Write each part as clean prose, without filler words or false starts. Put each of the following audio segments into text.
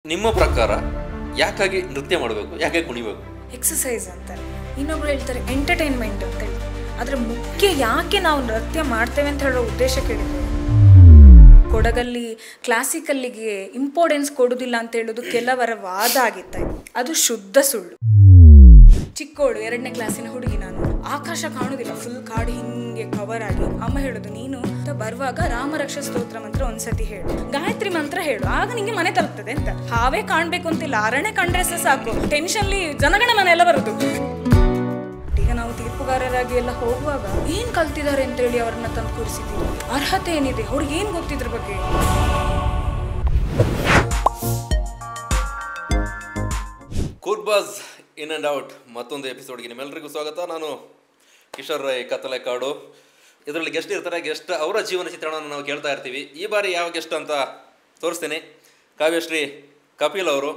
ನಿಮ್ಮ ಪ್ರಕಾರ ಯಾಕಾಗಿ ನೃತ್ಯ ಮಾಡಬೇಕು, ಯಾಕೆ ಕುಣಿಬೇಕು? ಎಕ್ಸಸೈಸ್ ಅಂತಾರೆ, ಇನ್ನೊಬ್ರು ಹೇಳ್ತಾರೆ ಎಂಟರ್ಟೈನ್ಮೆಂಟ್ ಅಂತ ಹೇಳಿ. ಆದರೆ ಮುಖ್ಯ ಯಾಕೆ ನಾವು ನೃತ್ಯ ಮಾಡ್ತೇವೆ ಅಂತ ಹೇಳೋ ಉದ್ದೇಶ ಕೇಳಿದ್ರೆ, ಕೊಡಗಲ್ಲಿ ಕ್ಲಾಸಿಕಲ್ಲಿಗೆ ಇಂಪಾರ್ಟೆನ್ಸ್ ಕೊಡೋದಿಲ್ಲ ಅಂತ ಹೇಳೋದು ಕೆಲವರ ವಾದ ಆಗಿತ್ತು. ಅದು ಶುದ್ಧ ಸುಳ್ಳು. ಚಿಕ್ಕೋಳು 2ನೇ ಕ್ಲಾಸಿನ ಹುಡುಗಿ ನಾನು. ಆಕಾಶ ಕಾಣುದಿಲ್ಲ, ಫುಲ್ ಕಾಡು ಹಿಂಗೆ ಕವರ್ ಆಗಿ. ಅಮ್ಮ ಹೇಳೋದು, ನೀನು ಬರುವಾಗ ರಾಮರಕ್ಷ ಸ್ತೋತ್ರ ಮಂತ್ರ ಒಂದ್ಸತಿ ಹೇಳು, ಗಾಯತ್ರಿ ಮಂತ್ರ ಹೇಳು, ಆಗ ನಿಂಗೆ ಮನೆ ತಲುಪ್ತದೆ ಅಂತ. ಹಾವೇ ಕಾಣ್ಬೇಕು ಅಂತಿಲ್ಲ, ಅರಣ್ಯ ಕಂಡ್ರೆ ಸಾಕು, ಟೆನ್ಷನ್ಲಿ ಜನಗಣ ಮನೆ ಎಲ್ಲ ಬರುದು. ಈಗ ನಾವು ತೀರ್ಪುಗಾರರಾಗಿ ಎಲ್ಲ ಹೋಗುವಾಗ ಏನ್ ಕಲ್ತಿದ್ದಾರೆ ಅಂತೇಳಿ ಅವ್ರನ್ನ ತಂದು ಕೂರಿಸಿದ್ದೀವಿ. ಅರ್ಹತೆ ಏನಿದೆ, ಅವ್ರಿಗೆ ಏನ್ ಗೊತ್ತಿದ್ರ ಬಗ್ಗೆ. ಕೂರ್ಬಾಜ್ ಇನ್ ಆ್ಯಂಡ್ ಔಟ್ ಮತ್ತೊಂದು ಎಪಿಸೋಡ್ಗೆ ನಿಮ್ಮೆಲ್ಲರಿಗೂ ಸ್ವಾಗತ. ನಾನು ಕಿಶೋರ್ ರೈ ಕತ್ತಲೆಕಾಡು. ಇದರಲ್ಲಿ ಗೆಸ್ಟ್ ಇರ್ತಾರೆ, ಗೆಸ್ಟ್ ಅವರ ಜೀವನ ಚಿತ್ರಣವನ್ನು ನಾವು ಕೇಳ್ತಾ ಇರ್ತೀವಿ. ಈ ಬಾರಿ ಯಾವ ಗೆಸ್ಟ್ ಅಂತ ತೋರಿಸ್ತೀನಿ. ಕಾವ್ಯಶ್ರೀ ಕಪಿಲ್ ಅವರು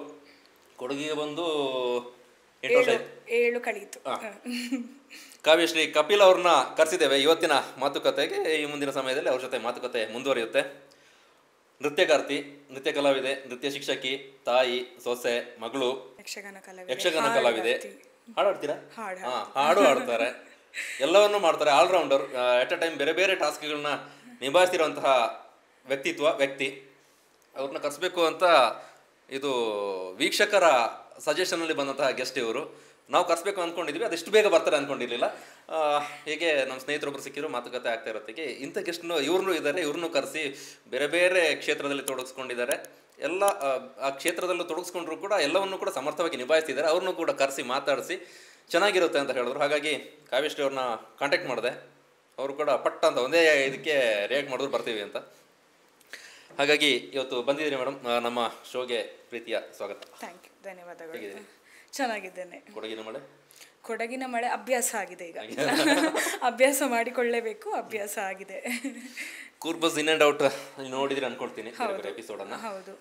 ಕೊಡಗಿಗೆ ಬಂದು 8 ವರ್ಷ 7 ಕಳೀತು. ಕಾವ್ಯಶ್ರೀ ಕಪಿಲ್ ಅವ್ರನ್ನ ಕರೆಸಿದ್ದೇವೆ ಇವತ್ತಿನ ಮಾತುಕತೆಗೆ. ಈ ಮುಂದಿನ ಸಮಯದಲ್ಲಿ ಅವ್ರ ಜೊತೆ ಮಾತುಕತೆ ಮುಂದುವರಿಯುತ್ತೆ. ನೃತ್ಯಗಾರ್ತಿ, ನೃತ್ಯ ಕಲಾವಿದೆ, ನೃತ್ಯ ಶಿಕ್ಷಕಿ, ತಾಯಿ, ಸೊಸೆ, ಮಗಳು, ಯಕ್ಷಗಾನ ಕಲಾವಿದೆ. ಹಾಡಾಡ್ತೀರಾ? ಹಾಡು ಹಾಡ್ತಾರೆ, ಎಲ್ಲವನ್ನೂ ಮಾಡ್ತಾರೆ. ಆಲ್ರೌಂಡರ್. ಎಟ್ ಅ ಟೈಮ್ ಬೇರೆ ಬೇರೆ ಟಾಸ್ಕ್ಗಳನ್ನ ನಿಭಾಯಿಸ್ತಿರುವಂತಹ ವ್ಯಕ್ತಿ. ಅವ್ರನ್ನ ಕರೆಸ್ಬೇಕು ಅಂತ ಇದು ವೀಕ್ಷಕರ ಸಜೆಷನಲ್ಲಿ ಬಂದಂತಹ ಗೆಸ್ಟ್ ಇವರು. ನಾವು ಕರೆಸ್ಬೇಕು ಅಂದ್ಕೊಂಡಿದ್ವಿ, ಅದೆಷ್ಟು ಬೇಗ ಬರ್ತಾರೆ ಅಂದ್ಕೊಂಡಿರಲಿಲ್ಲ. ಹೀಗೆ ನಮ್ಮ ಸ್ನೇಹಿತರೊಬ್ಬರು ಸಿಕ್ಕಿದ್ರು, ಮಾತುಕತೆ ಆಗ್ತಾ ಇರೋತ್ತಿಗೆ ಇಂಥ ಗೆಸ್ಟ್ನು ಇವ್ರನ್ನೂ ಇದ್ದಾರೆ. ಇವ್ರನ್ನೂ ಕರೆಸಿ ಬೇರೆ ಬೇರೆ ಕ್ಷೇತ್ರದಲ್ಲಿ ತೊಡಗಿಸ್ಕೊಂಡಿದ್ದಾರೆ. ಎಲ್ಲ ಆ ಕ್ಷೇತ್ರದಲ್ಲೂ ತೊಡಗಿಸ್ಕೊಂಡ್ರು ಕೂಡ ಎಲ್ಲವನ್ನೂ ಕೂಡ ಸಮರ್ಥವಾಗಿ ನಿಭಾಯಿಸ್ತಿದ್ದಾರೆ. ಅವ್ರನ್ನೂ ಕೂಡ ಕರೆಸಿ ಮಾತಾಡಿಸಿ ಚೆನ್ನಾಗಿರುತ್ತೆ ಅಂತ ಹೇಳಿದ್ರು. ಹಾಗಾಗಿ ಕಾವ್ಯಶ್ರೀ ಅವ್ರನ್ನ ಕಾಂಟ್ಯಾಕ್ಟ್ ಮಾಡಿದೆ. ಅವರು ಕೂಡ ಪಟ್ಟ ಅಂತ ಒಂದೇ ಇದಕ್ಕೆ ರಿಯಾಕ್ಟ್ ಮಾಡಿದ್ರು, ಬರ್ತೀವಿ ಅಂತ. ಹಾಗಾಗಿ ಇವತ್ತು ಬಂದಿದ್ದೀರಿ ಮೇಡಮ್, ನಮ್ಮ ಶೋಗೆ ಪ್ರೀತಿಯ ಸ್ವಾಗತ. ಥ್ಯಾಂಕ್ ಯು, ಧನ್ಯವಾದಗಳು. ಚೆನ್ನಾಗಿದ್ದೇನೆ. ಕೊಡಗಿನ ಮಳೆ ಅಭ್ಯಾಸ ಆಗಿದೆ. ಈಗ ಅಭ್ಯಾಸ ಮಾಡಿಕೊಳ್ಳಲೇಬೇಕು, ಅಭ್ಯಾಸ ಆಗಿದೆ. ಕೂರ್ಬಸ್ ಇನ್ ಆ್ಯಂಡ್ ಔಟ್ ನೋಡಿದ್ರೆ ಅನ್ಕೊಳ್ತೀನಿ ಎಪಿಸೋಡನ್ನು. ಹೌದು,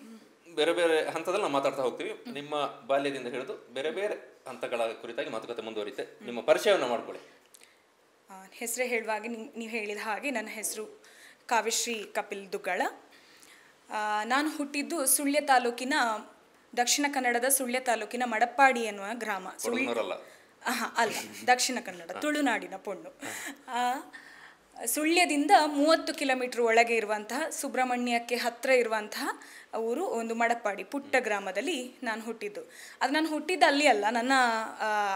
ಬೇರೆ ಬೇರೆ ಹಂತದಲ್ಲಿ ನಾವು ಮಾತಾಡ್ತಾ ಹೋಗ್ತೀವಿ. ನಿಮ್ಮ ಬಾಲ್ಯದಿಂದ ಹಿಡಿದು ಬೇರೆ ಬೇರೆ ಹಂತಗಳ ಕುರಿತಾಗಿ ಮಾತುಕತೆ ಮುಂದುವರಿಯುತ್ತೆ. ನಿಮ್ಮ ಪರಿಚಯವನ್ನು ಮಾಡ್ಕೊಳ್ಳಿ. ಹೆಸರೇ ಹೇಳುವಾಗ ನೀವು ಹೇಳಿದ ಹಾಗೆ ನನ್ನ ಹೆಸರು ಕಾವ್ಯಶ್ರೀ ಕಪಿಲ್ ದುಗ್ಗಳ. ನಾನು ಹುಟ್ಟಿದ್ದು ಸುಳ್ಯ ತಾಲೂಕಿನ, ದಕ್ಷಿಣ ಕನ್ನಡದ ಸುಳ್ಯ ತಾಲೂಕಿನ ಮಡಪ್ಪಾಡಿ ಎನ್ನುವ ಗ್ರಾಮ. ಅಲ್ಲ, ದಕ್ಷಿಣ ಕನ್ನಡ, ತುಳುನಾಡಿನ ಪೊಣ್ಣು. ಸುಳ್ಯದಿಂದ 30 ಕಿಲೋಮೀಟರ್ ಒಳಗೆ ಇರುವಂತಹ, ಸುಬ್ರಹ್ಮಣ್ಯಕ್ಕೆ ಹತ್ತಿರ ಇರುವಂತಹ ಊರು ಒಂದು ಮಡಪ್ಪಾಡಿ, ಪುಟ್ಟ ಗ್ರಾಮದಲ್ಲಿ ನಾನು ಹುಟ್ಟಿದ್ದು. ಅದು ನಾನು ಹುಟ್ಟಿದ್ದು ಅಲ್ಲಿ ಅಲ್ಲ, ನನ್ನ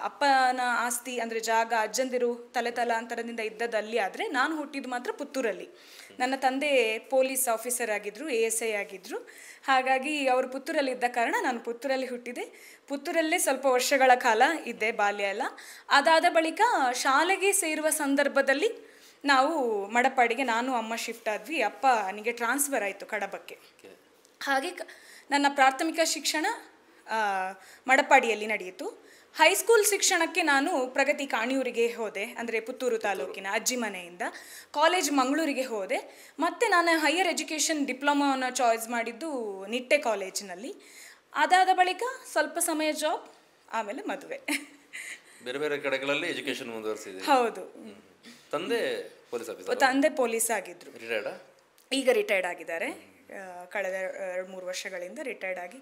ಅಪ್ಪನ ಆಸ್ತಿ ಅಂದರೆ ಜಾಗ, ಅಜ್ಜಂದಿರು ತಲೆತಲಾಂತರದಿಂದ ಇದ್ದದ್ದು ಅಲ್ಲಿ. ಆದರೆ ನಾನು ಹುಟ್ಟಿದ್ದು ಮಾತ್ರ ಪುತ್ತೂರಲ್ಲಿ. ನನ್ನ ತಂದೆ ಪೊಲೀಸ್ ಆಫೀಸರ್ ಆಗಿದ್ದರು, ASI ಆಗಿದ್ದರು. ಹಾಗಾಗಿ ಅವರು ಪುತ್ತೂರಲ್ಲಿ ಇದ್ದ ಕಾರಣ ನಾನು ಪುತ್ತೂರಲ್ಲಿ ಹುಟ್ಟಿದೆ. ಪುತ್ತೂರಲ್ಲೇ ಸ್ವಲ್ಪ ವರ್ಷಗಳ ಕಾಲ ಇದ್ದೆ, ಬಾಲ್ಯ ಎಲ್ಲ. ಅದಾದ ಬಳಿಕ ಶಾಲೆಗೆ ಸೇರುವ ಸಂದರ್ಭದಲ್ಲಿ ನಾವು ಮಡಪ್ಪಾಡಿಗೆ ನಾನು ಅಮ್ಮ ಶಿಫ್ಟ್ ಆದ್ವಿ. ಅಪ್ಪನಿಗೆ ಟ್ರಾನ್ಸ್ಫರ್ ಆಯಿತು ಕಡಬಕ್ಕೆ. ಹಾಗೆ ನನ್ನ ಪ್ರಾಥಮಿಕ ಶಿಕ್ಷಣ ಮಡಪ್ಪಾಡಿಯಲ್ಲಿ ನಡೆಯಿತು. ಹೈಸ್ಕೂಲ್ ಶಿಕ್ಷಣಕ್ಕೆ ನಾನು ಪ್ರಗತಿ ಕಾಣಿಯೂರಿಗೆ ಹೋದೆ, ಅಂದರೆ ಪುತ್ತೂರು ತಾಲೂಕಿನ ಅಜ್ಜಿ ಮನೆಯಿಂದ. ಕಾಲೇಜ್ ಮಂಗಳೂರಿಗೆ ಹೋದೆ. ಮತ್ತು ನಾನು ಹೈಯರ್ ಎಜುಕೇಷನ್ ಡಿಪ್ಲೊಮಾವನ್ನು ಚಾಯ್ಸ್ ಮಾಡಿದ್ದು ನಿಟ್ಟೆ ಕಾಲೇಜಿನಲ್ಲಿ. ಅದಾದ ಬಳಿಕ ಸ್ವಲ್ಪ ಸಮಯ ಜಾಬ್, ಆಮೇಲೆ ಮದುವೆ. ಬೇರೆ ಬೇರೆ ಕಡೆಗಳಲ್ಲಿ ಎಜುಕೇಷನ್ ಮುಂದುವರಿಸಿದೆ. ಹೌದು. ತಂದೆ ಪೊಲೀಸ್ ಆಫೀಸರ್? ತಂದೆ ಪೊಲೀಸ್ ಆಗಿದ್ರು. ಈಗ ರಿಟೈರ್ಡ್ ಆಗಿದ್ದಾರೆ. ಕಳೆದ 2-3 ವರ್ಷಗಳಿಂದ ರಿಟೈರ್ಡ್ ಆಗಿ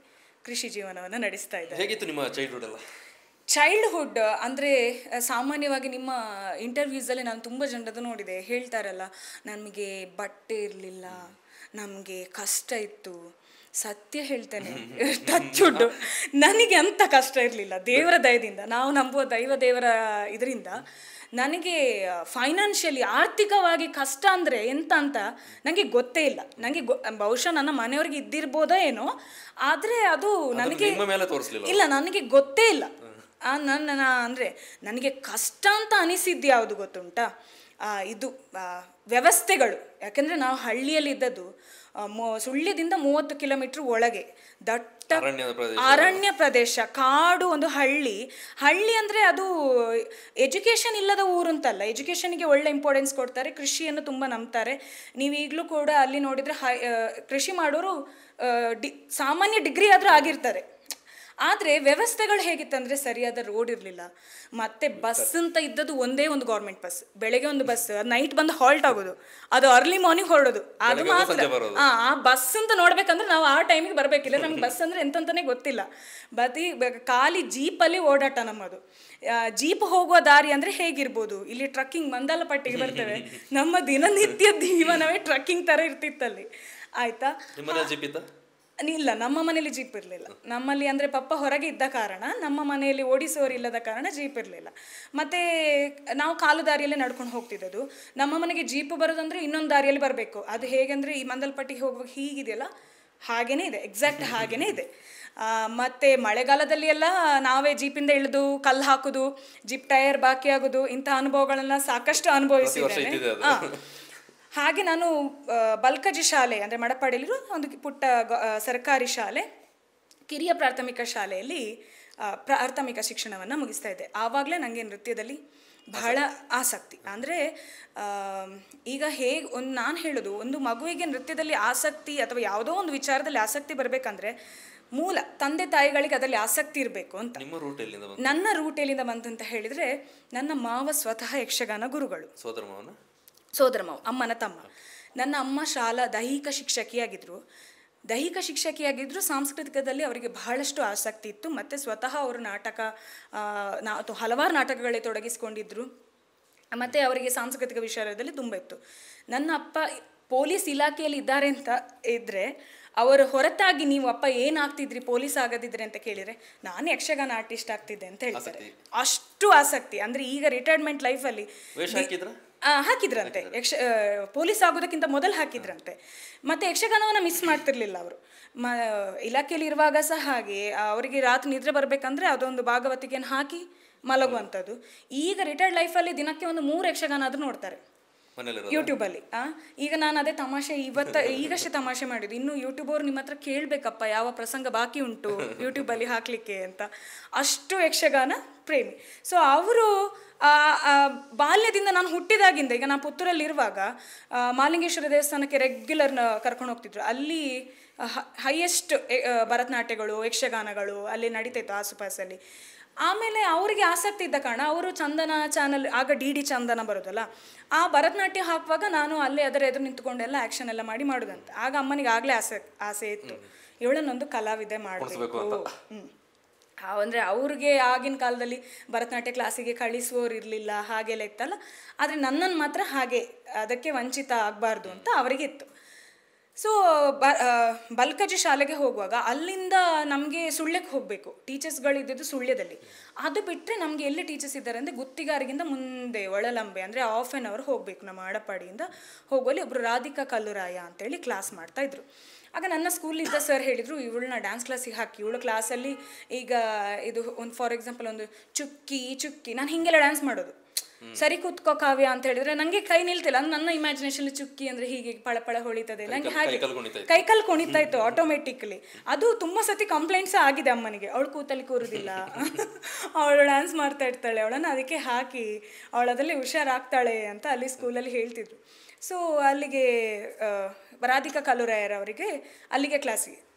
ಕೃಷಿ ಜೀವನವನ್ನು ನಡೆಸ್ತಾ ಇದ್ದಾರೆ. ಹೇಗಿತ್ತು ನಿಮ್ಮ ಚೈಲ್ಡ್ಹುಡ್ ಎಲ್ಲ? ಚೈಲ್ಡ್ಹುಡ್ ಅಂದರೆ ಸಾಮಾನ್ಯವಾಗಿ ನಿಮ್ಮ ಇಂಟರ್ವ್ಯೂಸಲ್ಲಿ ನಾನು ತುಂಬ ಜನರದ್ದು ನೋಡಿದೆ, ಹೇಳ್ತಾರಲ್ಲ, ನಮಗೆ ಬಟ್ಟೆ ಇರಲಿಲ್ಲ, ನಮಗೆ ಕಷ್ಟ ಇತ್ತು. ಸತ್ಯ ಹೇಳ್ತೇನೆ, ಟಚ್ವುಡ್, ನನಗೆ ಅಂಥ ಕಷ್ಟ ಇರಲಿಲ್ಲ. ದೇವರ ದಯದಿಂದ, ನಾವು ನಂಬುವ ದೇವರ ಇದರಿಂದ ನನಗೆ ಫೈನಾನ್ಷಿಯಲಿ, ಆರ್ಥಿಕವಾಗಿ ಕಷ್ಟ ಅಂದರೆ ಎಂತ ಅಂತ ನನಗೆ ಗೊತ್ತೇ ಇಲ್ಲ. ನನಗೆ ಬಹುಶಃ ನನ್ನ ಮನೆಯವ್ರಿಗೆ ಇದ್ದಿರ್ಬೋದೋ ಏನೋ, ಆದರೆ ಅದು ನನಗೆ ಇಲ್ಲ, ನನಗೆ ಗೊತ್ತೇ ಇಲ್ಲ. ಅಂದರೆ ನನಗೆ ಕಷ್ಟ ಅಂತ ಅನಿಸಿದ್ದು ಯಾವುದು ಗೊತ್ತುಂಟಾ? ಇದು ವ್ಯವಸ್ಥೆಗಳು. ಯಾಕೆಂದರೆ ನಾವು ಹಳ್ಳಿಯಲ್ಲಿ ಇದ್ದದ್ದು, ಸುಳ್ಯದಿಂದ 30 ಕಿಲೋಮೀಟರ್ ಒಳಗೆ ದಟ್ಟ ಅರಣ್ಯ ಪ್ರದೇಶ, ಕಾಡು, ಒಂದು ಹಳ್ಳಿ ಅಂದರೆ ಅದು ಎಜುಕೇಷನ್ ಇಲ್ಲದ ಊರು ಅಂತಲ್ಲ. ಎಜುಕೇಷನ್ಗೆ ಒಳ್ಳೆ ಇಂಪಾರ್ಟೆನ್ಸ್ ಕೊಡ್ತಾರೆ, ಕೃಷಿಯನ್ನು ತುಂಬ ನಂಬ್ತಾರೆ. ನೀವು ಈಗಲೂ ಕೂಡ ಅಲ್ಲಿ ನೋಡಿದರೆ ಕೃಷಿ ಮಾಡೋರು ಸಾಮಾನ್ಯ ಡಿಗ್ರಿ ಆದರೂ ಆಗಿರ್ತಾರೆ. ಆದರೆ ವ್ಯವಸ್ಥೆಗಳು ಹೇಗಿತ್ತಂದರೆ ಸರಿಯಾದ ರೋಡ್ ಇರಲಿಲ್ಲ, ಮತ್ತು ಬಸ್ ಅಂತ ಇದ್ದದ್ದು ಒಂದೇ ಒಂದು ಗೌರ್ಮೆಂಟ್ ಬಸ್, ಬೆಳಗ್ಗೆ ಒಂದು ಬಸ್, ನೈಟ್ ಬಂದು ಹಾಲ್ಟ್ ಆಗೋದು, ಅದು ಅರ್ಲಿ ಮಾರ್ನಿಂಗ್ ಹೊರಡೋದು, ಅದು ಮಾತ್ರ. ಆ ಬಸ್ ಅಂತ ನೋಡ್ಬೇಕಂದ್ರೆ ನಾವು ಆ ಟೈಮಿಗೆ ಬರಬೇಕಿಲ್ಲ, ನಮ್ಗೆ ಬಸ್ ಅಂದರೆ ಎಂತಂತಾನೆ ಗೊತ್ತಿಲ್ಲ. ಖಾಲಿ ಜೀಪಲ್ಲಿ ಓಡಾಟ ನಮ್ಮದು. ಜೀಪ್ ಹೋಗುವ ದಾರಿ ಅಂದರೆ ಹೇಗಿರ್ಬೋದು, ಇಲ್ಲಿ ಟ್ರಕ್ಕಿಂಗ್ ಮಂದಲಪಟ್ಟಿಗೆ ಬರ್ತೇವೆ, ನಮ್ಮ ದಿನನಿತ್ಯ ಜೀವನವೇ ಟ್ರಕ್ಕಿಂಗ್ ಥರ ಇರ್ತಿತ್ತಲ್ಲಿ, ಆಯಿತಾ. ಇಲ್ಲ, ನಮ್ಮ ಮನೇಲಿ ಜೀಪ್ ಇರಲಿಲ್ಲ. ನಮ್ಮಲ್ಲಿ ಅಂದರೆ ಪಪ್ಪ ಹೊರಗೆ ಇದ್ದ ಕಾರಣ, ನಮ್ಮ ಮನೆಯಲ್ಲಿ ಓಡಿಸೋರು ಇಲ್ಲದ ಕಾರಣ ಜೀಪ್ ಇರಲಿಲ್ಲ. ಮತ್ತು ನಾವು ಕಾಲು ದಾರಿಯಲ್ಲೇ ನಡ್ಕೊಂಡು ಹೋಗ್ತಿದ್ದದು. ನಮ್ಮ ಮನೆಗೆ ಜೀಪ್ ಬರೋದಂದರೆ ಇನ್ನೊಂದು ದಾರಿಯಲ್ಲಿ ಬರಬೇಕು. ಅದು ಹೇಗೆಂದರೆ ಈ ಮಂದಲ್ಪಟ್ಟಿಗೆ ಹೋಗುವಾಗ ಹೀಗಿದೆಯಲ್ಲ, ಹಾಗೇ ಇದೆ, ಎಕ್ಸಾಕ್ಟ್ ಹಾಗೇ ಇದೆ. ಮತ್ತು ಮಳೆಗಾಲದಲ್ಲಿ ಎಲ್ಲ ನಾವೇ ಜೀಪಿಂದ ಇಳಿದು ಕಲ್ಲು ಹಾಕೋದು, ಜೀಪ್ ಟೈರ್ ಬಾಕಿ ಆಗೋದು, ಇಂಥ ಅನುಭವಗಳನ್ನ ಸಾಕಷ್ಟು ಅನುಭವಿಸಿದ್ದೇನೆ. ಹಾಗೆ ನಾನು ಬಲ್ಕಜಿ ಶಾಲೆ ಅಂದರೆ ಮಡಪಾಡಿಯಲ್ಲಿರೋ ಒಂದು ಪುಟ್ಟ ಸರ್ಕಾರಿ ಶಾಲೆ, ಕಿರಿಯ ಪ್ರಾಥಮಿಕ ಶಾಲೆಯಲ್ಲಿ ಪ್ರಾಥಮಿಕ ಶಿಕ್ಷಣವನ್ನು ಮುಗಿಸ್ತಾ ಇದ್ದೆ. ಆವಾಗಲೇ ನನಗೆ ನೃತ್ಯದಲ್ಲಿ ಬಹಳ ಆಸಕ್ತಿ. ಅಂದರೆ ಈಗ ನಾನು ಹೇಳೋದು, ಒಂದು ಮಗುವಿಗೆ ನೃತ್ಯದಲ್ಲಿ ಆಸಕ್ತಿ ಅಥವಾ ಯಾವುದೋ ಒಂದು ವಿಚಾರದಲ್ಲಿ ಆಸಕ್ತಿ ಬರಬೇಕಂದ್ರೆ ಮೂಲ ತಂದೆ ತಾಯಿಗಳಿಗೆ ಅದರಲ್ಲಿ ಆಸಕ್ತಿ ಇರಬೇಕು ಅಂತ. ನನ್ನ ರೂಟ್ ಎಲ್ಲಿಂದ ಬಂತು ಅಂತ ಹೇಳಿದರೆ, ನನ್ನ ಮಾವ ಸ್ವತಃ ಯಕ್ಷಗಾನ ಗುರುಗಳು, ಸೋದರ ಮಾವ, ಅಮ್ಮನ ತಮ್ಮ. ನನ್ನ ಅಮ್ಮ ದೈಹಿಕ ಶಿಕ್ಷಕಿಯಾಗಿದ್ದರು. ಸಾಂಸ್ಕೃತಿಕದಲ್ಲಿ ಅವರಿಗೆ ಬಹಳಷ್ಟು ಆಸಕ್ತಿ ಇತ್ತು, ಮತ್ತು ಸ್ವತಃ ಅವರು ಹಲವಾರು ನಾಟಕಗಳೇ ತೊಡಗಿಸ್ಕೊಂಡಿದ್ರು, ಮತ್ತು ಅವರಿಗೆ ಸಾಂಸ್ಕೃತಿಕ ವಿಷಯದಲ್ಲಿ ತುಂಬ ಇತ್ತು. ನನ್ನ ಅಪ್ಪ ಪೊಲೀಸ್ ಇಲಾಖೆಯಲ್ಲಿ ಇದ್ದಾರೆ ಅಂತ ಇದ್ದರೆ, ಅವರ ಹೊರತಾಗಿ ನೀವು ಅಪ್ಪ ಏನಾಗ್ತಿದ್ರಿ ಪೊಲೀಸ್ ಆಗದಿದ್ರೆ ಅಂತ ಕೇಳಿದರೆ, ನಾನು ಯಕ್ಷಗಾನ ಆರ್ಟಿಸ್ಟ್ ಆಗ್ತಿದ್ದೆ ಅಂತ ಹೇಳ್ತಾರೆ. ಅಷ್ಟು ಆಸಕ್ತಿ. ಅಂದರೆ ಈಗ ರಿಟೈರ್ಮೆಂಟ್ ಲೈಫಲ್ಲಿ ಹಾಕಿದ್ರಂತೆ, ಪೊಲೀಸ್ ಆಗೋದಕ್ಕಿಂತ ಮೊದಲು ಹಾಕಿದ್ರಂತೆ. ಮತ್ತು ಯಕ್ಷಗಾನವನ್ನು ಮಿಸ್ ಮಾಡ್ತಿರ್ಲಿಲ್ಲ ಅವರು. ಇಲಾಖೆಯಲ್ಲಿ ಇರುವಾಗ ಸಹ ಹಾಗೆ ಅವರಿಗೆ ರಾತ್ರಿ ನಿದ್ರೆ ಬರಬೇಕಂದ್ರೆ ಅದೊಂದು ಭಾಗವತಿಗೆಯನ್ನು ಹಾಕಿ ಮಲಗುವಂಥದ್ದು. ಈಗ ರಿಟೈರ್ಡ್ ಲೈಫಲ್ಲಿ ದಿನಕ್ಕೆ ಒಂದು 3 ಯಕ್ಷಗಾನ ಆದರೂ ನೋಡ್ತಾರೆ ಯೂಟ್ಯೂಬಲ್ಲಿ. ಈಗ ನಾನು ಅದೇ ತಮಾಷೆ ಈಗಷ್ಟೇ ತಮಾಷೆ ಮಾಡಿದ್ದು, ಇನ್ನು ಯೂಟ್ಯೂಬ್ ಅವ್ರು ನಿಮ್ಮ ಹತ್ರ ಕೇಳಬೇಕಪ್ಪ ಯಾವ ಪ್ರಸಂಗ ಬಾಕಿ ಉಂಟು ಯೂಟ್ಯೂಬಲ್ಲಿ ಹಾಕಲಿಕ್ಕೆ ಅಂತ, ಅಷ್ಟು ಯಕ್ಷಗಾನ ಪ್ರೇಮಿ. ಸೊ ಅವರು ಬಾಲ್ಯದಿಂದ, ನಾನು ಹುಟ್ಟಿದಾಗಿಂದ, ಈಗ ನಾನು ಪುತ್ತೂರಲ್ಲಿರುವಾಗ ಮಾಲಿಂಗೇಶ್ವರ ದೇವಸ್ಥಾನಕ್ಕೆ ರೆಗ್ಯುಲರ್ ಕರ್ಕೊಂಡು ಹೋಗ್ತಿದ್ರು. ಅಲ್ಲಿ ಹೈಯೆಸ್ಟ್ ಭರತನಾಟ್ಯಗಳು, ಯಕ್ಷಗಾನಗಳು ಅಲ್ಲಿ ನಡೀತಾಯಿತ್ತು ಆಸುಪಾಸಲ್ಲಿ. ಆಮೇಲೆ ಅವರಿಗೆ ಆಸಕ್ತಿ ಇದ್ದ ಕಾರಣ ಅವರು ಚಂದನ ಚಾನಲ್, ಆಗ DD ಚಂದನ ಬರೋದಲ್ಲ, ಆ ಭರತನಾಟ್ಯ ಹಾಕುವಾಗ ನಾನು ಅಲ್ಲೇ ಅದರ ಎದುರು ನಿಂತ್ಕೊಂಡೆಲ್ಲ ಆ್ಯಕ್ಷನ್ ಎಲ್ಲ ಮಾಡೋದಂತೆ. ಆಗ ಅಮ್ಮನಿಗೆ ಆಗಲೇ ಆಸೆ ಇತ್ತು, ಇವಳನ್ನೊಂದು ಕಲಾವಿದೆ ಮಾಡಬೇಕು. ಅಂದರೆ ಅವ್ರಿಗೆ ಆಗಿನ ಕಾಲದಲ್ಲಿ ಭರತನಾಟ್ಯ ಕ್ಲಾಸಿಗೆ ಕಳಿಸುವವರು ಇರಲಿಲ್ಲ, ಹಾಗೆಲ್ಲ ಇತ್ತಲ್ಲ. ಆದರೆ ನನ್ನನ್ನು ಮಾತ್ರ ಹಾಗೆ ಅದಕ್ಕೆ ವಂಚಿತ ಆಗಬಾರ್ದು ಅಂತ ಅವರಿಗೆ ಇತ್ತು. ಸೊ ಬಲ್ಕಜಿ ಶಾಲೆಗೆ ಹೋಗುವಾಗ ಅಲ್ಲಿಂದ ನಮಗೆ ಸುಳ್ಯಕ್ಕೆ ಹೋಗಬೇಕು, ಟೀಚರ್ಸ್ಗಳಿದ್ದು ಸುಳ್ಯದಲ್ಲಿ. ಅದು ಬಿಟ್ಟರೆ ನಮಗೆ ಎಲ್ಲಿ ಟೀಚರ್ಸ್ ಇದ್ದಾರೆ ಅಂದರೆ ಗುತ್ತಿಗಾರಿಗಿಂತ ಮುಂದೆ ಒಳಲಂಬೆ, ಅಂದರೆ ½ an hour ಹೋಗಬೇಕು. ನಮ್ಮ ಆಡಪಾಡಿಯಿಂದ ಹೋಗುವಲ್ಲಿ ಒಬ್ಬರು ರಾಧಿಕಾ ಕಲ್ಲುರಾಯ ಅಂತೇಳಿ ಕ್ಲಾಸ್ ಮಾಡ್ತಾಯಿದ್ರು. ಆಗ ನನ್ನ ಸ್ಕೂಲಿದ್ದ ಸರ್ ಹೇಳಿದರು, ಇವಳನ್ನ ಡ್ಯಾನ್ಸ್ ಕ್ಲಾಸಿಗೆ ಹಾಕಿ, ಇವಳು ಕ್ಲಾಸಲ್ಲಿ ಈಗ ಇದು ಒಂದು ಫಾರ್ ಎಕ್ಸಾಂಪಲ್ ಒಂದು ಚುಕ್ಕಿ ನಾನು ಹೀಗೆಲ್ಲ ಡ್ಯಾನ್ಸ್ ಮಾಡೋದು, ಸರಿ ಕೂತ್ಕೋ ಕಾವ್ಯ ಅಂತ ಹೇಳಿದ್ರೆ ನನಗೆ ಕೈ ನಿಲ್ತಿಲ್ಲ. ನನ್ನ ಇಮ್ಯಾಜಿನೇಷನ್ ಚುಕ್ಕಿ ಅಂದರೆ ಹೀಗೆ ಪಳ ಹೊಳಿತದೆ, ನನಗೆ ಹಾಗೆ ಕೈಕಲ್ ಕುಣಿತಾ ಇತ್ತು ಆಟೋಮೆಟಿಕ್ಲಿ. ಅದು ತುಂಬ ಸತಿ ಕಂಪ್ಲೇಂಟ್ಸ್ ಆಗಿದೆ ಅಮ್ಮನಿಗೆ, ಅವಳು ಕೂತಲ್ಲಿ ಕೂರುದಿಲ್ಲ, ಅವಳು ಡ್ಯಾನ್ಸ್ ಮಾಡ್ತಾ ಇರ್ತಾಳೆ, ಅವಳನ್ನು ಅದಕ್ಕೆ ಹಾಕಿ ಅವಳದಲ್ಲಿ ಹುಷಾರಾಗ್ತಾಳೆ ಅಂತ ಅಲ್ಲಿ ಸ್ಕೂಲಲ್ಲಿ ಹೇಳ್ತಿದ್ರು. ಸೊ ಅಲ್ಲಿಗೆ ರಾಧಿಕಾ ಕಲ್ಲುರಾಯರವರಿಗೆ ಅಲ್ಲಿಗೆ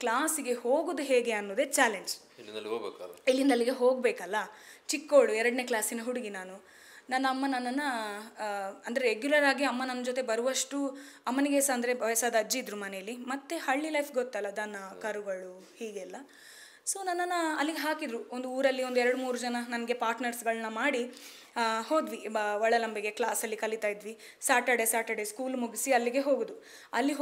ಕ್ಲಾಸಿಗೆ ಹೋಗೋದು ಹೇಗೆ ಅನ್ನೋದೇ ಚಾಲೆಂಜ್. ಇಲ್ಲಿಂದ ಅಲ್ಲಿಗೆ ಹೋಗಬೇಕಲ್ಲ. ಚಿಕ್ಕವಳು 2ನೇ ಕ್ಲಾಸಿನ ಹುಡುಗಿ ನಾನು. ನನ್ನ ಅಮ್ಮ ನನ್ನನ್ನು ಅಂದರೆ ರೆಗ್ಯುಲರ್ ಆಗಿ ಅಮ್ಮ ನನ್ನ ಜೊತೆ ಬರುವಷ್ಟು, ಅಮ್ಮನಿಗೆ ಸಹ ಅಂದರೆ ವಯಸ್ಸಾದ ಅಜ್ಜಿ ಇದ್ರು ಮನೇಲಿ, ಮತ್ತು ಹಳ್ಳಿ ಲೈಫ್ ಗೊತ್ತಲ್ಲ, ದನ ಕರುಗಳು ಹೀಗೆಲ್ಲ. ಸೊ ನನ್ನನ್ನು ಅಲ್ಲಿಗೆ ಹಾಕಿದರು. ಒಂದು ಊರಲ್ಲಿ ಒಂದು 2-3 ಜನ ನನಗೆ ಪಾರ್ಟ್ನರ್ಸ್ಗಳನ್ನ ಮಾಡಿ ಹೋದ್ವಿ. ಒಳಲಂಬೆಗೆ ಕ್ಲಾಸಲ್ಲಿ ಕಲಿತಾ ಇದ್ವಿ. ಸ್ಯಾಟರ್ಡೆ ಸ್ಕೂಲ್ ಮುಗಿಸಿ ಅಲ್ಲಿಗೆ ಹೋಗೋದು. ಅಲ್ಲಿ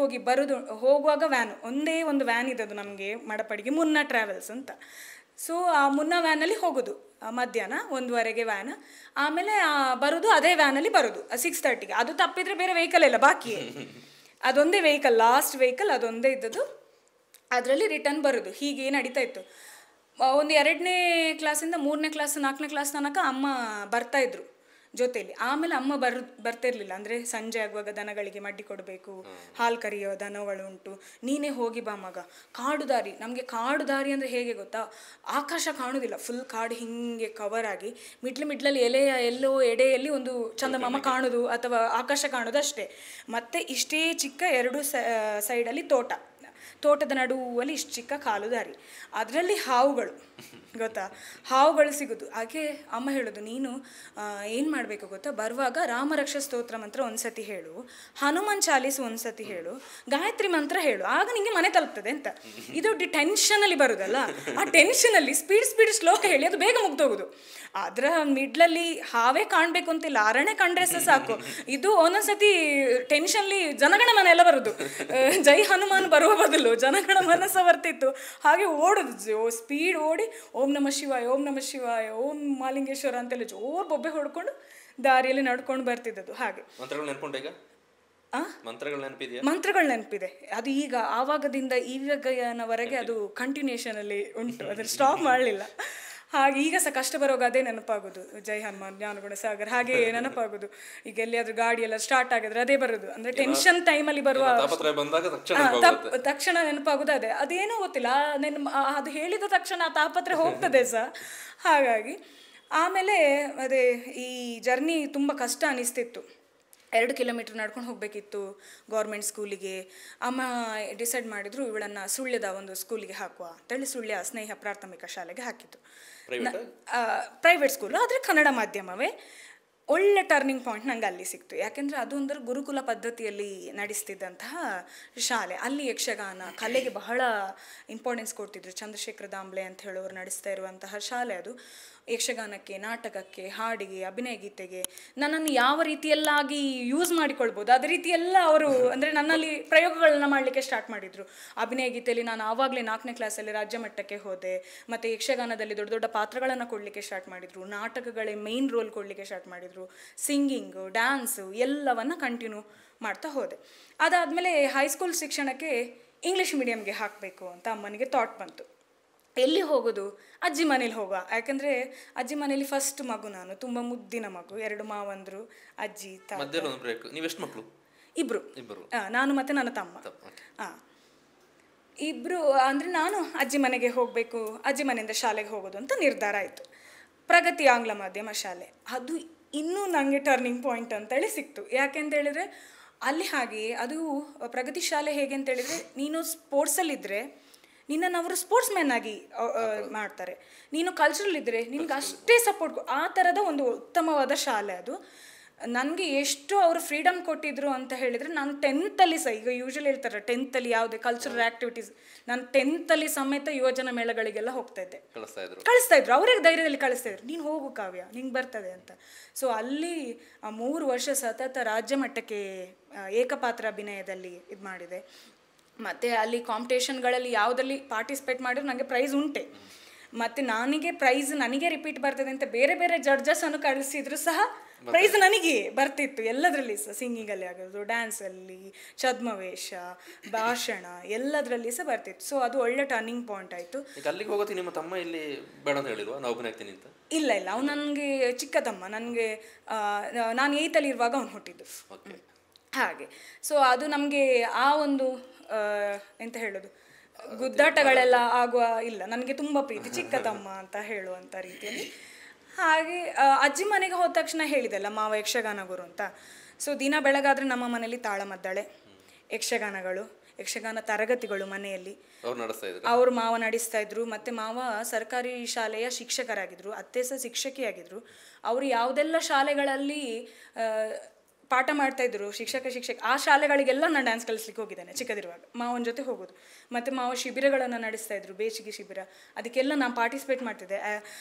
ಹೋಗುವಾಗ ಒಂದೇ ಒಂದು ವ್ಯಾನ್ ಇದ್ದದ್ದು ನಮಗೆ ಮಡಪಡಿಗೆ, ಮುನ್ನಾ ಟ್ರಾವೆಲ್ಸ್ ಅಂತ. ಸೊ ಆ ಮುನ್ನಾ ವ್ಯಾನಲ್ಲಿ ಹೋಗೋದು, ಮಧ್ಯಾಹ್ನ 1:15ಗೆ ವ್ಯಾನ್. ಆಮೇಲೆ ಬರೋದು ಅದೇ ವ್ಯಾನಲ್ಲಿ ಬರೋದು 6:30ಗೆ. ಅದು ತಪ್ಪಿದರೆ ಬೇರೆ ವೆಹಿಕಲ್ ಇಲ್ಲ, ಬಾಕಿ ಅದೊಂದೇ ವೆಹಿಕಲ್, ಲಾಸ್ಟ್ ವೆಹಿಕಲ್ ಅದೊಂದೇ ಇದ್ದದ್ದು. ಅದರಲ್ಲಿ ರಿಟರ್ನ್ ಬರೋದು. ಹೀಗೆ ನಡೀತಾ ಇತ್ತು. ಒಂದು 2ನೇ ಕ್ಲಾಸಿಂದ 3ನೇ ಕ್ಲಾಸ್ 4ನೇ ಕ್ಲಾಸ್ ತನಕ ಅಮ್ಮ ಬರ್ತಾಯಿದ್ರು ಜೊತೆಯಲ್ಲಿ. ಆಮೇಲೆ ಅಮ್ಮ ಬರ್ತಿರ್ಲಿಲ್ಲ. ಅಂದರೆ ಸಂಜೆ ಆಗುವಾಗ ದನಗಳಿಗೆ ಮಡ್ಡಿ ಕೊಡಬೇಕು, ಹಾಲು ಕರಿಯೋ ದನಗಳು ಉಂಟು, ನೀನೇ ಹೋಗಿ ಬಾ ಮಗ. ಕಾಡು ದಾರಿ, ನಮಗೆ ಕಾಡು ದಾರಿ ಅಂದರೆ ಹೇಗೆ ಗೊತ್ತಾ, ಆಕಾಶ ಕಾಣೋದಿಲ್ಲ, ಫುಲ್ ಕಾಡು ಹೀಗೆ ಕವರ್ ಆಗಿ ಮಿಡ್ಲಲ್ಲಿ ಎಲ್ಲೋ ಎಡೆಯಲ್ಲಿ ಒಂದು ಚಂದಮಾಮ ಕಾಣೋದು ಅಥವಾ ಆಕಾಶ ಕಾಣೋದು ಅಷ್ಟೇ. ಮತ್ತು ಇಷ್ಟೇ ಚಿಕ್ಕ 2 ಸೈಡಲ್ಲಿ ತೋಟ. ತೋಟದ ನಡುವಲ್ಲಿ ಇಷ್ಟು ಚಿಕ್ಕ ಕಾಲು ದಾರಿ, ಅದರಲ್ಲಿ ಹಾವುಗಳು ಗೊತ್ತಾ, ಹಾವುಗಳು ಸಿಗೋದು. ಹಾಗೆ ಅಮ್ಮ ಹೇಳೋದು, ನೀನು ಏನು ಮಾಡಬೇಕು ಗೊತ್ತಾ, ಬರುವಾಗ ರಾಮರಕ್ಷ ಸ್ತೋತ್ರ ಮಂತ್ರ ಒಂದ್ಸತಿ ಹೇಳು, ಹನುಮಾನ್ ಚಾಲೀಸ್ ಒಂದ್ಸತಿ ಹೇಳು, ಗಾಯತ್ರಿ ಮಂತ್ರ ಹೇಳು, ಆಗ ನಿಂಗೆ ಮನೆ ತಲುಪ್ತದೆ ಅಂತ. ಇದು ಟೆನ್ಷನಲ್ಲಿ ಬರೋದಲ್ಲ, ಆ ಟೆನ್ಷನಲ್ಲಿ ಸ್ಪೀಡ್ ಶ್ಲೋಕ ಹೇಳಿ ಅದು ಬೇಗ ಮುಗ್ದೋಗುದು. ಅದರ ಮಿಡ್ಲಲ್ಲಿ ಹಾವೇ ಕಾಣಬೇಕು ಅಂತಿಲ್ಲ, ಅರಣೆ ಕಂಡ್ರೆ ಸಹ ಸಾಕು. ಇದು ಒಂದೊಂದ್ಸತಿ ಟೆನ್ಷನ್ಲಿ ಜನಗಣಮನ ಎಲ್ಲ ಬರೋದು, ಜೈ ಹನುಮಾನ್ ಬರುವ ಬದಲು ಜನಗಣಮನ ಸಹ ಬರ್ತಿತ್ತು. ಹಾಗೆ ಓಡೋದು, ಸ್ಪೀಡ್ ಓಡಿ ಓಂ ನಮಃ ಶಿವಾಯ, ಓಂ ನಮಃ ಶಿವಾಯ, ಓಂ ಮಾಲಿಂಗೇಶ್ವರ ಅಂತೆಲ್ಲ ಜೋರ್ ಬೊಬ್ಬೆ ಹೊಡ್ಕೊಂಡು ದಾರಿಯಲ್ಲಿ ನಡ್ಕೊಂಡು ಬರ್ತಿದ್ದದು. ಹಾಗೆ ಮಂತ್ರಗಳು ನೆನಪಿದೆ. ಅದು ಈಗ ಆವಾಗದಿಂದ ಈಗನವರೆಗೆ ಅದು ಕಂಟಿನ್ಯೂಷನ್ ಅಲ್ಲಿ ಉಂಟು, ಅದ್ರ ಸ್ಟಾಪ್ ಮಾಡಲಿಲ್ಲ. ಹಾಗೆ ಈಗ ಸಹ ಕಷ್ಟ ಬರುವಾಗ ಅದೇ ನೆನಪಾಗೋದು, ಜೈ ಹನುಮಾನ್, ಜ್ಞಾನಗುಣ ಸಾಗರ್, ಹಾಗೆ ನೆನಪಾಗೋದು. ಈಗ ಎಲ್ಲಿಯಾದ್ರೂ ಗಾಡಿ ಎಲ್ಲ ಸ್ಟಾರ್ಟ್ ಆಗಿದ್ರೆ ಅದೇ ಬರೋದು. ಅಂದ್ರೆ ಟೆನ್ಷನ್ ಟೈಮಲ್ಲಿ ಬರುವ ತಕ್ಷಣ ನೆನಪಾಗೋದು ಅದೇ. ಅದೇನೋ ಗೊತ್ತಿಲ್ಲ, ಅದು ಹೇಳಿದ ತಕ್ಷಣ ಆ ತಾಪತ್ರೆ ಹೋಗ್ತದೆ ಸಹ. ಹಾಗಾಗಿ ಆಮೇಲೆ ಅದೇ ಈ ಜರ್ನಿ ತುಂಬ ಕಷ್ಟ ಅನಿಸ್ತಿತ್ತು. 2 ಕಿಲೋಮೀಟರ್ ನಡ್ಕೊಂಡು ಹೋಗಬೇಕಿತ್ತು ಗೌರ್ಮೆಂಟ್ ಸ್ಕೂಲಿಗೆ. ಅಮ್ಮ ಡಿಸೈಡ್ ಮಾಡಿದ್ರು ಇವಳನ್ನು ಸುಳ್ಯದ ಒಂದು ಸ್ಕೂಲಿಗೆ ಹಾಕುವ ಅಂತೇಳಿ ಸುಳ್ಯ ಸ್ನೇಹ ಪ್ರಾಥಮಿಕ ಶಾಲೆಗೆ ಹಾಕಿದ್ದು. ಪ್ರೈವೇಟ್ ಸ್ಕೂಲು, ಆದರೆ ಕನ್ನಡ ಮಾಧ್ಯಮವೇ. ಒಳ್ಳೆ ಟರ್ನಿಂಗ್ ಪಾಯಿಂಟ್ ನಂಗೆ ಅಲ್ಲಿ ಸಿಕ್ತು. ಯಾಕೆಂದರೆ ಅದು ಒಂದು ಗುರುಕುಲ ಪದ್ಧತಿಯಲ್ಲಿ ನಡೆಸ್ತಿದ್ದಂತಹ ಶಾಲೆ. ಅಲ್ಲಿ ಯಕ್ಷಗಾನ ಕಲೆಗೆ ಬಹಳ ಇಂಪಾರ್ಟೆನ್ಸ್ ಕೊಡ್ತಿದ್ರು. ಚಂದ್ರಶೇಖರ ದಾಂಬ್ಲೆ ಅಂತ ಹೇಳೋರು ನಡೆಸ್ತಾ ಇರುವಂತಹ ಶಾಲೆ ಅದು. ಯಕ್ಷಗಾನಕ್ಕೆ, ನಾಟಕಕ್ಕೆ, ಹಾಡಿಗೆ, ಅಭಿನಯ ಗೀತೆಗೆ ನನ್ನನ್ನು ಯಾವ ರೀತಿಯಲ್ಲಾಗಿ ಯೂಸ್ ಮಾಡಿಕೊಳ್ಬೋದು ಅದೇ ರೀತಿಯೆಲ್ಲ ಅವರು ಅಂದರೆ ನನ್ನಲ್ಲಿ ಪ್ರಯೋಗಗಳನ್ನ ಮಾಡಲಿಕ್ಕೆ ಸ್ಟಾರ್ಟ್ ಮಾಡಿದರು. ಅಭಿನಯ ಗೀತೆಯಲ್ಲಿ ನಾನು ಆವಾಗಲೇ 4ನೇ ಕ್ಲಾಸಲ್ಲಿ ರಾಜ್ಯ ಮಟ್ಟಕ್ಕೆ ಹೋದೆ. ಮತ್ತು ಯಕ್ಷಗಾನದಲ್ಲಿ ದೊಡ್ಡ ದೊಡ್ಡ ಪಾತ್ರಗಳನ್ನು ಕೊಡಲಿಕ್ಕೆ ಸ್ಟಾರ್ಟ್ ಮಾಡಿದರು. ನಾಟಕಗಳೇ ಮೇಯ್ನ್ ರೋಲ್ ಕೊಡಲಿಕ್ಕೆ ಸ್ಟಾರ್ಟ್ ಮಾಡಿದರು. ಸಿಂಗಿಂಗು, ಡ್ಯಾನ್ಸು ಎಲ್ಲವನ್ನು ಕಂಟಿನ್ಯೂ ಮಾಡ್ತಾ ಹೋದೆ. ಅದಾದಮೇಲೆ ಹೈಸ್ಕೂಲ್ ಶಿಕ್ಷಣಕ್ಕೆ ಇಂಗ್ಲೀಷ್ ಮೀಡಿಯಮ್ಗೆ ಹಾಕಬೇಕು ಅಂತ ಅಮ್ಮನಿಗೆ ಥಾಟ್ ಬಂತು. ಎಲ್ಲಿ ಹೋಗೋದು? ಅಜ್ಜಿ ಮನೇಲಿ ಹೋಗುವ. ಯಾಕಂದರೆ ಅಜ್ಜಿ ಮನೇಲಿ ಫಸ್ಟ್ ಮಗು ನಾನು, ತುಂಬ ಮುದ್ದಿನ ಮಗು. 2 ಮಾವಂದರು, ಅಜ್ಜಿ, ಮಕ್ಕಳು ಇಬ್ಬರು, ನಾನು ಮತ್ತು ನನ್ನ ತಮ್ಮ. ಇಬ್ಬರು ಅಂದರೆ ನಾನು ಅಜ್ಜಿ ಮನೆಗೆ ಹೋಗಬೇಕು, ಅಜ್ಜಿ ಮನೆಯಿಂದ ಶಾಲೆಗೆ ಹೋಗೋದು ಅಂತ ನಿರ್ಧಾರ ಆಯಿತು. ಪ್ರಗತಿ ಆಂಗ್ಲ ಮಾಧ್ಯಮ ಶಾಲೆ, ಅದು ಇನ್ನೂ ನನಗೆ ಟರ್ನಿಂಗ್ ಪಾಯಿಂಟ್ ಅಂತೇಳಿ ಸಿಕ್ತು. ಯಾಕೆಂತೇಳಿದರೆ ಅಲ್ಲಿ ಹಾಗೆ ಅದು ಪ್ರಗತಿ ಶಾಲೆ ಹೇಗೆ ಅಂತೇಳಿದರೆ, ನೀನು ಸ್ಪೋರ್ಟ್ಸಲ್ಲಿದ್ದರೆ ನಿನ್ನನ್ನು ಅವರು ಸ್ಪೋರ್ಟ್ಸ್ ಮ್ಯಾನ್ ಆಗಿ ಮಾಡ್ತಾರೆ, ನೀನು ಕಲ್ಚರಲ್ ಇದ್ದರೆ ನಿನ್ಗೆ ಅಷ್ಟೇ ಸಪೋರ್ಟ್. ಆ ಥರದ ಒಂದು ಉತ್ತಮವಾದ ಶಾಲೆ ಅದು. ನನಗೆ ಎಷ್ಟು ಅವರು ಫ್ರೀಡಮ್ ಕೊಟ್ಟಿದ್ರು ಅಂತ ಹೇಳಿದರೆ, ನಾನು 10th ಸಹ, ಈಗ ಯೂಶ್ವಲಿ ಹೇಳ್ತಾರೆ 10th ಯಾವುದೇ ಕಲ್ಚರಲ್ ಆ್ಯಕ್ಟಿವಿಟೀಸ್, ನಾನು 10th ಸಮೇತ ಯುವಜನ ಮೇಳಗಳಿಗೆಲ್ಲ ಹೋಗ್ತಾಯಿದ್ದೆ. ಕಳಿಸ್ತಾ ಇದ್ರು, ಅವರಿಗೆ ಧೈರ್ಯದಲ್ಲಿ ಕಳಿಸ್ತಾ ಇದ್ರು, ನೀನು ಹೋಗು ಕಾವ್ಯ, ನಿಂಗೆ ಬರ್ತದೆ ಅಂತ. ಸೊ ಅಲ್ಲಿ 3 ವರ್ಷ ಸತತ ರಾಜ್ಯ ಮಟ್ಟಕ್ಕೆ ಏಕಪಾತ್ರ ಅಭಿನಯದಲ್ಲಿ ಇದು ಮಾಡಿದೆ. ಮತ್ತು ಅಲ್ಲಿ ಕಾಂಪಿಟೇಷನ್ಗಳಲ್ಲಿ ಯಾವುದಲ್ಲಿ ಪಾರ್ಟಿಸಿಪೇಟ್ ಮಾಡಿದ್ರು ನನಗೆ ಪ್ರೈಸ್ ಉಂಟೆ. ಮತ್ತು ನನಗೆ ರಿಪೀಟ್ ಬರ್ತದೆ ಅಂತ ಬೇರೆ ಬೇರೆ ಜಡ್ಜಸನ್ನು ಕಳಿಸಿದ್ರು ಸಹ ಪ್ರೈಸ್ ನನಗೆ ಬರ್ತಿತ್ತು. ಎಲ್ಲದರಲ್ಲಿ ಸಹ, ಸಿಂಗಿಂಗಲ್ಲಿ ಆಗೋದು, ಡ್ಯಾನ್ಸಲ್ಲಿ, ಛದ್ಮವೇಷ, ಭಾಷಣ, ಎಲ್ಲದರಲ್ಲಿ ಸಹ ಬರ್ತಿತ್ತು. ಸೊ ಅದು ಒಳ್ಳೆ ಟರ್ನಿಂಗ್ ಪಾಯಿಂಟ್ ಆಯಿತು. ಅಲ್ಲಿಗೆ ಹೋಗೋದು ನಿಮ್ಮ ತಮ್ಮ ಇಲ್ಲಿ ಬೇಡ ಅಂತ ಹೇಳಿಲ್ವಾ, ನಾವು ಒಬ್ಬನೇ ಆಗ್ತೀನಿ ಅಂತ? ಇಲ್ಲ, ಅವ್ನು ನನಗೆ ಚಿಕ್ಕ ತಮ್ಮ. ನನಗೆ ನಾನು 8th ಇರುವಾಗ ಅವ್ನು ಹುಟ್ಟಿದ್ದು ಹಾಗೆ. ಸೊ ಅದು ನಮಗೆ ಆ ಒಂದು ಎಂತ ಹೇಳೋದು, ಗುದ್ದಾಟಗಳೆಲ್ಲ ಆಗುವ ಇಲ್ಲ. ನನಗೆ ತುಂಬ ಪ್ರೀತಿ, ಚಿಕ್ಕ ತಮ್ಮ ಅಂತ ಹೇಳುವಂಥ ರೀತಿಯಲ್ಲಿ. ಹಾಗೆ ಅಜ್ಜಿ ಮನೆಗೆ ಹೋದ ತಕ್ಷಣ ಹೇಳಿದೆಲ್ಲ, ಮಾವ ಯಕ್ಷಗಾನ ಗುರು ಅಂತ. ಸೊ ದಿನ ಬೆಳಗಾದರೆ ನಮ್ಮ ಮನೆಯಲ್ಲಿ ತಾಳಮದ್ದಳೆ, ಯಕ್ಷಗಾನ ತರಗತಿಗಳು ಮನೆಯಲ್ಲಿ ಅವರು ಮಾವ ನಡೆಸ್ತಾ ಇದ್ರು. ಮತ್ತು ಮಾವ ಸರ್ಕಾರಿ ಶಾಲೆಯ ಶಿಕ್ಷಕರಾಗಿದ್ದರು, ಅತ್ತೆ ಸಹ ಶಿಕ್ಷಕಿಯಾಗಿದ್ದರು. ಅವರು ಯಾವುದೆಲ್ಲ ಶಾಲೆಗಳಲ್ಲಿ ಪಾಠ ಮಾಡ್ತಾಯಿದ್ರು, ಶಿಕ್ಷಕ ಆ ಶಾಲೆಗಳಿಗೆಲ್ಲ ನಾನು ಡ್ಯಾನ್ಸ್ ಕಲಿಸ್ಲಿಕ್ಕೆ ಹೋಗಿದ್ದೇನೆ ಚಿಕ್ಕದಿರುವಾಗ, ಮಾವನ ಜೊತೆ ಹೋಗೋದು. ಮತ್ತು ಮಾವ ಶಿಬಿರಗಳನ್ನು ನಡೆಸ್ತಾಯಿದ್ರು, ಬೇಸಿಗೆ ಶಿಬಿರ, ಅದಕ್ಕೆಲ್ಲ ನಾನು ಪಾರ್ಟಿಸಿಪೇಟ್ ಮಾಡ್ತಿದ್ದೆ.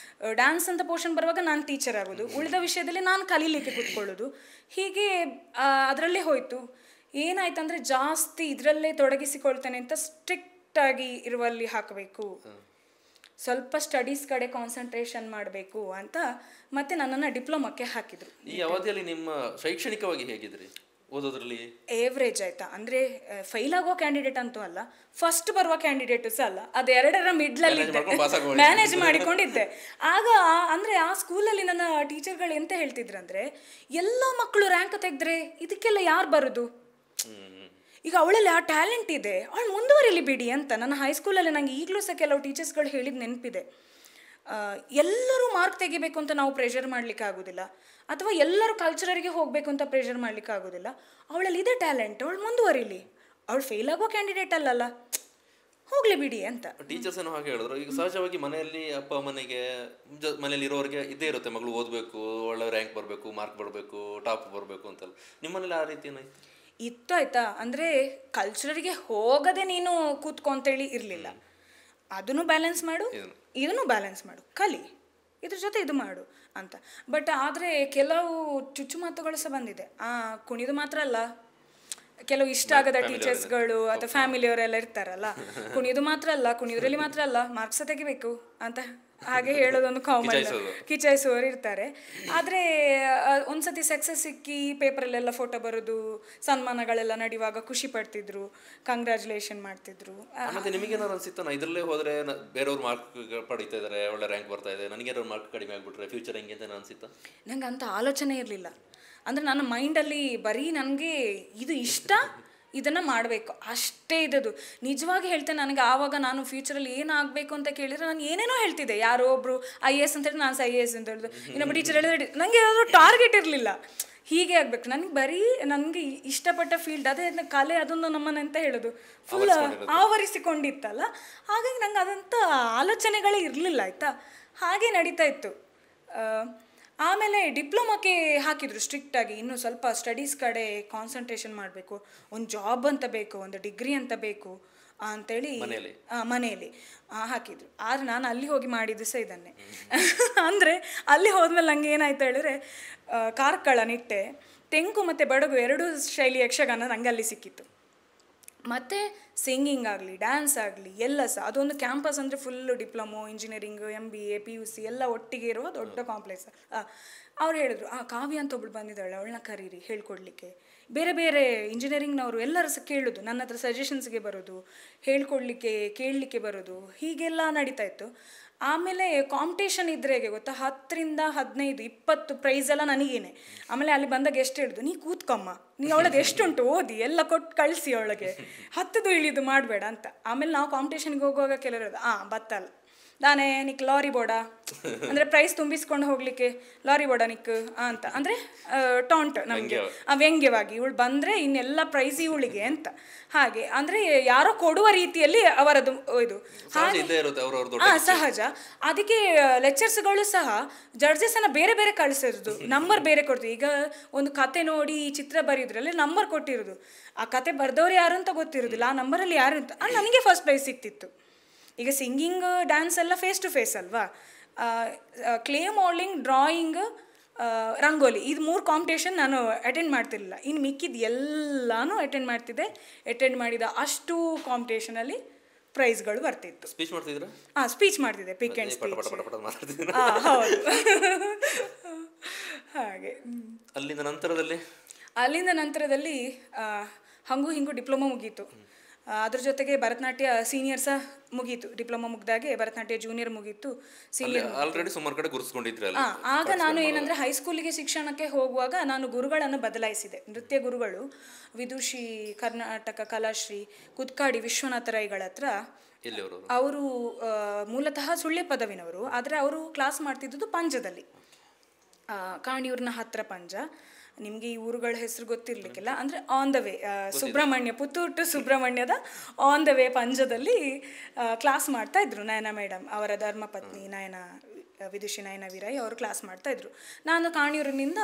ಡ್ಯಾನ್ಸ್ ಅಂತ ಪೋರ್ಷನ್ ಬರುವಾಗ ನಾನು ಟೀಚರ್ ಆಗೋದು, ಉಳಿದ ವಿಷಯದಲ್ಲಿ ನಾನು ಕಲೀಲಿಕ್ಕೆ ಕೂತ್ಕೊಳ್ಳೋದು. ಹೀಗೆ ಅದರಲ್ಲೇ ಹೋಯಿತು. ಏನಾಯ್ತಂದರೆ ಜಾಸ್ತಿ ಇದರಲ್ಲೇ ತೊಡಗಿಸಿಕೊಳ್ತೇನೆ ಅಂತ ಸ್ಟ್ರಿಕ್ಟಾಗಿ ಇರುವಲ್ಲಿ ಹಾಕಬೇಕು, ಸ್ವಲ್ಪ ಸ್ಟಡೀಸ್ ಕಡೆ ಕಾನ್ಸಂಟ್ರೇಷನ್ ಮಾಡಬೇಕು ಅಂತ ಮತ್ತೆ ನನ್ನನ್ನು ಡಿಪ್ಲೊಮಾಕ್ಕೆ ಹಾಕಿದರು. ಈ ಅವಧಿಯಲ್ಲಿ ನಿಮ್ಮ ಶೈಕ್ಷಣಿಕವಾಗಿ ಹೇಗಿದ್ರಿ ಓದೋದ್ರಲ್ಲಿ? ಏವ್ರೇಜ್ ಆಯಿತಾ, ಅಂದರೆ ಫೈಲ್ ಆಗೋ ಕ್ಯಾಂಡಿಡೇಟ್ ಅಂತೂ ಅಲ್ಲ, ಫಸ್ಟ್ ಬರುವ ಕ್ಯಾಂಡಿಡೇಟು ಸಹ ಅಲ್ಲ, ಅದು 2ರ ಮಿಡ್ಲಲ್ಲಿ ಮ್ಯಾನೇಜ್ ಮಾಡಿಕೊಂಡಿದ್ದೆ. ಆಗ ಅಂದರೆ ಆ ಸ್ಕೂಲಲ್ಲಿ ನನ್ನ ಟೀಚರ್ಗಳು ಎಂತ ಹೇಳ್ತಿದ್ರು ಎಲ್ಲ ಮಕ್ಕಳು ರ್ಯಾಂಕ್ ತೆಗೆದ್ರೆ ಇದಕ್ಕೆಲ್ಲ ಯಾರು ಬರೋದು, ಈಗ ಅವಳಲ್ಲಿ ಆ ಟ್ಯಾಲೆಂಟ್ ಇದೆ, ಅವಳು ಮುಂದುವರಿಲಿ ಬಿಡಿ ಅಂತ. ನನ್ನ ಹೈಸ್ಕೂಲಲ್ಲಿ ನನಗೆ ಈಗಲೂ ಸಹ ಕೆಲವು ಟೀಚರ್ಸ್ಗಳು ಹೇಳಿದ ನೆನಪಿದೆ. ಎಲ್ಲರೂ ಮಾರ್ಕ್ ತೆಗಿಬೇಕು ಅಂತ ನಾವು ಪ್ರೆಷರ್ ಮಾಡಲಿಕ್ಕೆ ಆಗೋದಿಲ್ಲ, ಅಥವಾ ಎಲ್ಲರೂ ಕಲ್ಚರರಿಗೆ ಹೋಗಬೇಕು ಅಂತ ಪ್ರೆಷರ್ ಮಾಡಲಿಕ್ಕೆ ಆಗೋದಿಲ್ಲ. ಅವಳಲ್ಲಿ ಇದೆ ಟ್ಯಾಲೆಂಟ್, ಅವಳು ಮುಂದುವರಿಲಿ, ಅವಳು ಫೇಲ್ ಆಗೋ ಕ್ಯಾಂಡಿಡೇಟ್ ಅಲ್ಲಲ್ಲ. ಹೋಗಲಿ ಬಿಡಿ ಅಂತ. ಟೀಚರ್ಸ್ ಏನೋ ಹಾಗೆ ಹೇಳಿದ್ರು. ಈಗ ಸಹಜವಾಗಿ ಮನೆಯಲ್ಲಿ ಅಪ್ಪ ಅಮ್ಮನಿಗೆ ಮನೇಲಿ ಇರೋರಿಗೆ ಇದ್ದೇ ಇರುತ್ತೆ, ಮಗಳು ಓದಬೇಕು, ಒಳ್ಳೆ ರ್ಯಾಂಕ್ ಬರಬೇಕು, ಮಾರ್ಕ್ ಬರಬೇಕು, ಟಾಪ್ ಬರಬೇಕು ಅಂತಲ್ಲ. ನಿಮ್ಮನೇಲಿ ಆ ರೀತಿ ಏನಾಯ್ತು? ಇತ್ತು ಆಯ್ತಾ. ಅಂದರೆ ಕಲ್ಚರಲ್ಗೆ ಹೋಗದೆ ನೀನು ಕೂತ್ಕೊ ಅಂತೇಳಿ ಇರಲಿಲ್ಲ. ಅದನ್ನು ಬ್ಯಾಲೆನ್ಸ್ ಮಾಡು, ಇದನ್ನು ಬ್ಯಾಲೆನ್ಸ್ ಮಾಡು, ಕಲಿ, ಇದ್ರ ಜೊತೆ ಇದು ಮಾಡು ಅಂತ. ಬಟ್ ಆದರೆ ಕೆಲವು ಚುಚ್ಚುಮಾತುಗಳು ಸಹ ಬಂದಿದೆ. ಕುಣಿದು ಮಾತ್ರ ಅಲ್ಲ, ಕೆಲವು ಇಷ್ಟ ಆಗದ ಟೀಚರ್ಸ್ಗಳು ಅಥವಾ ಫ್ಯಾಮಿಲಿಯವರೆಲ್ಲ ಇರ್ತಾರಲ್ಲ, ಕುಣಿಯೋದು ಮಾತ್ರ ಅಲ್ಲ, ಕುಣಿಯೋದ್ರಲ್ಲಿ ಮಾತ್ರ ಅಲ್ಲ, ಮಾರ್ಕ್ಸ್ ತೆಗಿಬೇಕು ಅಂತ ಹಾಗೆ ಹೇಳೋದೊಂದು ಕಾಮನ್, ಕಿಚಾಯಿಸುವವರು ಇರ್ತಾರೆ. ಆದರೆ ಒಂದ್ಸತಿ ಸಕ್ಸಸ್ ಸಿಕ್ಕಿ ಪೇಪರಲ್ಲೆಲ್ಲ ಫೋಟೋ ಬರೋದು, ಸನ್ಮಾನಗಳೆಲ್ಲ ನಡೆಯುವಾಗ ಖುಷಿ ಪಡ್ತಿದ್ರು, ಕಂಗ್ರ್ಯಾಚುಲೇಷನ್ ಮಾಡ್ತಿದ್ರು. ಮತ್ತೆ ನಿಮಗೇನಾದ್ರು ಅನ್ಸಿತ್ತು, ನಾ ಇದರಲ್ಲೇ ಹೋದ್ರೆ ಬೇರೆಯವ್ರು ಮಾರ್ಕ್ ಪಡಿತಾ ಇದ್ದಾರೆ, ಒಳ್ಳೆ ರ್ಯಾಂಕ್ ಬರ್ತಾ ಇದೆ, ನನಗೇನಾದ್ರು ಮಾರ್ಕ್ ಕಡಿಮೆ ಆಗ್ಬಿಟ್ರೆ ಫ್ಯೂಚರ್ ಹೆಂಗೆ ಅಂತ ಅನ್ಸಿತ್ತು? ನಂಗೆ ಅಂತ ಆಲೋಚನೆ ಇರಲಿಲ್ಲ. ಅಂದರೆ ನನ್ನ ಮೈಂಡಲ್ಲಿ ಬರೀ ನನಗೆ ಇದು ಇಷ್ಟ, ಇದನ್ನು ಮಾಡಬೇಕು ಅಷ್ಟೇ ಇದ್ದದು. ನಿಜವಾಗಿ ಹೇಳ್ತೇನೆ, ನನಗೆ ಆವಾಗ ನಾನು ಫ್ಯೂಚರಲ್ಲಿ ಏನಾಗಬೇಕು ಅಂತ ಕೇಳಿದರೆ ನಾನು ಏನೇನೋ ಹೇಳ್ತಿದ್ದೆ. ಯಾರೋ ಒಬ್ಬರು IAS ಅಂತ ಹೇಳಿದ್ರೆ ನಾನು IAS ಅಂತ ಹೇಳಿದ್ರು, ಇನ್ನೊಬ್ಬ ಟೀಚರ್ ಹೇಳಿದ್ರೆ ನನಗೆ ಯಾವ್ದಾದ್ರು ಟಾರ್ಗೆಟ್ ಇರಲಿಲ್ಲ, ಹೀಗೆ ಆಗಬೇಕು. ನನಗೆ ಬರೀ ನನಗೆ ಇಷ್ಟಪಟ್ಟ ಫೀಲ್ಡ್ ಅದೇ ಕಲೆ, ಅದೊಂದು ನಮ್ಮನ್ನ ಅಂತ ಹೇಳೋದು ಫುಲ್ ಆವರಿಸಿಕೊಂಡಿತ್ತಲ್ಲ. ಹಾಗಾಗಿ ನಂಗೆ ಅದಂಥ ಆಲೋಚನೆಗಳೇ ಇರಲಿಲ್ಲ ಆಯಿತಾ. ಹಾಗೆ ನಡೀತಾ ಇತ್ತು. ಆಮೇಲೆ ಡಿಪ್ಲೊಮಾಕ್ಕೆ ಹಾಕಿದ್ರು ಸ್ಟ್ರಿಕ್ಟಾಗಿ, ಇನ್ನೂ ಸ್ವಲ್ಪ ಸ್ಟಡೀಸ್ ಕಡೆ ಕಾನ್ಸಂಟ್ರೇಷನ್ ಮಾಡಬೇಕು, ಒಂದು ಜಾಬ್ ಅಂತ ಬೇಕು, ಒಂದು ಡಿಗ್ರಿ ಅಂತ ಬೇಕು ಅಂತೇಳಿ ಮನೆಯಲ್ಲಿ ಹಾಕಿದ್ರು. ಆದರೆ ನಾನು ಅಲ್ಲಿ ಹೋಗಿ ಮಾಡಿದ್ದು ಸಹ ಇದನ್ನೇ. ಅಂದರೆ ಅಲ್ಲಿ ಹೋದ್ಮೇಲೆ ನನಗೆ ಏನಾಯ್ತು ಹೇಳಿದ್ರೆ, ಕಾರ್ಕಳ, ನಿಟ್ಟೆ, ತೆಂಕು ಮತ್ತು ಬಡಗು ಎರಡೂ ಶೈಲಿ ಯಕ್ಷಗಾನ ನನಗೆ ಅಲ್ಲಿ ಸಿಕ್ಕಿತ್ತು. ಮತ್ತು ಸಿಂಗಿಂಗ್ ಆಗಲಿ, ಡ್ಯಾನ್ಸ್ ಆಗಲಿ ಎಲ್ಲ ಸಹ ಅದೊಂದು ಕ್ಯಾಂಪಸ್. ಅಂದರೆ full diploma, engineering, MBA, PUC ಎಲ್ಲ ಒಟ್ಟಿಗೆ ಇರುವ ದೊಡ್ಡ ಕಾಂಪ್ಲೆಕ್ಸ್. ಅವ್ರು ಹೇಳಿದ್ರು, ಕಾವ್ಯ ಅಂತ ಒಬ್ಳು ಬಂದಿದ್ದಾಳೆ, ಅವಳನ್ನ ಕರೀರಿ ಹೇಳ್ಕೊಡ್ಲಿಕ್ಕೆ. ಬೇರೆ ಬೇರೆ ಇಂಜಿನಿಯರಿಂಗ್ನವರು ಎಲ್ಲರೂ ಸಹ ಕೇಳೋದು, ನನ್ನ ಹತ್ರ ಸಜೆಷನ್ಸ್ಗೆ ಬರೋದು, ಹೇಳ್ಕೊಡ್ಲಿಕ್ಕೆ, ಕೇಳಲಿಕ್ಕೆ ಬರೋದು, ಹೀಗೆಲ್ಲ ನಡೀತಾ ಇತ್ತು. ಆಮೇಲೆ ಕಾಂಪಿಟೇಷನ್ ಇದ್ರೆ ಹೇಗೆ ಗೊತ್ತಾ, 10ರಿಂದ 15, 20 ಪ್ರೈಸ್ ಎಲ್ಲ ನನಗೇನೆ. ಆಮೇಲೆ ಅಲ್ಲಿ ಬಂದಾಗ ಎಷ್ಟು ಹೇಳಿದ್ದು, ನೀ ಕೂತ್ಕಮ್ಮ, ನೀ ಅವಳದು ಎಷ್ಟುಂಟು ಓದಿ ಎಲ್ಲ ಕೊಟ್ಟು ಕಳಿಸಿ ಅವಳಿಗೆ, 10ದು ಇಳಿದು ಮಾಡಬೇಡ ಅಂತ. ಆಮೇಲೆ ನಾವು ಕಾಂಪಿಟೇಷನ್ಗೆ ಹೋಗುವಾಗ ಕೆಲವರು ಬತ್ತಲ್ಲ ನಾನೇ ನಿಕ್ ಲಾರಿ ಬೋಡ ಅಂದರೆ ಪ್ರೈಸ್ ತುಂಬಿಸ್ಕೊಂಡು ಹೋಗಲಿಕ್ಕೆ ಲಾರಿ ಬೋಡ ನಿಕ್ ಅಂತ, ಅಂದರೆ ಟಾಂಟ್ ನಮಗೆ ವ್ಯಂಗ್ಯವಾಗಿ, ಇವಳು ಬಂದರೆ ಇನ್ನೆಲ್ಲ ಪ್ರೈಸ್ ಇವಳಿಗೆ ಅಂತ. ಹಾಗೆ ಅಂದರೆ ಯಾರೋ ಕೊಡುವ ರೀತಿಯಲ್ಲಿ ಅವರದು ಇದು ಸಹಜ. ಅದಕ್ಕೆ ಲೆಕ್ಚರ್ಸ್ಗಳು ಸಹ ಜಡ್ಜಸನ್ನು ಬೇರೆ ಬೇರೆ ಕಳಿಸಿರೋದು, ನಂಬರ್ ಬೇರೆ ಕೊಡ್ತೀವಿ. ಈಗ ಒಂದು ಕತೆ ನೋಡಿ ಚಿತ್ರ ಬರೆಯೋದ್ರಲ್ಲಿ ನಂಬರ್ ಕೊಟ್ಟಿರೋದು, ಆ ಕತೆ ಬರೆದವ್ರು ಯಾರು ಅಂತ ಗೊತ್ತಿರೋದಿಲ್ಲ, ಆ ನಂಬರಲ್ಲಿ ಯಾರು ಅಂತ. ನನಗೆ ಫಸ್ಟ್ ಪ್ರೈಸ್ ಸಿಕ್ತಿತ್ತು. ಈಗ ಸಿಂಗಿಂಗ್, ಡ್ಯಾನ್ಸ್ ಎಲ್ಲ ಫೇಸ್ ಟು ಫೇಸ್ ಅಲ್ವಾ. ಕ್ಲೇ ಮೋಲ್ಡಿಂಗ್, ಡ್ರಾಯಿಂಗ್, ರಂಗೋಲಿ, ಇದು 3 ಕಾಂಪಿಟೇಷನ್ ನಾನು ಅಟೆಂಡ್ ಮಾಡ್ತಿರಲಿಲ್ಲ. ಇನ್ನು ಮಿಕ್ಕಿದ್ದು ಎಲ್ಲನೂ ಅಟೆಂಡ್ ಮಾಡ್ತಿದ್ದೆ. ಅಟೆಂಡ್ ಮಾಡಿದ ಅಷ್ಟು ಕಾಂಪಿಟೇಷನಲ್ಲಿ ಪ್ರೈಸ್ಗಳು ಬರ್ತಿತ್ತು. ಸ್ಪೀಚ್ ಮಾಡ್ತಿದ್ರು? ಸ್ಪೀಚ್ ಮಾಡ್ತಿದ್ದೆ, ಪಿಕ್ ಆ್ಯಂಡ್ ಸ್ಪೀಚ್. ಹೌದು. ಹಾಗೆ ಅಲ್ಲಿಂದ ನಂತರದಲ್ಲಿ ಹಂಗೂ ಹಿಂಗೂ ಡಿಪ್ಲೊಮಾ ಮುಗೀತು. ಅದ್ರ ಜೊತೆಗೆ ಭರತನಾಟ್ಯ ಸೀನಿಯರ್ ಸಹ ಮುಗೀತು. ಡಿಪ್ಲೊಮಾ ಮುಗ್ದಾಗೆ ಭರತನಾಟ್ಯ ಜೂನಿಯರ್ ಮುಗೀತು, ಸೀನಿಯರ್ ಆಲ್ರೆಡಿ ಸುಮಾರು ಕಡೆ ಗುರುತಿಸ್ಕೊಂಡಿದ್ರಲ್ಲ. ಆಗ ನಾನು ಏನಂದರೆ ಹೈಸ್ಕೂಲಿಗೆ ಶಿಕ್ಷಣಕ್ಕೆ ಹೋಗುವಾಗ ನಾನು ಗುರುಗಳನ್ನು ಬದಲಾಯಿಸಿದೆ. ನೃತ್ಯ ಗುರುಗಳು ವಿದುಷಿ ಕರ್ನಾಟಕ ಕಲಾಶ್ರೀ ಕುತ್ಕಾಡಿ ವಿಶ್ವನಾಥ ರೈಗಳ ಹತ್ರ. ಅವರು ಮೂಲತಃ ಸುಳ್ಯ ಪದವಿನವರು, ಆದರೆ ಅವರು ಕ್ಲಾಸ್ ಮಾಡ್ತಿದ್ದು ಪಂಜದಲ್ಲಿ, ಕಾಣಿಯೂರಿನ ಹತ್ರ ಪಂಜ. ನಿಮಗೆ ಈ ಊರುಗಳ ಹೆಸರು ಗೊತ್ತಿರಲಿಕ್ಕಿಲ್ಲ. ಅಂದರೆ on the way Subrahmanya, Puttur to ಸುಬ್ರಹ್ಮಣ್ಯದ ಆನ್ ದ ವೇ ಪಂಜದಲ್ಲಿ ಕ್ಲಾಸ್ ಮಾಡ್ತಾಯಿದ್ರು. ನಯನ ಮೇಡಮ್ ಅವರ ಧರ್ಮಪತ್ನಿ ವಿದುಷಿ ನಯನ ವೀರಯ್ಯ ಅವರು ಕ್ಲಾಸ್ ಮಾಡ್ತಾಯಿದ್ರು. ನಾನು ಕಾಣಿಯೂರಿನಿಂದ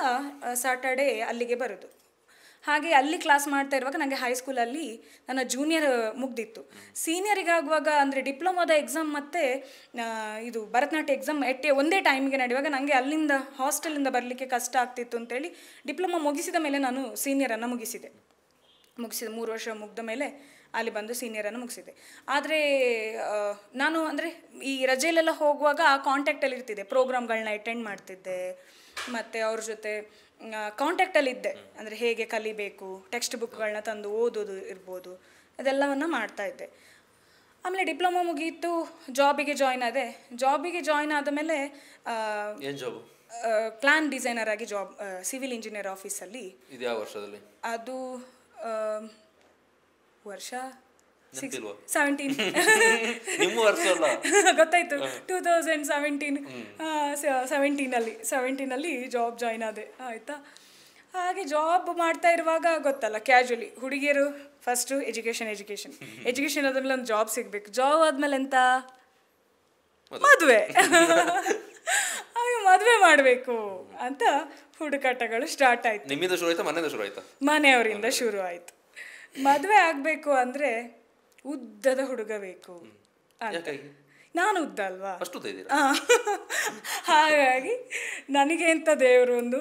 ಸ್ಯಾಟರ್ಡೇ ಅಲ್ಲಿಗೆ ಬರೋದು. ಹಾಗೆ ಅಲ್ಲಿ ಕ್ಲಾಸ್ ಮಾಡ್ತಾ ಇರುವಾಗ ನನಗೆ ಹೈಸ್ಕೂಲಲ್ಲಿ ನನ್ನ ಜೂನಿಯರ್ ಮುಗ್ದಿತ್ತು. ಸೀನಿಯರಿಗಾಗುವಾಗ ಅಂದರೆ ಡಿಪ್ಲೊಮೋದ ಎಕ್ಸಾಮ್ ಮತ್ತು ಇದು ಭರತನಾಟ್ಯ ಎಕ್ಸಾಮ್ ಒಂದೇ ಟೈಮಿಗೆ ನಡೆಯುವಾಗ ನನಗೆ ಅಲ್ಲಿಂದ ಹಾಸ್ಟೆಲಿಂದ ಬರಲಿಕ್ಕೆ ಕಷ್ಟ ಆಗ್ತಿತ್ತು ಅಂತೇಳಿ ಡಿಪ್ಲೊಮಾ ಮುಗಿಸಿದ ಮೇಲೆ ನಾನು ಸೀನಿಯರನ್ನು ಮುಗಿಸಿದೆ. 3 ವರ್ಷ ಮುಗಿದ ಮೇಲೆ ಅಲ್ಲಿ ಬಂದು ಸೀನಿಯರನ್ನು ಮುಗಿಸಿದೆ. ಆದರೆ ನಾನು ಅಂದರೆ ಈ ರಜೆಯಲ್ಲೆಲ್ಲ ಹೋಗುವಾಗ ಆ ಕಾಂಟ್ಯಾಕ್ಟಲ್ಲಿ ಇರ್ತಿದ್ದೆ, ಪ್ರೋಗ್ರಾಮ್ಗಳನ್ನ ಅಟೆಂಡ್ ಮಾಡ್ತಿದ್ದೆ, ಮತ್ತು ಅವ್ರ ಜೊತೆ ಕಾಂಟ್ಯಾಕ್ಟಲ್ಲಿದ್ದೆ. ಅಂದರೆ ಹೇಗೆ ಕಲಿಬೇಕು, ಟೆಕ್ಸ್ಟ್ ಬುಕ್ಗಳನ್ನ ತಂದು ಓದೋದು ಇರ್ಬೋದು, ಅದೆಲ್ಲವನ್ನು ಮಾಡ್ತಾಯಿದ್ದೆ. ಆಮೇಲೆ ಡಿಪ್ಲೊಮಾ ಮುಗೀತು, ಜಾಬಿಗೆ ಜಾಯ್ನ್ ಆದೆ. ಜಾಬಿಗೆ ಜಾಯ್ನ್ ಆದ ಮೇಲೆ ಪ್ಲಾನ್ ಡಿಸೈನರ್ ಆಗಿ ಜಾಬ್, ಸಿವಿಲ್ ಇಂಜಿನಿಯರ್ ಆಫೀಸಲ್ಲಿ. ಅದು ವರ್ಷ 17 ಗೊತ್ತಾಯ್ತು, 2017 17ನಲ್ಲಿ ಜಾಬ್ ಜಾಯ್ನ್ ಆದೆ ಆಯಿತಾ. ಹಾಗೆ ಜಾಬ್ ಮಾಡ್ತಾ ಇರುವಾಗ ಗೊತ್ತಲ್ಲ ಕ್ಯಾಶುವಲಿ ಹುಡುಗಿಯರು ಫಸ್ಟು ಎಜುಕೇಷನ್ ಆದ್ಮೇಲೆ ಒಂದು ಜಾಬ್ ಸಿಗಬೇಕು, ಜಾಬ್ ಆದ್ಮೇಲೆ ಎಂತ ಮದುವೆ ಹಾಗೆ ಮದುವೆ ಮಾಡಬೇಕು ಅಂತ ಹುಡುಕಾಟಗಳು ಸ್ಟಾರ್ಟ್ ಆಯ್ತು. ನಿಮ್ಮಿಂದ ಶುರು ಆಯ್ತಾ ಮನೆಯಿಂದ ಶುರು ಆಯ್ತಾ? ಮನೆಯವರಿಂದ ಶುರು ಆಯ್ತು. ಮದುವೆ ಆಗಬೇಕು ಅಂದರೆ ಉದ್ದದ ಹುಡುಗ ಬೇಕು ಅಂತ. ನಾನು ಉದ್ದ ಅಲ್ವಾ, ಹಾಗಾಗಿ ನನಗೆ ಎಂತ ದೇವರು ಒಂದು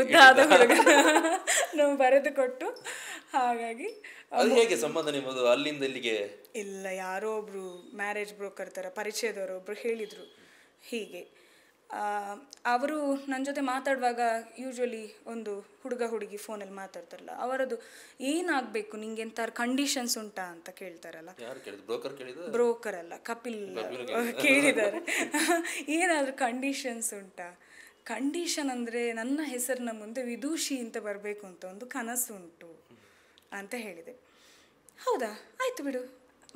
ಉದ್ದಾದ ಹುಡುಗ ನಾವು ಬರೆದು ಕೊಟ್ಟು, ಹಾಗಾಗಿ ಹೇಗೆ ಸಂಬಂಧ ನಿಮ್ಮದು ಅಲ್ಲಿಂದ ಇಲ್ಲಿಗೆ? ಇಲ್ಲ, ಯಾರೋ ಒಬ್ರು ಮ್ಯಾರೇಜ್ ಬ್ರೋಕರ್ ಥರ ಪರಿಚಯದವರು ಒಬ್ರು ಹೇಳಿದರು ಹೀಗೆ. ಅವರು ನನ್ನ ಜೊತೆ ಮಾತಾಡುವಾಗ ಯೂಶ್ವಲಿ ಒಂದು ಹುಡುಗ ಹುಡುಗಿ ಫೋನಲ್ಲಿ ಮಾತಾಡ್ತಾರಲ್ಲ, ಅವರದು ಏನಾಗಬೇಕು ನಿಂಗೆ ಎಂಥ ಕಂಡೀಷನ್ಸ್ ಉಂಟಾ ಅಂತ ಕೇಳ್ತಾರಲ್ಲ. ಬ್ರೋಕರ್ ಅಲ್ಲ, ಕಪಿಲ್ ಕೇಳಿದ್ದಾರೆ. ಏನಾದರೂ ಕಂಡೀಷನ್ಸ್ ಉಂಟಾ? ಕಂಡೀಷನ್ ಅಂದರೆ ನನ್ನ ಹೆಸರಿನ ಮುಂದೆ ವಿದೂಷಿ ಅಂತ ಬರಬೇಕು ಅಂತ ಒಂದು ಕನಸು ಉಂಟು ಅಂತ ಹೇಳಿದೆ. ಹೌದಾ, ಆಯಿತು ಬಿಡು,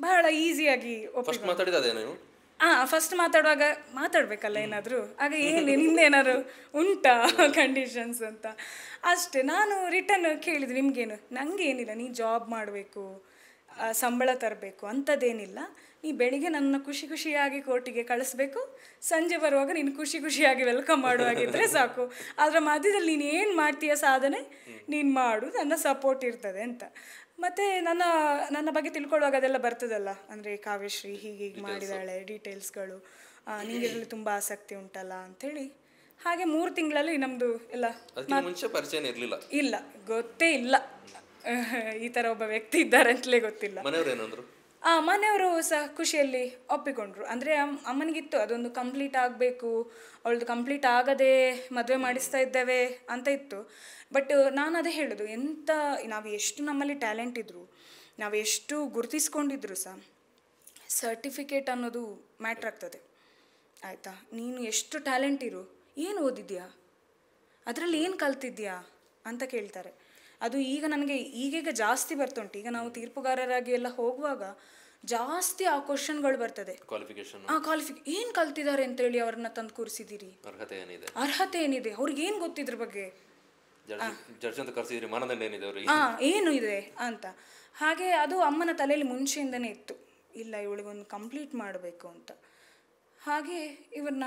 ಬಹಳ ಈಸಿಯಾಗಿ ಫಸ್ಟ್ ಮಾತಾಡುವಾಗ ಮಾತಾಡಬೇಕಲ್ಲ ಏನಾದರೂ, ಆಗ ಏನು ನಿಂದೇನಾದ್ರು ಉಂಟಾ ಕಂಡೀಷನ್ಸ್ ಅಂತ ಅಷ್ಟೇ. ನಾನು ರಿಟರ್ನ್ ಕೇಳಿದೆ, ನಿಮಗೇನು? ನನಗೆ ಏನಿಲ್ಲ, ನೀ ಜಾಬ್ ಮಾಡಬೇಕು, ಸಂಬಳ ತರಬೇಕು ಅಂಥದ್ದೇನಿಲ್ಲ. ನೀ ಬೆಳಿಗ್ಗೆ ನನ್ನ ಖುಷಿ ಖುಷಿಯಾಗಿ ಕೋರ್ಟಿಗೆ ಕಳಿಸ್ಬೇಕು, ಸಂಜೆ ಬರುವಾಗ ನೀನು ಖುಷಿ ಖುಷಿಯಾಗಿ ವೆಲ್ಕಮ್ ಮಾಡುವಾಗಿದ್ದರೆ ಸಾಕು. ಅದರ ಮಧ್ಯದಲ್ಲಿ ನೀನು ಏನು ಮಾಡ್ತೀಯ ಸಾಧನೆ ನೀನು ಮಾಡು, ನನ್ನ ಸಪೋರ್ಟ್ ಇರ್ತದೆ ಅಂತ. ಮತ್ತು ನನ್ನ ಬಗ್ಗೆ ತಿಳ್ಕೊಳ್ಳುವಾಗ ಅದೆಲ್ಲ ಬರ್ತದಲ್ಲ, ಅಂದರೆ ಕಾವ್ಯಶ್ರೀ ಹೀಗೆ ಮಾಡಿದಾಳೆ, ಡೀಟೇಲ್ಸ್ಗಳು, ನಿಂಗೆ ಇದರಲ್ಲಿ ತುಂಬ ಆಸಕ್ತಿ ಉಂಟಲ್ಲ ಅಂಥೇಳಿ. ಹಾಗೆ 3 ತಿಂಗಳಲ್ಲಿ ನಮ್ಮದು ಎಲ್ಲ ಇಲ್ಲ, ಗೊತ್ತೇ ಇಲ್ಲ ಈ ಥರ ಒಬ್ಬ ವ್ಯಕ್ತಿ ಇದ್ದಾರೆ ಅಂತಲೇ ಗೊತ್ತಿಲ್ಲ. ಮನೆಯವರು ಸಹ ಖುಷಿಯಲ್ಲಿ ಒಪ್ಪಿಕೊಂಡ್ರು. ಅಂದರೆ ಅಮ್ಮನಿಗಿತ್ತು ಅದೊಂದು ಕಂಪ್ಲೀಟ್ ಆಗಬೇಕು, ಅವಳದು ಕಂಪ್ಲೀಟ್ ಆಗದೆ ಮದುವೆ ಮಾಡಿಸ್ತಾ ಇದ್ದೇವೆ ಅಂತ ಇತ್ತು. ಬಟ್ ನಾನು ಅದೇ ಹೇಳೋದು, ಎಂಥ ನಾವು ಎಷ್ಟು ನಮ್ಮಲ್ಲಿ ಟ್ಯಾಲೆಂಟ್ ಇದ್ದರು, ನಾವು ಎಷ್ಟು ಗುರುತಿಸ್ಕೊಂಡಿದ್ರು ಸಹ ಸರ್ಟಿಫಿಕೇಟ್ ಅನ್ನೋದು ಮ್ಯಾಟ್ರ್ ಆಗ್ತದೆ ಆಯಿತಾ. ನೀನು ಎಷ್ಟು ಟ್ಯಾಲೆಂಟ್ ಇರು, ಏನು ಓದಿದ್ಯಾ, ಅದರಲ್ಲಿ ಏನು ಕಲ್ತಿದ್ಯಾ ಅಂತ ಕೇಳ್ತಾರೆ. ಅದು ಈಗ ನನಗೆ ಈಗೀಗ ಜಾಸ್ತಿ ಬರ್ತುಂಟು. ಈಗ ನಾವು ತೀರ್ಪುಗಾರರಾಗಿ ಎಲ್ಲ ಹೋಗುವಾಗ ಜಾಸ್ತಿ ಆ ಕ್ವಶನ್ಗಳು ಬರ್ತದೆ. ಏನು ಕಲ್ತಿದ್ದಾರೆ ಅಂತೇಳಿ ಅವ್ರನ್ನ ತಂದು ಕೂರಿಸಿದ್ದೀರಿ, ಅರ್ಹತೆ ಏನಿದೆ, ಅವ್ರಿಗೆ ಏನು ಗೊತ್ತಿದ್ರ ಬಗ್ಗೆ, ಏನು ಇದೆ ಅಂತ. ಹಾಗೆ ಅದು ಅಮ್ಮನ ತಲೆಯಲ್ಲಿ ಮುಂಚೆಯಿಂದನೇ ಇತ್ತು, ಇಲ್ಲ ಇವಳಿಗೊಂದು ಕಂಪ್ಲೀಟ್ ಮಾಡಬೇಕು ಅಂತ. ಹಾಗೆ ಇವ್ರನ್ನ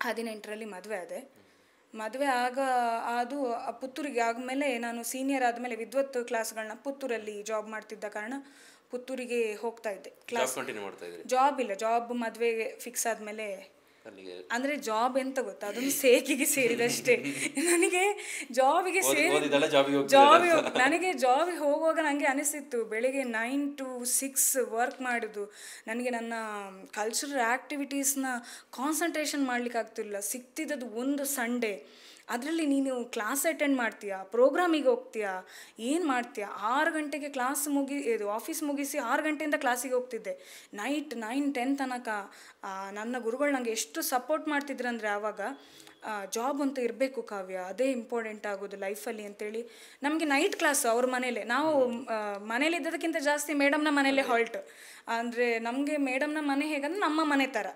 18ರಲ್ಲಿ ಮದುವೆ ಆದೆ. ಮದುವೆ ಅದು ಪುತ್ತೂರಿಗೆ ಆದಮೇಲೆ, ನಾನು ಸೀನಿಯರ್ ಆದಮೇಲೆ ವಿದ್ವತ್ ಕ್ಲಾಸ್ಗಳನ್ನ ಪುತ್ತೂರಲ್ಲಿ ಜಾಬ್ ಮಾಡ್ತಿದ್ದ ಕಾರಣ ಪುತ್ತೂರಿಗೆ ಹೋಗ್ತಾ ಇದ್ದೆ. ಜಾಬ್ ಇಲ್ಲ, ಜಾಬ್ ಮದುವೆ ಫಿಕ್ಸ್ ಆದಮೇಲೆ, ಅಂದರೆ ಜಾಬ್ ಎಂತ ಗೊತ್ತಾ, ಅದೊಂದು ಸೇಕಿಗೆ ಸೇರಿದಷ್ಟೇ. ನನಗೆ ಜಾಬಿಗೆ ನನಗೆ ಜಾಬಿಗೆ ಹೋಗುವಾಗ ನನಗೆ ಅನಿಸಿತ್ತು, ಬೆಳಿಗ್ಗೆ 9 to 6 ವರ್ಕ್ ಮಾಡೋದು, ನನಗೆ ನನ್ನ ಕಲ್ಚರಲ್ ಆ್ಯಕ್ಟಿವಿಟೀಸ್ನ ಕಾನ್ಸಂಟ್ರೇಷನ್ ಮಾಡ್ಲಿಕ್ಕೆ ಆಗ್ತಿಲ್ಲ. ಸಿಗ್ತಿದ್ದದು ಒಂದು ಸಂಡೇ, ಅದರಲ್ಲಿ ನೀನು ಕ್ಲಾಸ್ ಅಟೆಂಡ್ ಮಾಡ್ತೀಯಾ, ಪ್ರೋಗ್ರಾಮಿಗೆ ಹೋಗ್ತೀಯಾ, ಏನು ಮಾಡ್ತೀಯಾ. 6 ಗಂಟೆಗೆ ಆಫೀಸ್ ಮುಗಿಸಿ 6 ಗಂಟೆಯಿಂದ ಕ್ಲಾಸಿಗೆ ಹೋಗ್ತಿದ್ದೆ. ನೈಟ್ 9-10 ತನಕ ನನ್ನ ಗುರುಗಳು ನನಗೆ ಎಷ್ಟು ಸಪೋರ್ಟ್ ಮಾಡ್ತಿದ್ರು ಅಂದರೆ, ಆವಾಗ ಜಾಬ್ ಅಂತೂ ಇರಬೇಕು ಕಾವ್ಯ, ಅದೇ ಇಂಪಾರ್ಟೆಂಟ್ ಆಗೋದು ಲೈಫಲ್ಲಿ ಅಂತೇಳಿ. ನಮಗೆ ನೈಟ್ ಕ್ಲಾಸು ಅವ್ರ ಮನೇಲೆ, ನಾವು ಮನೇಲಿ ಇದ್ದದಕ್ಕಿಂತ ಜಾಸ್ತಿ ಮೇಡಮ್ನ ಮನೇಲೆ ಹಾಲ್ಟ್. ಅಂದರೆ ನಮಗೆ ಮೇಡಮ್ನ ಮನೆ ಹೇಗಂದ್ರೆ ನಮ್ಮ ಮನೆ ಥರ.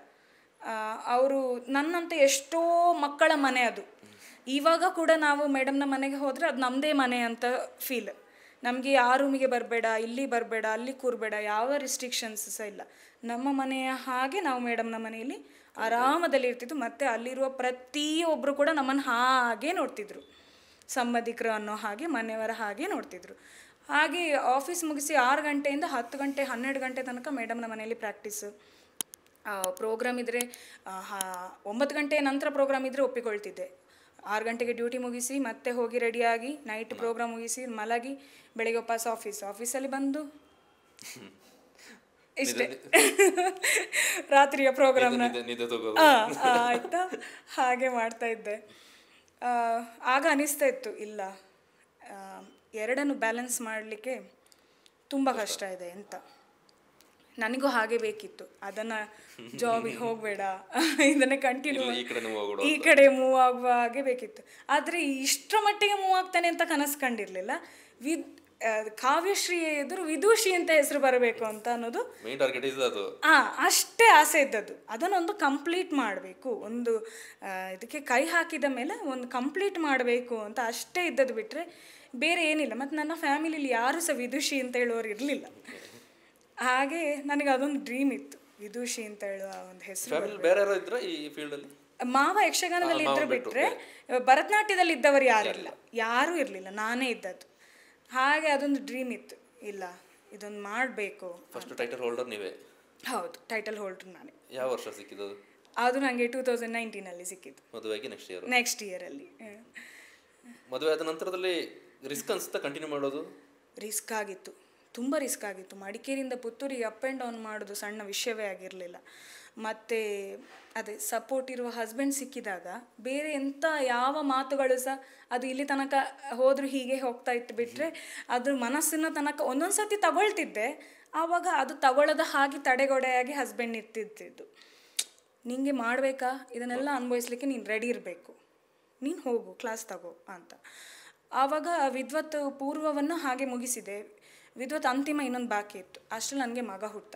ಅವರು ನನ್ನಂತೆ ಎಷ್ಟೋ ಮಕ್ಕಳ ಮನೆ ಅದು. ಇವಾಗ ಕೂಡ ನಾವು ಮೇಡಮ್ನ ಮನೆಗೆ ಹೋದರೆ ಅದು ನಮ್ಮದೇ ಮನೆ ಅಂತ ಫೀಲ್. ನಮಗೆ ಆ ರೂಮಿಗೆ ಬರಬೇಡ, ಇಲ್ಲಿ ಬರಬೇಡ, ಅಲ್ಲಿ ಕೂರಬೇಡ, ಯಾವ ರಿಸ್ಟ್ರಿಕ್ಷನ್ಸ್ ಸಹ ಇಲ್ಲ. ನಮ್ಮ ಮನೆಯ ಹಾಗೆ ನಾವು ಮೇಡಮ್ನ ಮನೆಯಲ್ಲಿ ಆರಾಮದಲ್ಲಿ ಇರ್ತಿದ್ದು. ಮತ್ತು ಅಲ್ಲಿರುವ ಪ್ರತಿಯೊಬ್ಬರು ಕೂಡ ನಮ್ಮನ್ನು ಹಾಗೆ ನೋಡ್ತಿದ್ರು, ಸಂಬಂಧಿಕರು ಅನ್ನೋ ಹಾಗೆ, ಮನೆಯವರ ಹಾಗೆ ನೋಡ್ತಿದ್ರು. ಹಾಗೆ ಆಫೀಸ್ ಮುಗಿಸಿ 6 ಗಂಟೆಯಿಂದ 10 ಗಂಟೆ 12 ಗಂಟೆ ತನಕ ಮೇಡಮ್ನ ಮನೆಯಲ್ಲಿ ಪ್ರಾಕ್ಟೀಸು. ಪ್ರೋಗ್ರಾಮ್ ಇದ್ದರೆ 9 ಗಂಟೆ ನಂತರ ಪ್ರೋಗ್ರಾಮ್ ಇದ್ದರೆ ಒಪ್ಪಿಕೊಳ್ತಿದ್ದೆ. 6 ಗಂಟೆಗೆ ಡ್ಯೂಟಿ ಮುಗಿಸಿ ಮತ್ತೆ ಹೋಗಿ ರೆಡಿಯಾಗಿ ನೈಟ್ ಪ್ರೋಗ್ರಾಮ್ ಮುಗಿಸಿ ಮಲಗಿ ಬೆಳಿಗ್ಗೆ ವಾಪಸ್ ಆಫೀಸಲ್ಲಿ ಬಂದು ಇಷ್ಟೇ ರಾತ್ರಿಯ ಪ್ರೋಗ್ರಾಮ್ನ ಆಯಿತಾ, ಹಾಗೆ ಮಾಡ್ತಾ ಇದ್ದೆ. ಆಗ ಅನಿಸ್ತಾ ಇತ್ತು, ಇಲ್ಲ ಎರಡನ್ನು ಬ್ಯಾಲೆನ್ಸ್ ಮಾಡಲಿಕ್ಕೆ ತುಂಬ ಕಷ್ಟ ಇದೆ ಅಂತ. ನನಗೂ ಹಾಗೆ ಬೇಕಿತ್ತು, ಅದನ್ನು ಜಾಬಿಗೆ ಹೋಗಬೇಡ, ಇದನ್ನೇ ಕಂಟಿನ್ಯೂ ಈ ಕಡೆ ಮೂವ್ ಆಗುವ ಹಾಗೆ ಬೇಕಿತ್ತು. ಆದರೆ ಇಷ್ಟರ ಮಟ್ಟಿಗೆ ಮೂವ್ ಆಗ್ತಾನೆ ಅಂತ ಕನಸು ಕಂಡಿರಲಿಲ್ಲ. ಕಾವ್ಯಶ್ರೀ ಎದುರು ವಿದೂಷಿ ಅಂತ ಹೆಸರು ಬರಬೇಕು ಅಂತ ಅನ್ನೋದು ಮೇನ್ ಟಾರ್ಗೆಟ್ ಇಸ್ ಅದು. ಅಷ್ಟೇ ಆಸೆ ಇದ್ದದ್ದು. ಅದನ್ನೊಂದು ಕಂಪ್ಲೀಟ್ ಮಾಡಬೇಕು, ಒಂದು ಇದಕ್ಕೆ ಕೈ ಹಾಕಿದ ಮೇಲೆ ಒಂದು ಕಂಪ್ಲೀಟ್ ಮಾಡಬೇಕು ಅಂತ ಅಷ್ಟೇ ಇದ್ದದ್ದು, ಬಿಟ್ಟರೆ ಬೇರೆ ಏನಿಲ್ಲ. ಮತ್ತು ನನ್ನ ಫ್ಯಾಮಿಲಿಲಿ ಯಾರೂ ಸಹ ವಿದೂಷಿ ಅಂತ ಹೇಳುವವರು ಇರಲಿಲ್ಲ. ಹಾಗೆ ನನಗೆ ಅದೊಂದು ಡ್ರೀಮ್ ಇತ್ತು, ವಿದೂಷಿ ಅಂತ ಹೇಳುವ ಒಂದು ಹೆಸರು. ಬೇರೆ ಯಾರು ಇದ್ರ ಈ ಫೀಲ್ಡಲ್ಲಿ? ಮಾವ ಯಕ್ಷಗಾನದಲ್ಲಿ ಇದ್ರು ಬಿಟ್ಟರೆ ಭರತನಾಟ್ಯದಲ್ಲಿ ಇದ್ದವರು ಯಾರೂ ಇರಲಿಲ್ಲ, ನಾನೇ ಇದ್ದದ್ದು. ಹಾಗೆ ಅದೊಂದು ಡ್ರೀಮ್ ಇತ್ತು, ಇಲ್ಲ ಇದೊಂದು ಮಾಡಬೇಕು. ಫಸ್ಟ್ ಟೈಟಲ್ ಹೋಲ್ಡರ್ ನೀವೇ? ಹೌದು, ಟೈಟಲ್ ಹೋಲ್ಡರ್ ನಾನೇ. ಯಾವ ವರ್ಷ ಸಿಕ್ಕಿದ್ದು ಅದು? ನನಗೆ 2019 ಸಿಕ್ಕಿದ್ದು. ಮದುವೆಗೆ ನೆಕ್ಸ್ಟ್ ಇಯರಲ್ಲಿ. ಮದುವೆ ಆದ ನಂತರದಲ್ಲಿ ರಿಸ್ಕ್ ಅನ್ಸುತ್ತಾ ಕಂಟಿನ್ಯೂ ಮಾಡೋದು? ರಿಸ್ಕ್ ಆಗಿತ್ತು, ತುಂಬ ರಿಸ್ಕ್ ಆಗಿತ್ತು. ಮಡಿಕೇರಿಯಿಂದ ಪುತ್ತೂರಿಗೆ ಅಪ್ ಆ್ಯಂಡ್ ಡೌನ್ ಮಾಡೋದು ಸಣ್ಣ ವಿಷಯವೇ ಆಗಿರಲಿಲ್ಲ. ಮತ್ತು ಅದೇ ಸಪೋರ್ಟ್ ಇರುವ ಹಸ್ಬೆಂಡ್ ಸಿಕ್ಕಿದಾಗ ಬೇರೆ ಎಂಥ ಯಾವ ಮಾತುಗಳು ಸಹ ಅದು ಇಲ್ಲಿ ತನಕ ಹೋದರೂ ಹೀಗೆ ಹೋಗ್ತಾ ಇತ್ತು, ಬಿಟ್ಟರೆ ಅದ್ರ ಮನಸ್ಸಿನ ತನಕ ಒಂದೊಂದು ಸರ್ತಿ ತಗೊಳ್ತಿದ್ದೆ. ಆವಾಗ ಅದು ತಗೊಳ್ಳೋದ ಹಾಗೆ ತಡೆಗೊಡೆಯಾಗಿ ಹಸ್ಬೆಂಡ್ ಇರ್ತಿದ್ದು, ನಿಂಗೆ ಮಾಡಬೇಕಾ ಇದನ್ನೆಲ್ಲ ಅನುಭವಿಸ್ಲಿಕ್ಕೆ ನೀನು ರೆಡಿ ಇರಬೇಕು, ನೀನು ಹೋಗು ಕ್ಲಾಸ್ ತಗೋ ಅಂತ. ಆವಾಗ ವಿದ್ವತ್ ಪೂರ್ವವನ್ನು ಹಾಗೆ ಮುಗಿಸಿದೆ. ವಿದ್ವತ್ ಅಂತಿಮ ಇನ್ನೊಂದು ಬಾಕಿ ಇತ್ತು. ಅಷ್ಟರಲ್ಲಿ ನನಗೆ ಮಗ ಹುಟ್ಟ.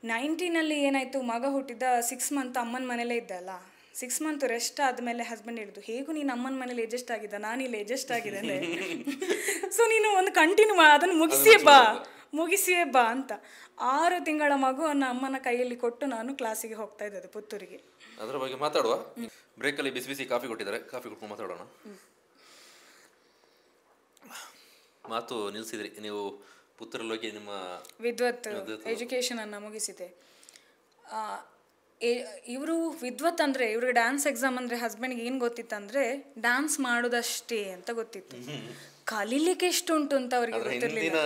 19ನಲ್ಲಿ ಏನಾಯಿತು, ಮಗ ಹುಟ್ಟಿದ 6 ಮಂತ್ ಅಮ್ಮನ ಮನೇಲೇ ಇದ್ದಲ್ಲ. 6 ಮಂತ್ ರೆಸ್ಟ್ ಆದಮೇಲೆ ಹಸ್ಬೆಂಡ್ ಹೇಳಿದ್ದು, ಹೇಗೂ ನೀನು ಅಮ್ಮನ ಮನೇಲಿ ಎಡ್ಜಸ್ಟ್ ಆಗಿದ್ದ, ನಾನಿಲ್ಲಿ ಎಡ್ಜಸ್ಟ್ ಆಗಿದ್ದೇನೆ, ಸೊ ನೀನು ಒಂದು ಕಂಟಿನ್ಯೂ ಅದನ್ನು ಮುಗಿಸಿಯೇ ಬಾ ಅಂತ. 6 ತಿಂಗಳ ಮಗುವನ್ನು ಅಮ್ಮನ ಕೈಯಲ್ಲಿ ಕೊಟ್ಟು ನಾನು ಕ್ಲಾಸಿಗೆ ಹೋಗ್ತಾ ಇದ್ದದ್ದು ಪುತ್ತೂರಿಗೆ. ಅದರ ಬಗ್ಗೆ ಮಾತಾಡುವ. ಬ್ರೇಕಲ್ಲಿ ಬಿಸಿ ಬಿಸಿ ಕಾಫಿ ಕೊಟ್ಟಿದ್ದಾರೆ, ಕಾಫಿ ಕುಡ್ಕೊಂಡು ಮಾತಾಡೋಣ. ಮಾತು ನಿಲ್ಲಿಸಿದ್ರಿ ನೀವು. ಪುತ್ತೂರಲ್ಲಿ ಹೋಗಿ ನಿಮ್ಮ ವಿದ್ವತ್ ಎಜುಕೇಷನ್ ಅನ್ನು ಮುಗಿಸಿದೆ. ಇವರು ವಿದ್ವತ್ ಅಂದರೆ ಇವ್ರಿಗೆ ಡ್ಯಾನ್ಸ್ ಎಕ್ಸಾಮ್ ಅಂದರೆ ಹಸ್ಬೆಂಡ್ಗೆ ಏನು ಗೊತ್ತಿತ್ತಂದರೆ ಡ್ಯಾನ್ಸ್ ಮಾಡೋದಷ್ಟೇ ಅಂತ ಗೊತ್ತಿತ್ತು. ಕಲೀಲಿಕ್ಕೆ ಎಷ್ಟುಂಟು ಅಂತ ಅವ್ರಿಗೆ ಗೊತ್ತಿರಲಿಲ್ಲ.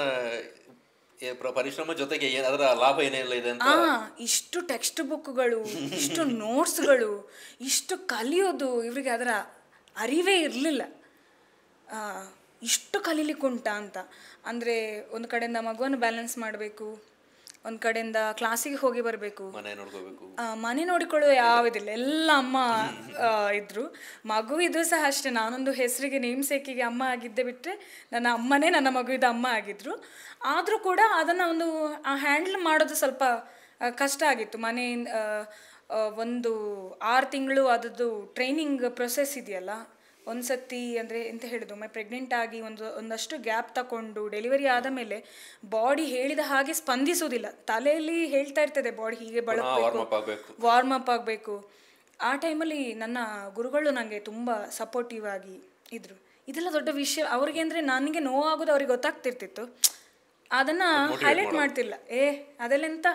ಪರಿಶ್ರಮ ಜೊತೆಗೆ ಅದರ ಲಾಭ ಏನೆಲ್ಲ ಇದೆ ಅಂತ. ಇಷ್ಟು ಟೆಕ್ಸ್ಟ್ ಬುಕ್ಗಳು, ಇಷ್ಟು ನೋಟ್ಸ್ಗಳು, ಇಷ್ಟು ಕಲಿಯೋದು ಇವರಿಗೆ ಅದರ ಅರಿವೇ ಇರಲಿಲ್ಲ. ಇಷ್ಟು ಕಲೀಲಿಕ್ಕುಂಟ ಅಂತ. ಅಂದರೆ ಒಂದು ಕಡೆಯಿಂದ ಮಗುವನ್ನು ಬ್ಯಾಲೆನ್ಸ್ ಮಾಡಬೇಕು, ಒಂದು ಕಡೆಯಿಂದ ಕ್ಲಾಸಿಗೆ ಹೋಗಿ ಬರಬೇಕು, ಮನೆ ನೋಡಿಕೊಳ್ಳುವ ಯಾವುದಿಲ್ಲ, ಎಲ್ಲ ಅಮ್ಮ ಇದ್ದರು. ಮಗು ಇದು ಸಹ ಅಷ್ಟೇ. ನಾನೊಂದು ಹೆಸರಿಗೆ ನೇಮ್ಸೇಕಿಗೆ ಅಮ್ಮ ಆಗಿದ್ದೆ, ಬಿಟ್ಟರೆ ನನ್ನ ಅಮ್ಮನೇ ನನ್ನ ಮಗುವಿದ ಅಮ್ಮ ಆಗಿದ್ದರು. ಆದರೂ ಕೂಡ ಅದನ್ನು ಒಂದು ಹ್ಯಾಂಡಲ್ ಮಾಡೋದು ಸ್ವಲ್ಪ ಕಷ್ಟ ಆಗಿತ್ತು. ಮನೆಯಿಂದ ಒಂದು 6 ತಿಂಗಳು ಅದರದ್ದು ಟ್ರೈನಿಂಗ್ ಪ್ರೊಸೆಸ್ ಇದೆಯಲ್ಲ. ಒಂದು ಸತಿ ಅಂದರೆ ಎಂತ ಹೇಳೋದು, ಪ್ರೆಗ್ನೆಂಟ್ ಆಗಿ ಒಂದಷ್ಟು ಗ್ಯಾಪ್ ತಗೊಂಡು ಡೆಲಿವರಿ ಆದ ಮೇಲೆ ಬಾಡಿ ಹೇಳಿದ ಹಾಗೆ ಸ್ಪಂದಿಸೋದಿಲ್ಲ. ತಲೆಯಲ್ಲಿ ಹೇಳ್ತಾ ಇರ್ತದೆ ಬಾಡಿ ಹೀಗೆ ಬಳಕಬೇಕು, ವಾರ್ಮ್ ಅಪ್ ಆಗಬೇಕು. ಆ ಟೈಮಲ್ಲಿ ನನ್ನ ಗುರುಗಳು ನನಗೆ ತುಂಬ ಸಪೋರ್ಟಿವ್ ಆಗಿ ಇದ್ದರು. ಇದೆಲ್ಲ ದೊಡ್ಡ ವಿಷಯ ಅವ್ರಿಗೆ, ಅಂದರೆ ನನಗೆ ನೋವಾಗೋದು ಅವ್ರಿಗೆ ಗೊತ್ತಾಗ್ತಿರ್ತಿತ್ತು, ಅದನ್ನು ಹೈಲೈಟ್ ಮಾಡ್ತಿಲ್ಲ. ಅದೆಲ್ಲೆಂತ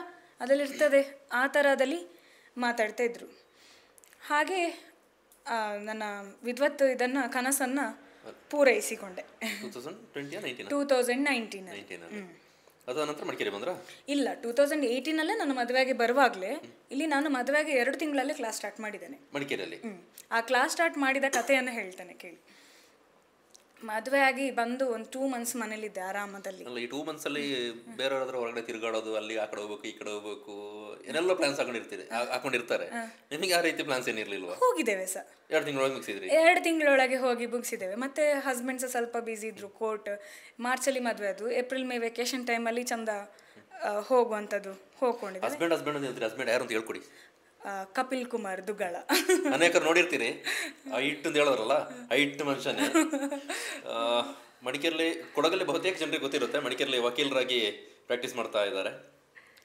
ಅದೆಲ್ಲಿರ್ತದೆ ಆ ಥರದಲ್ಲಿ ಮಾತಾಡ್ತಾ ಇದ್ರು. ಹಾಗೆ ನನ್ನ ವಿದ್ವತ್ ಇದನ್ನು ಕನಸನ್ನು ಪೂರೈಸಿಕೊಂಡೆ 2019. ಇಲ್ಲ, 2018 ನನ್ನ ಮದುವೆಗೆ ಬರುವಾಗಲೇ ಇಲ್ಲಿ ನಾನು ಮದುವೆಗೆ 2 ತಿಂಗಳಲ್ಲೇ ಕ್ಲಾಸ್ ಸ್ಟಾರ್ಟ್ ಮಾಡಿದ್ದೇನೆ ಮಡಿಕೇರಿಯಲ್ಲಿ. ಆ ಕ್ಲಾಸ್ ಸ್ಟಾರ್ಟ್ ಮಾಡಿದ ಕಥೆಯನ್ನು ಹೇಳ್ತೇನೆ ಕೇಳಿ. ಮದುವೆ ಆಗಿ ಬಂದು ಒಂದು 2 ಮಂತ್ಸ್ ಮನೇಲಿದ್ದೆ ಆರಾಮದಲ್ಲಿ. ಈ 2 ಮಂತ್ಸ್ ಅಲ್ಲಿ ಬೇರೆ ಹೊರಗಡೆ ತಿರುಗಾಡೋದು, ಅಲ್ಲಿ ಆ ಕಡೆ ಹೋಗ್ಬೇಕು ಈ ಕಡೆ ಹೋಗ್ಬೇಕು ಏನೆಲ್ಲ ಪ್ಲಾನ್ಸ್ ಹಾಕೊಂಡಿರ್ತಾರೆ. ನಿಮಗೆ ಆ ರೀತಿ ಪ್ಲಾನ್ಸ್ ಏನಿರ್ಲಿಲ್ವಾ? ಹೋಗಿದ್ದೇವೆ ಸರ್, 2 ತಿಂಗಳೊಳಗೆ ಮುಗಿಸಿದ್ರಿ? 2 ತಿಂಗಳೊಳಗೆ ಹೋಗಿ ಮುಗಿಸಿದ್ದೇವೆ. ಮತ್ತೆ ಹಸ್ಬೆಂಡ್ ಸಹ ಸ್ವಲ್ಪ ಬ್ಯುಸಿ ಇದ್ರು. ಕೋರ್ಟ್ ಮಾರ್ಚಲ್ಲಿ ಮದುವೆ, ಅದು ಏಪ್ರಿಲ್ ಮೇ ವೆಕೇಶನ್ ಟೈಮಲ್ಲಿ ಚಂದ ಹೋಗುವಂಥದ್ದು ಹೋಗ್ಕೊಂಡಿದ್ದೆ. ಹಸ್ಬೆಂಡ್ ಯಾರು ಅಂತ ಹೇಳ್ಕೊಡಿ. ಕಪಿಲ್ ಕುಮಾರ್ ದುಗ್ಗಳ. ಅನೇಕರು ನೋಡಿರ್ತೀರಿ, ಹೈಟ್ ಅಂತ ಹೇಳೋದ್ರಲ್ಲ, ಹೈಟ್ ಮನುಷ್ಯನೇ. ಮಡಿಕೇರಿಯಲ್ಲಿ, ಕೊಡಗಲ್ಲಿ ಬಹುತೇಕ ಜನರಿಗೆ ಗೊತ್ತಿರುತ್ತೆ, ಮಡಿಕೇರಿಯಲ್ಲಿ ವಕೀಲರಾಗಿ ಪ್ರಾಕ್ಟೀಸ್ ಮಾಡ್ತಾ ಇದ್ದಾರೆ.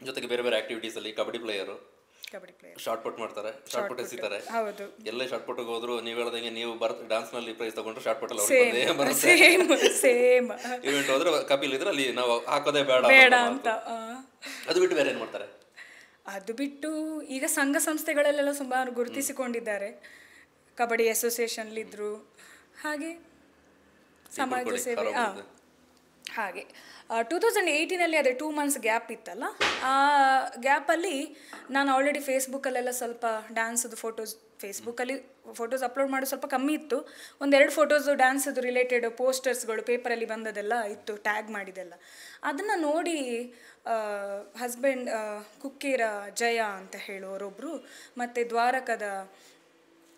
ಜೊತೆಗೆ ಬೇರೆ ಬೇರೆ ಆಕ್ಟಿವಿಟೀಸ್ ಅಲ್ಲಿ ಕಬಡ್ಡಿ ಪ್ಲೇಯರು, ಶಾರ್ಟ್ ಪುಟ್ ಮಾಡ್ತಾರೆ, ಶಾರ್ಟ್ ಪುಟ್ ಎಸಿತಾರೆ. ಎಲ್ಲೇ ಶಾರ್ಟ್ ಪುಟ್ ಹೋದ್ರು ನೀವು ಹೇಳ್ದಂಗೆ, ನೀವು ಡಾನ್ಸ್ ನಲ್ಲಿ ಪ್ರೈಸ್ ತಗೊಂಡ್ರೆ ಶಾರ್ಟ್ ಪುಟ್ ಇವೆಂಟ್ ಹೋದ್ರೆ ಕಪಿಲ್ ಇದ್ರೆ ಅಲ್ಲಿ ನಾವು ಹಾಕೋದೇ ಬೇಡ ಅಂತ. ಅದು ಬಿಟ್ಟು ಬೇರೆ ಏನ್ ಮಾಡ್ತಾರೆ? ಅದು ಬಿಟ್ಟು ಈಗ ಸಂಘ ಸಂಸ್ಥೆಗಳಲ್ಲೆಲ್ಲ ಸುಮಾರು ಗುರುತಿಸಿಕೊಂಡಿದ್ದಾರೆ. ಕಬಡ್ಡಿ ಅಸೋಸಿಯೇಷನ್ಲಿದ್ರು, ಹಾಗೆ ಸಮಾಜ ಸೇವೆ. ಹಾಗೆ 2018 ಅದೇ 2 ಮಂತ್ಸ್ ಗ್ಯಾಪ್ ಇತ್ತಲ್ಲ, ಆ ಗ್ಯಾಪಲ್ಲಿ ನಾನು ಆಲ್ರೆಡಿ ಫೇಸ್ಬುಕ್ಕಲ್ಲೆಲ್ಲ ಸ್ವಲ್ಪ ಡ್ಯಾನ್ಸದು ಫೋಟೋಸ್, ಫೇಸ್ಬುಕ್ಕಲ್ಲಿ ಫೋಟೋಸ್ ಅಪ್ಲೋಡ್ ಮಾಡೋದು ಸ್ವಲ್ಪ ಕಮ್ಮಿ ಇತ್ತು. 1-2 ಫೋಟೋಸು ಡ್ಯಾನ್ಸದು ರಿಲೇಟೆಡ್ ಪೋಸ್ಟರ್ಸ್ಗಳು ಪೇಪರಲ್ಲಿ ಬಂದದೆಲ್ಲ ಇತ್ತು, ಟ್ಯಾಗ್ ಮಾಡಿದೆಲ್ಲ. ಅದನ್ನು ನೋಡಿ ಹಸ್ಬೆಂಡ್ ಕುಕ್ಕೇರ ಜಯ ಅಂತ ಹೇಳೋರೊಬ್ಬರು, ಮತ್ತು ದ್ವಾರಕದ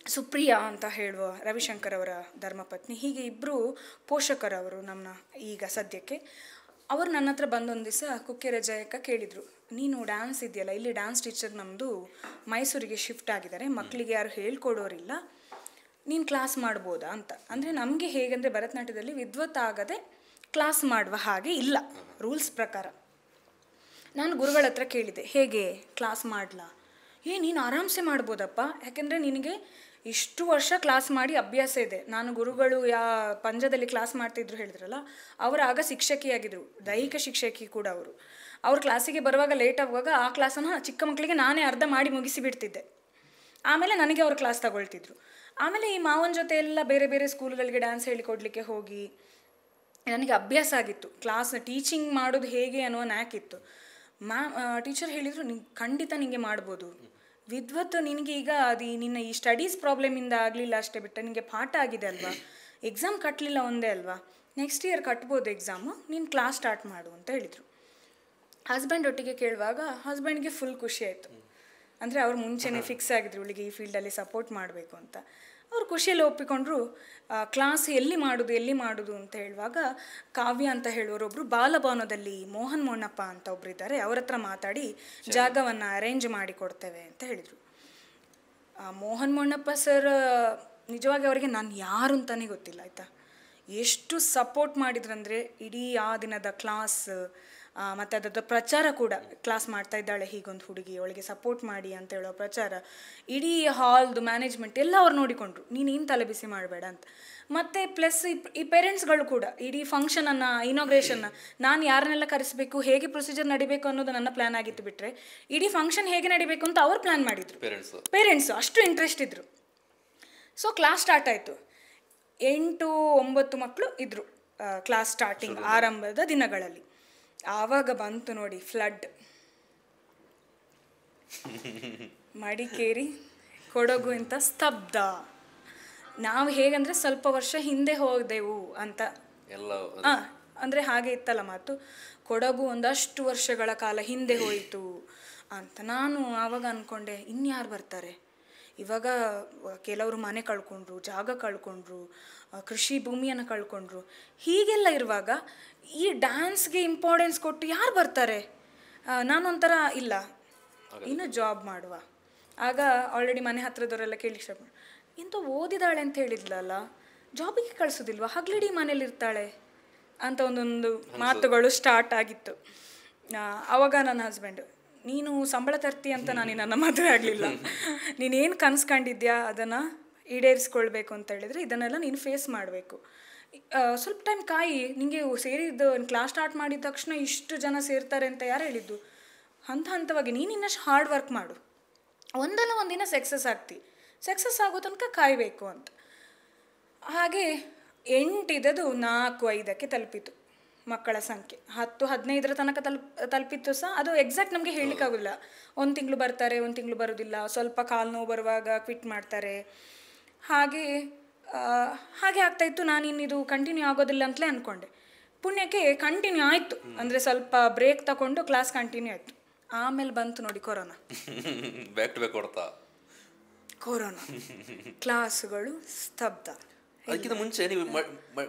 ಸುಪ್ರಿಯಾ ಅಂತ ಹೇಳುವ ರವಿಶಂಕರ್ ಅವರ ಧರ್ಮಪತ್ನಿ, ಹೀಗೆ ಇಬ್ಬರು ಪೋಷಕರವರು ನಮ್ಮನ್ನ ಈಗ ಸದ್ಯಕ್ಕೆ. ಅವರು ನನ್ನ ಹತ್ರ ಬಂದೊಂದು ದಿವಸ ಕುಕ್ಕೆರೆ ಜಯಕ್ಕ ಕೇಳಿದರು, ನೀನು ಡ್ಯಾನ್ಸ್ ಇದೆಯಲ್ಲ, ಇಲ್ಲಿ ಡ್ಯಾನ್ಸ್ ಟೀಚರ್ ನಮ್ಮದು ಮೈಸೂರಿಗೆ ಶಿಫ್ಟ್ ಆಗಿದ್ದಾರೆ, ಮಕ್ಕಳಿಗೆ ಯಾರು ಹೇಳ್ಕೊಡೋರಿಲ್ಲ, ನೀನು ಕ್ಲಾಸ್ ಮಾಡ್ಬೋದಾ ಅಂತ. ಅಂದರೆ ನಮಗೆ ಹೇಗೆಂದರೆ ಭರತನಾಟ್ಯದಲ್ಲಿ ವಿದ್ವತ್ ಆಗದೆ ಕ್ಲಾಸ್ ಮಾಡುವ ಹಾಗೆ ಇಲ್ಲ ರೂಲ್ಸ್ ಪ್ರಕಾರ. ನಾನು ಗುರುಗಳ ಹತ್ರ ಕೇಳಿದೆ, ಹೇಗೆ ಕ್ಲಾಸ್ ಮಾಡಲಾ? ನೀನು ಆರಾಮ್ಸೆ ಮಾಡ್ಬೋದಪ್ಪ, ಯಾಕೆಂದರೆ ನಿನಗೆ ಇಷ್ಟು ವರ್ಷ ಕ್ಲಾಸ್ ಮಾಡಿ ಅಭ್ಯಾಸ ಇದೆ. ನಾನು ಗುರುಗಳು ಪಂಜದಲ್ಲಿ ಕ್ಲಾಸ್ ಮಾಡ್ತಿದ್ರು ಹೇಳಿದ್ರಲ್ಲ, ಅವರು ಆಗ ಶಿಕ್ಷಕಿಯಾಗಿದ್ದರು, ದೈಹಿಕ ಶಿಕ್ಷಕಿ ಕೂಡ ಅವರು. ಅವ್ರ ಕ್ಲಾಸಿಗೆ ಬರುವಾಗ ಲೇಟ್ ಆಗುವಾಗ ಆ ಕ್ಲಾಸನ್ನು ಚಿಕ್ಕ ಮಕ್ಕಳಿಗೆ ನಾನೇ ಅರ್ಧ ಮಾಡಿ ಮುಗಿಸಿಬಿಡ್ತಿದ್ದೆ. ಆಮೇಲೆ ನನಗೆ ಅವ್ರ ಕ್ಲಾಸ್ ತಗೊಳ್ತಿದ್ರು. ಆಮೇಲೆ ಈ ಮಾವನ ಜೊತೆ ಎಲ್ಲ ಬೇರೆ ಬೇರೆ ಸ್ಕೂಲ್ಗಳಿಗೆ ಡ್ಯಾನ್ಸ್ ಹೇಳಿಕೊಡ್ಲಿಕ್ಕೆ ಹೋಗಿ ನನಗೆ ಅಭ್ಯಾಸ ಆಗಿತ್ತು. ಕ್ಲಾಸ್ ಟೀಚಿಂಗ್ ಮಾಡೋದು ಹೇಗೆ ಅನ್ನೋ ನ್ಯಾಕಿತ್ತು. ಟೀಚರ್ ಹೇಳಿದರು, ಖಂಡಿತ ನಿನಗೆ ಮಾಡ್ಬೋದು, ವಿದ್ವತ್ತು ನಿನಗೆ ಈಗ ಅದು ನಿನ್ನ ಈ ಸ್ಟಡೀಸ್ ಪ್ರಾಬ್ಲಮಿಂದ ಆಗಲಿಲ್ಲ ಅಷ್ಟೇ, ಬಿಟ್ಟೆ ನಿನಗೆ ಪಾಠ ಆಗಿದೆ ಅಲ್ವಾ, ಎಕ್ಸಾಮ್ ಕಟ್ಟಲಿಲ್ಲ ಒಂದೇ ಅಲ್ವಾ, ನೆಕ್ಸ್ಟ್ ಇಯರ್ ಕಟ್ಬೋದು ಎಕ್ಸಾಮು, ನೀನು ಕ್ಲಾಸ್ ಸ್ಟಾರ್ಟ್ ಮಾಡು ಅಂತ ಹೇಳಿದರು. ಹಸ್ಬೆಂಡ್ ಒಟ್ಟಿಗೆ ಕೇಳುವಾಗ ಹಸ್ಬೆಂಡ್ಗೆ ಫುಲ್ ಖುಷಿ ಆಯಿತು. ಅಂದರೆ ಅವ್ರು ಮುಂಚೆನೇ ಫಿಕ್ಸ್ ಆಗಿದ್ರು ಇವಳಿಗೆ ಈ ಫೀಲ್ಡಲ್ಲಿ ಸಪೋರ್ಟ್ ಮಾಡಬೇಕು ಅಂತ. ಅವ್ರು ಖುಷಿಯಲ್ಲಿ ಒಪ್ಪಿಕೊಂಡ್ರು. ಕ್ಲಾಸ್ ಎಲ್ಲಿ ಮಾಡೋದು ಅಂತ ಹೇಳುವಾಗ ಕಾವ್ಯ ಅಂತ ಹೇಳೋರೊಬ್ಬರು ಬಾಲಭವನದಲ್ಲಿ ಮೋಹನ್ ಮೊಣ್ಣಪ್ಪ ಅಂತ ಒಬ್ರು ಇದ್ದಾರೆ, ಅವ್ರ ಹತ್ರ ಮಾತಾಡಿ ಜಾಗವನ್ನು ಅರೇಂಜ್ ಮಾಡಿ ಕೊಡ್ತೇವೆ ಅಂತ ಹೇಳಿದರು. ಮೋಹನ್ ಮೊಣ್ಣಪ್ಪ ಸರ್ ನಿಜವಾಗಿ ಅವರಿಗೆ ನಾನು ಯಾರು ಅಂತಲೇ ಗೊತ್ತಿಲ್ಲ ಆಯಿತಾ. ಎಷ್ಟು ಸಪೋರ್ಟ್ ಮಾಡಿದ್ರಂದರೆ ಇಡೀ ಆ ದಿನದ ಕ್ಲಾಸ್ ಮತ್ತು ಅದರ ಪ್ರಚಾರ ಕೂಡ, ಕ್ಲಾಸ್ ಮಾಡ್ತಾ ಇದ್ದಾಳೆ ಹೀಗೊಂದು ಹುಡುಗಿ, ಅವಳಿಗೆ ಸಪೋರ್ಟ್ ಮಾಡಿ ಅಂತ ಹೇಳೋ ಪ್ರಚಾರ, ಇಡೀ ಹಾಲ್ದು ಮ್ಯಾನೇಜ್ಮೆಂಟ್ ಎಲ್ಲ ಅವ್ರು ನೋಡಿಕೊಂಡ್ರು, ನೀನೇನು ತಲೆ ಬಿಸಿ ಮಾಡಬೇಡ ಅಂತ. ಮತ್ತು ಪ್ಲಸ್ ಈ ಪೇರೆಂಟ್ಸ್ಗಳು ಕೂಡ ಇಡೀ ಫಂಕ್ಷನನ್ನು, ಇನಾಗ್ರೇಷನ್ನ ನಾನು ಯಾರನ್ನೆಲ್ಲ ಕರೆಸಬೇಕು, ಹೇಗೆ ಪ್ರೊಸೀಜರ್ ನಡಿಬೇಕು ಅನ್ನೋದು ನನ್ನ ಪ್ಲ್ಯಾನ್ ಆಗಿತ್ತು. ಬಿಟ್ಟರೆ ಇಡೀ ಫಂಕ್ಷನ್ ಹೇಗೆ ನಡಿಬೇಕು ಅಂತ ಅವ್ರು ಪ್ಲ್ಯಾನ್ ಮಾಡಿದರು. ಪೇರೆಂಟ್ಸು ಅಷ್ಟು ಇಂಟ್ರೆಸ್ಟ್ ಇದ್ದರು. ಸೊ ಕ್ಲಾಸ್ ಸ್ಟಾರ್ಟ್ ಆಯಿತು. 8-9 ಮಕ್ಕಳು ಇದ್ದರು ಕ್ಲಾಸ್ ಸ್ಟಾರ್ಟಿಂಗ್ ಆರಂಭದ ದಿನಗಳಲ್ಲಿ. ಆವಾಗ ಬಂತು ನೋಡಿ ಫ್ಲಡ್. ಮಡಿಕೇರಿ, ಕೊಡಗು ಅಂತ ಸ್ತಬ್ಧ. ನಾವು ಹೇಗಂದರೆ ಸ್ವಲ್ಪ ವರ್ಷ ಹಿಂದೆ ಹೋದೆವು ಅಂತ, ಅಂದರೆ ಹಾಗೆ ಇತ್ತಲ್ಲ ಮಾತು. ಕೊಡಗು ಒಂದಷ್ಟು ವರ್ಷಗಳ ಕಾಲ ಹಿಂದೆ ಹೋಯಿತು ಅಂತ ನಾನು ಆವಾಗ ಅಂದ್ಕೊಂಡೆ, ಇನ್ಯಾರು ಬರ್ತಾರೆ ಇವಾಗ. ಕೆಲವರು ಮನೆ ಕಳ್ಕೊಂಡ್ರು, ಜಾಗ ಕಳ್ಕೊಂಡ್ರು, ಕೃಷಿ ಭೂಮಿಯನ್ನು ಕಳ್ಕೊಂಡ್ರು. ಹೀಗೆಲ್ಲ ಇರುವಾಗ ಈ ಡ್ಯಾನ್ಸ್ಗೆ ಇಂಪಾರ್ಟೆನ್ಸ್ ಕೊಟ್ಟು ಯಾರು ಬರ್ತಾರೆ? ನಾನೊಂಥರ ಇಲ್ಲ, ಇನ್ನು ಜಾಬ್ ಮಾಡುವ. ಆಗ ಆಲ್ರೆಡಿ ಮನೆ ಹತ್ರದವರೆಲ್ಲ ಕೇಳಿಕ್ಕೆ ಸ್ಟಾರ್ಟ್ ಮಾಡಿ, ಎಂತ ಓದಿದಾಳೆ ಅಂತ ಹೇಳಿದ್ಲಲ್ಲ, ಜಾಬಿಗೆ ಕಳಿಸೋದಿಲ್ವ, ಹಗ್ಲಿಡೀ ಮನೇಲಿರ್ತಾಳೆ ಅಂತ ಒಂದೊಂದು ಮಾತುಗಳು ಸ್ಟಾರ್ಟ್ ಆಗಿತ್ತು. ಆವಾಗ ನನ್ನ ಹಸ್ಬೆಂಡು, ನೀನು ಸಂಬಳ ತರ್ತಿ ಅಂತ ನಾನು ನನ್ನ ಮದುವೆ ಆಗಲಿಲ್ಲ, ನೀನೇನು ಕನ್ಸ್ಕೊಂಡಿದ್ಯಾ ಅದನ್ನು ಈಡೇರಿಸ್ಕೊಳ್ಬೇಕು ಅಂತ ಹೇಳಿದರೆ ಇದನ್ನೆಲ್ಲ ನೀನು ಫೇಸ್ ಮಾಡಬೇಕು. ಸ್ವಲ್ಪ ಟೈಮ್ ಕಾಯಿ, ನಿನಗೆ ಸೇರಿದ್ದು ಕ್ಲಾಸ್ ಸ್ಟಾರ್ಟ್ ಮಾಡಿದ ತಕ್ಷಣ ಇಷ್ಟು ಜನ ಸೇರ್ತಾರೆ ಅಂತ ಯಾರು ಹೇಳಿದ್ದು? ಹಂತವಾಗಿ ನೀನು ಇನ್ನಷ್ಟು ಹಾರ್ಡ್ ವರ್ಕ್ ಮಾಡು, ಒಂದಲ್ಲ ಒಂದಿನ ಸಕ್ಸಸ್ ಆಗ್ತಿ, ಸಕ್ಸಸ್ ಆಗೋ ತನಕ ಕಾಯಬೇಕು ಅಂತ. ಹಾಗೆ 8 ಇದ್ದದ್ದು 4-5ಕ್ಕೆ ತಲುಪಿತು ಮಕ್ಕಳ ಸಂಖ್ಯೆ. 10-15 ತನಕ ತಲುಪಿತ್ತು ಸಹ. ಅದು ಎಕ್ಸಾಕ್ಟ್ ನಮಗೆ ಹೇಳಲಿಕ್ಕಾಗೋದಿಲ್ಲ. 1 ತಿಂಗಳು ಬರ್ತಾರೆ, 1 ತಿಂಗಳು ಬರೋದಿಲ್ಲ, ಸ್ವಲ್ಪ ಕಾಲು ನೋವು ಬರುವಾಗ ಕ್ವಿಟ್ ಮಾಡ್ತಾರೆ. ಹಾಗೆ ಆಗ್ತಾಯಿತ್ತು. ನಾನು ಇನ್ನಿದು ಕಂಟಿನ್ಯೂ ಆಗೋದಿಲ್ಲ ಅಂತಲೇ ಅಂದ್ಕೊಂಡೆ. ಪುಣ್ಯಕ್ಕೆ ಕಂಟಿನ್ಯೂ ಆಯಿತು. ಅಂದರೆ ಸ್ವಲ್ಪ ಬ್ರೇಕ್ ತಗೊಂಡು ಕ್ಲಾಸ್ ಕಂಟಿನ್ಯೂ ಆಯಿತು. ಆಮೇಲೆ ಬಂತು ನೋಡಿ ಕೊರೋನಾ. ಕೊರೋನಾ ಕ್ಲಾಸುಗಳು ಸ್ತಬ್ಧ. ಅದಕ್ಕಿಂತ ಮುಂಚೆ ನೀವು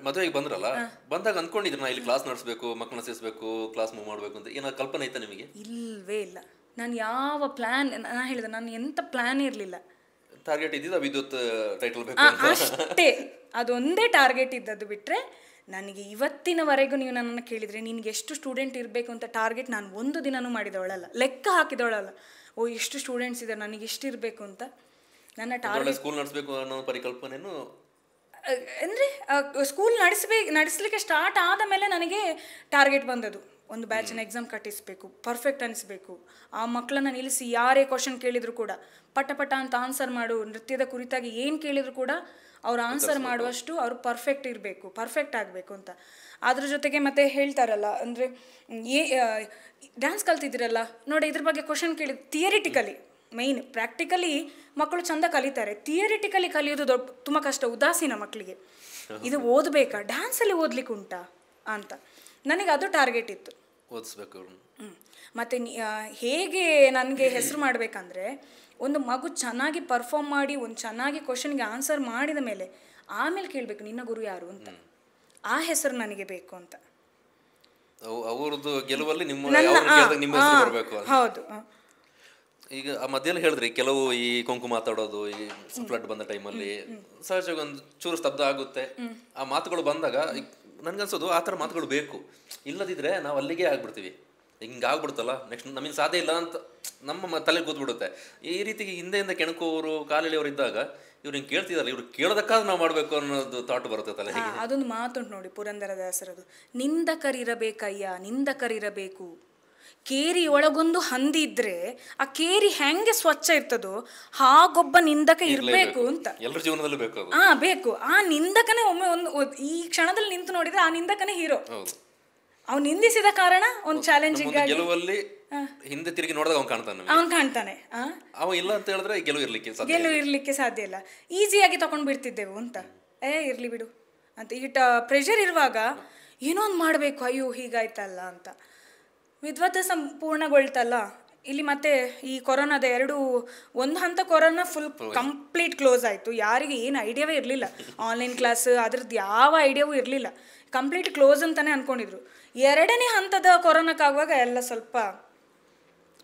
ಮದುವೆಗೆ ಬಂದ್ರಲ್ಲ, ಬಂದಾಗ ಅಂದ್ಕೊಂಡಿದ್ರು ನಾ ಇಲ್ಲಿ ಕ್ಲಾಸ್ ನಡೆಸಬೇಕು, ಮಕ್ಕಳನ್ನ ಸೇರಿಸಬೇಕು, ಕ್ಲಾಸ್ ಮೂವ್ ಮಾಡಬೇಕು ಅಂತ ಏನಾದ್ರು ಕಲ್ಪನೆ ಇತ್ತಾ ನಿಮಗೆ? ಇಲ್ಲವೇ ಇಲ್ಲ. ನಾನು ಯಾವ ಪ್ಲ್ಯಾನ್, ನಾನು ಹೇಳಿದೆ, ನಾನು ಎಂಥ ಪ್ಲ್ಯಾನೇ ಇರಲಿಲ್ಲ. ಟಾರ್ಗೆಟ್ ಇದ್ದಿದ್ದು ವಿದ್ಯುತ್ ಟೈಟಲ್ ಬೇಕು ಅಷ್ಟೇ, ಅದೊಂದೇ ಟಾರ್ಗೆಟ್ ಇದ್ದದ್ದು. ಬಿಟ್ಟರೆ ನನಗೆ ಇವತ್ತಿನವರೆಗೂ ನೀವು ನನ್ನನ್ನು ಕೇಳಿದರೆ ನಿನಗೆ ಎಷ್ಟು ಸ್ಟೂಡೆಂಟ್ ಇರಬೇಕು ಅಂತ ಟಾರ್ಗೆಟ್ ನಾನು ಒಂದು ದಿನನೂ ಮಾಡಿದವಳಲ್ಲ, ಲೆಕ್ಕ ಹಾಕಿದವಳಲ್ಲ. ಓ ಎಷ್ಟು ಸ್ಟೂಡೆಂಟ್ಸ್ ಇದ್ದಾರೆ, ನನಗೆ ಎಷ್ಟು ಇರಬೇಕು ಅಂತ. ನನ್ನ ಟಾರ್ಗೆಟ್ ಸ್ಕೂಲ್ ನಡೆಸಬೇಕು ಅನ್ನೋ ಪರಿಕಲ್ಪನೆಯನ್ನು, ಅಂದರೆ ಸ್ಕೂಲ್ ನಡೆಸಲಿಕ್ಕೆ ಸ್ಟಾರ್ಟ್ ಆದ ಮೇಲೆ ನನಗೆ ಟಾರ್ಗೆಟ್ ಬಂದದ್ದು, ಒಂದು ಬ್ಯಾಚಿನ ಎಕ್ಸಾಮ್ ಕಟ್ಟಿಸಬೇಕು, ಪರ್ಫೆಕ್ಟ್ ಅನಿಸ್ಬೇಕು, ಆ ಮಕ್ಕಳನ್ನ ನಿಲ್ಲಿಸಿ ಯಾರೇ ಕ್ವಶನ್ ಕೇಳಿದ್ರು ಕೂಡ ಪಟ ಅಂತ ಆನ್ಸರ್ ಮಾಡು, ನೃತ್ಯದ ಕುರಿತಾಗಿ ಏನು ಕೇಳಿದ್ರು ಕೂಡ ಅವ್ರು ಆನ್ಸರ್ ಮಾಡುವಷ್ಟು ಅವರು ಪರ್ಫೆಕ್ಟ್ ಇರಬೇಕು, ಪರ್ಫೆಕ್ಟ್ ಆಗಬೇಕು ಅಂತ. ಅದ್ರ ಜೊತೆಗೆ ಮತ್ತೆ ಹೇಳ್ತಾರಲ್ಲ, ಅಂದರೆ ಡ್ಯಾನ್ಸ್ ಕಲ್ತಿದ್ದೀರಲ್ಲ ನೋಡಿ, ಇದ್ರ ಬಗ್ಗೆ ಕ್ವಶನ್ ಕೇಳಿ ಥಿಯರಿಟಿಕಲಿ ಮೈನ್, ಪ್ರಾಕ್ಟಿಕಲಿ ಮಕ್ಕಳು ಚೆಂದ ಕಲಿತಾರೆ, ಥಿಯರಿಟಿಕಲಿ ಕಲಿಯೋದು ತುಂಬ ಕಷ್ಟ, ಉದಾಸೀನ ಮಕ್ಕಳಿಗೆ. ಇದು ಓದಬೇಕಾ, ಡ್ಯಾನ್ಸಲ್ಲಿ ಓದ್ಲಿಕ್ಕೆ ಉಂಟಾ ಅಂತ ನನಗೆ ಅದು ಟಾರ್ಗೆಟ್ ಇತ್ತು. ಓದಿಸ್ಬೇಕು ಅವ್ರನ್ನ. ಮತ್ತು ಹೇಗೆ ನನಗೆ ಹೆಸರು ಮಾಡಬೇಕಂದ್ರೆ, ಒಂದು ಮಗು ಚೆನ್ನಾಗಿ ಪರ್ಫಾರ್ಮ್ ಮಾಡಿ ಒಂದು ಚೆನ್ನಾಗಿ ಕ್ವಶನ್ಗೆ ಆನ್ಸರ್ ಮಾಡಿದ ಮೇಲೆ ಆಮೇಲೆ ಕೇಳಬೇಕು ನಿನ್ನ ಗುರು ಯಾರು ಅಂತ. ಆ ಹೆಸರು ನನಗೆ ಬೇಕು ಅಂತ. ಅವ್ರದ್ದು ಗೆಲುವಲ್ಲಿ ನಿಮ್ಮ ಹೆಸರು ಬರಬೇಕು. ಹೌದು. ಈಗ ಆ ಮಧ್ಯದಲ್ಲಿ ಹೇಳಿದ್ರಿ ಕೆಲವು ಈ ಕೊಂಕು ಮಾತಾಡೋದು, ಈ ಫ್ಲಡ್ ಬಂದ ಟೈಮಲ್ಲಿ ಸಹಜವಾಗಿ ಒಂದು ಚೂರು ಸ್ತಬ್ಧ ಆಗುತ್ತೆ. ಆ ಮಾತುಗಳು ಬಂದಾಗ ನನ್ಗನ್ಸೋದು ಆ ಥರ ಮಾತುಗಳು ಬೇಕು. ಇಲ್ಲದಿದ್ರೆ ನಾವು ಅಲ್ಲಿಗೆ ಆಗ್ಬಿಡ್ತೀವಿ. ಹಿಂಗೆ ಆಗ್ಬಿಡುತ್ತಲ್ಲ, ನೆಕ್ಸ್ಟ್ ನಮಗೆ ಸಾಧ್ಯ ಇಲ್ಲ ಅಂತ ನಮ್ಮ ತಲೆಗೆ ಕೂತ್ಬಿಡುತ್ತೆ. ಈ ರೀತಿ ಹಿಂದೆಯಿಂದ ಕೆಣಕೋರು ಕಾಲೆಳೆಯವರು ಇದ್ದಾಗ ಇವ್ರು ಹಿಂಗೆ ಕೇಳ್ತಿದಾರಲ್ಲ, ಇವ್ರು ಕೇಳೋದಕ್ಕಾದ್ರೂ ನಾವು ಮಾಡಬೇಕು ಅನ್ನೋದು ಥಾಟ್ ಬರುತ್ತೆ ತಲೆ. ಅದೊಂದು ಮಾತುಂಟು ನೋಡಿ ಪುರಂದರದಾಸರದು, ನಿಂದಕರಿರಬೇಕಯ್ಯ ನಿಂದಕರಿರಬೇಕು. ಕೇರಿ ಒಳಗೊಂದು ಹಂದಿ ಇದ್ರೆ ಆ ಕೇರಿ ಹೆಂಗೆ ಸ್ವಚ್ಛ ಇರ್ತದೋ ಹಾಗೊಬ್ಬ ನಿಂದಕ ಇರಬೇಕು ಅಂತ. ಎಲ್ಲರ ಜೀವನದಲ್ಲೂ ಬೇಕು. ಬೇಕು. ಆ ನಿಂದಕನೇ ಒಮ್ಮೆ ಈ ಕ್ಷಣದಲ್ಲಿ ನಿಂತು ನೋಡಿದ್ರೆ ಆ ನಿಂದಕನೇ ಹೀರೋ. ಅವ್ನು ನಿಂದಿಸಿದ ಕಾರಣ ಒಂದು ಚಾಲೆಂಜಿಂಗ್ ಆಗಿ ಗೆಲುವಲ್ಲಿ ಹಿಂದೆ ತಿರುಗಿ ನೋಡಿದಾಗ ಅವ್ನು ಕಾಣ್ತಾನೆ. ಅವ ಇಲ್ಲ ಅಂತ ಹೇಳಿದ್ರೆ ಗೆಲುವು ಇರ್ಲಿಕ್ಕೆ ಸಾಧ್ಯ ಇಲ್ಲ. ಈಸಿಯಾಗಿ ತಗೊಂಡು ಬಿಡ್ತಿದ್ದೆವು ಅಂತ. ಇರ್ಲಿ ಬಿಡು ಅಂತ. ಈಗ ಪ್ರೆಷರ್ ಇರುವಾಗ ಏನೋ ಒಂದು ಮಾಡಬೇಕು, ಅಯ್ಯೋ ಹೀಗಾಯ್ತಲ್ಲ ಅಂತ. ವಿದ್ವತ್ ಸಂಪೂರ್ಣಗೊಳ್ತಲ್ಲ ಇಲ್ಲಿ. ಮತ್ತೆ ಈ ಕೊರೋನಾದ ಒಂದು ಹಂತ ಕೊರೋನಾ ಫುಲ್ ಕಂಪ್ಲೀಟ್ ಕ್ಲೋಸ್ ಆಯಿತು. ಯಾರಿಗೆ ಏನು ಐಡಿಯಾವೇ ಇರಲಿಲ್ಲ. ಆನ್ಲೈನ್ ಕ್ಲಾಸ್ ಅದ್ರದ್ದು ಯಾವ ಐಡಿಯಾವೂ ಇರಲಿಲ್ಲ. ಕಂಪ್ಲೀಟ್ ಕ್ಲೋಸ್ ಅಂತಲೇ ಅಂದ್ಕೊಂಡಿದ್ರು. ಎರಡನೇ ಹಂತದ ಕೊರೋನಾಕ್ಕಾಗುವಾಗ ಎಲ್ಲ ಸ್ವಲ್ಪ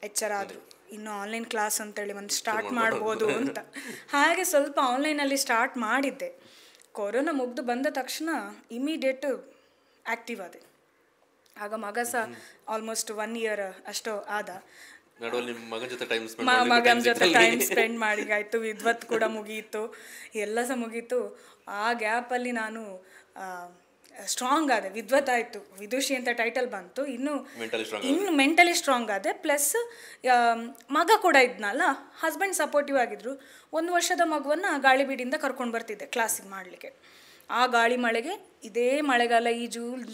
ಎಚ್ಚರ ಆದರು. ಇನ್ನು ಆನ್ಲೈನ್ ಕ್ಲಾಸ್ ಅಂತೇಳಿ ಒಂದು ಸ್ಟಾರ್ಟ್ ಮಾಡ್ಬೋದು ಅಂತ. ಹಾಗೆ ಸ್ವಲ್ಪ ಆನ್ಲೈನಲ್ಲಿ ಸ್ಟಾರ್ಟ್ ಮಾಡಿದ್ದೆ. ಕೊರೋನಾ ಮುಗ್ದು ಬಂದ ತಕ್ಷಣ ಇಮಿಡಿಯೇಟ್ ಆ್ಯಕ್ಟಿವ್ ಆದೆ. ಆಗ ಮಗ ಸಹ ಆಲ್ಮೋಸ್ಟ್ 1 ಇಯರ್ ಅಷ್ಟೋ ಆದ. ಮಗನ ಜೊತೆ ಟೈಮ್ ಸ್ಪೆಂಡ್ ಮಾಡಿಗಾಯ್ತು. ವಿದ್ವತ್ ಕೂಡ ಮುಗಿಯಿತು, ಎಲ್ಲ ಸಹ ಮುಗೀತು. ಆ ಗ್ಯಾಪಲ್ಲಿ ನಾನು ಸ್ಟ್ರಾಂಗ್ ಆದೆ. ವಿದ್ವತ್ ಆಯಿತು, ವಿದುಷಿ ಅಂತ ಟೈಟಲ್ ಬಂತು. ಇನ್ನು ಮೆಂಟಲಿ ಸ್ಟ್ರಾಂಗ್ ಆದೆ. ಪ್ಲಸ್ ಮಗ ಕೂಡ ಇದ್ನಲ್ಲ, ಹಸ್ಬೆಂಡ್ ಸಪೋರ್ಟಿವ್ ಆಗಿದ್ರು. 1 ವರ್ಷದ ಮಗುವನ್ನು ಗಾಳಿಬೀಡಿಂದ ಕರ್ಕೊಂಡು ಬರ್ತಿದ್ದೆ ಕ್ಲಾಸಿಗೆ ಮಾಡಲಿಕ್ಕೆ. ಆ ಗಾಳಿ ಮಳೆಗೆ, ಇದೇ ಮಳೆಗಾಲ, ಈ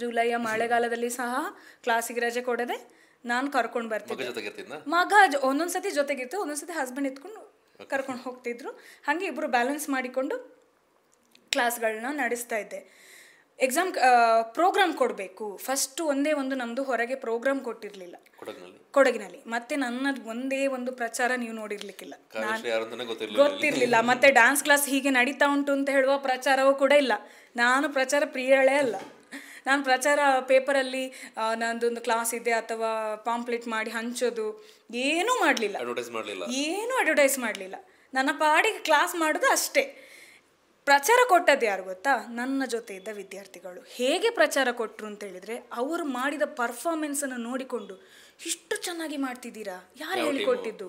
ಜುಲೈಯ ಮಳೆಗಾಲದಲ್ಲಿ ಸಹ ಕ್ಲಾಸಿಗೆ ರಜೆ ಕೊಡದೆ ನಾನು ಕರ್ಕೊಂಡು ಬರ್ತಿದ್ದೆ. ಮಗ ಒಂದೊಂದ್ಸತಿ ಜೊತೆಗಿತ್ತು, ಒಂದೊಂದ್ಸತಿ ಹಸ್ಬೆಂಡ್ ಎತ್ಕೊಂಡು ಕರ್ಕೊಂಡು ಹೋಗ್ತಿದ್ರು. ಹಾಗೆ ಇಬ್ಬರು ಬ್ಯಾಲೆನ್ಸ್ ಮಾಡಿಕೊಂಡು ಕ್ಲಾಸ್ಗಳನ್ನ ನಡೆಸ್ತಾ ಇದ್ದೆ. ಎಕ್ಸಾಮ್ ಪ್ರೋಗ್ರಾಮ್ ಕೊಡಬೇಕು. ಫಸ್ಟು ಒಂದೇ ಒಂದು ನಮ್ಮದು ಹೊರಗೆ ಪ್ರೋಗ್ರಾಮ್ ಕೊಟ್ಟಿರಲಿಲ್ಲ ಕೊಡಗಿನಲ್ಲಿ. ಮತ್ತೆ ನನ್ನದು ಒಂದೇ ಒಂದು ಪ್ರಚಾರ ನೀವು ನೋಡಿರ್ಲಿಕ್ಕಿಲ್ಲ, ಗೊತ್ತಿರಲಿಲ್ಲ. ಮತ್ತೆ ಡ್ಯಾನ್ಸ್ ಕ್ಲಾಸ್ ಹೀಗೆ ನಡೀತಾ ಉಂಟು ಅಂತ ಹೇಳುವ ಪ್ರಚಾರವೂ ಕೂಡ ಇಲ್ಲ. ನಾನು ಪ್ರಚಾರ ಪ್ರಿಯಳೇ ಅಲ್ಲ. ನಾನು ಪ್ರಚಾರ ಪೇಪರಲ್ಲಿ ನಂದೊಂದು ಕ್ಲಾಸ್ ಇದೆ ಅಥವಾ ಪಾಂಪ್ಲೆಟ್ ಮಾಡಿ ಹಂಚೋದು ಏನೂ ಮಾಡಲಿಲ್ಲ. ಏನೂ ಅಡ್ವರ್ಟೈಸ್ ಮಾಡಲಿಲ್ಲ. ನನ್ನ ಪಾಡಿಗೆ ಕ್ಲಾಸ್ ಮಾಡೋದು ಅಷ್ಟೇ. ಪ್ರಚಾರ ಕೊಟ್ಟದ್ದು ಯಾರು ಗೊತ್ತಾ? ನನ್ನ ಜೊತೆ ಇದ್ದ ವಿದ್ಯಾರ್ಥಿಗಳು. ಹೇಗೆ ಪ್ರಚಾರ ಕೊಟ್ಟರು ಅಂತ ಹೇಳಿದರೆ, ಅವರು ಮಾಡಿದ ಪರ್ಫಾರ್ಮೆನ್ಸನ್ನು ನೋಡಿಕೊಂಡು ಇಷ್ಟು ಚೆನ್ನಾಗಿ ಮಾಡ್ತಿದ್ದೀರಾ, ಯಾರು ಹೇಳಿಕೊಟ್ಟಿದ್ದು,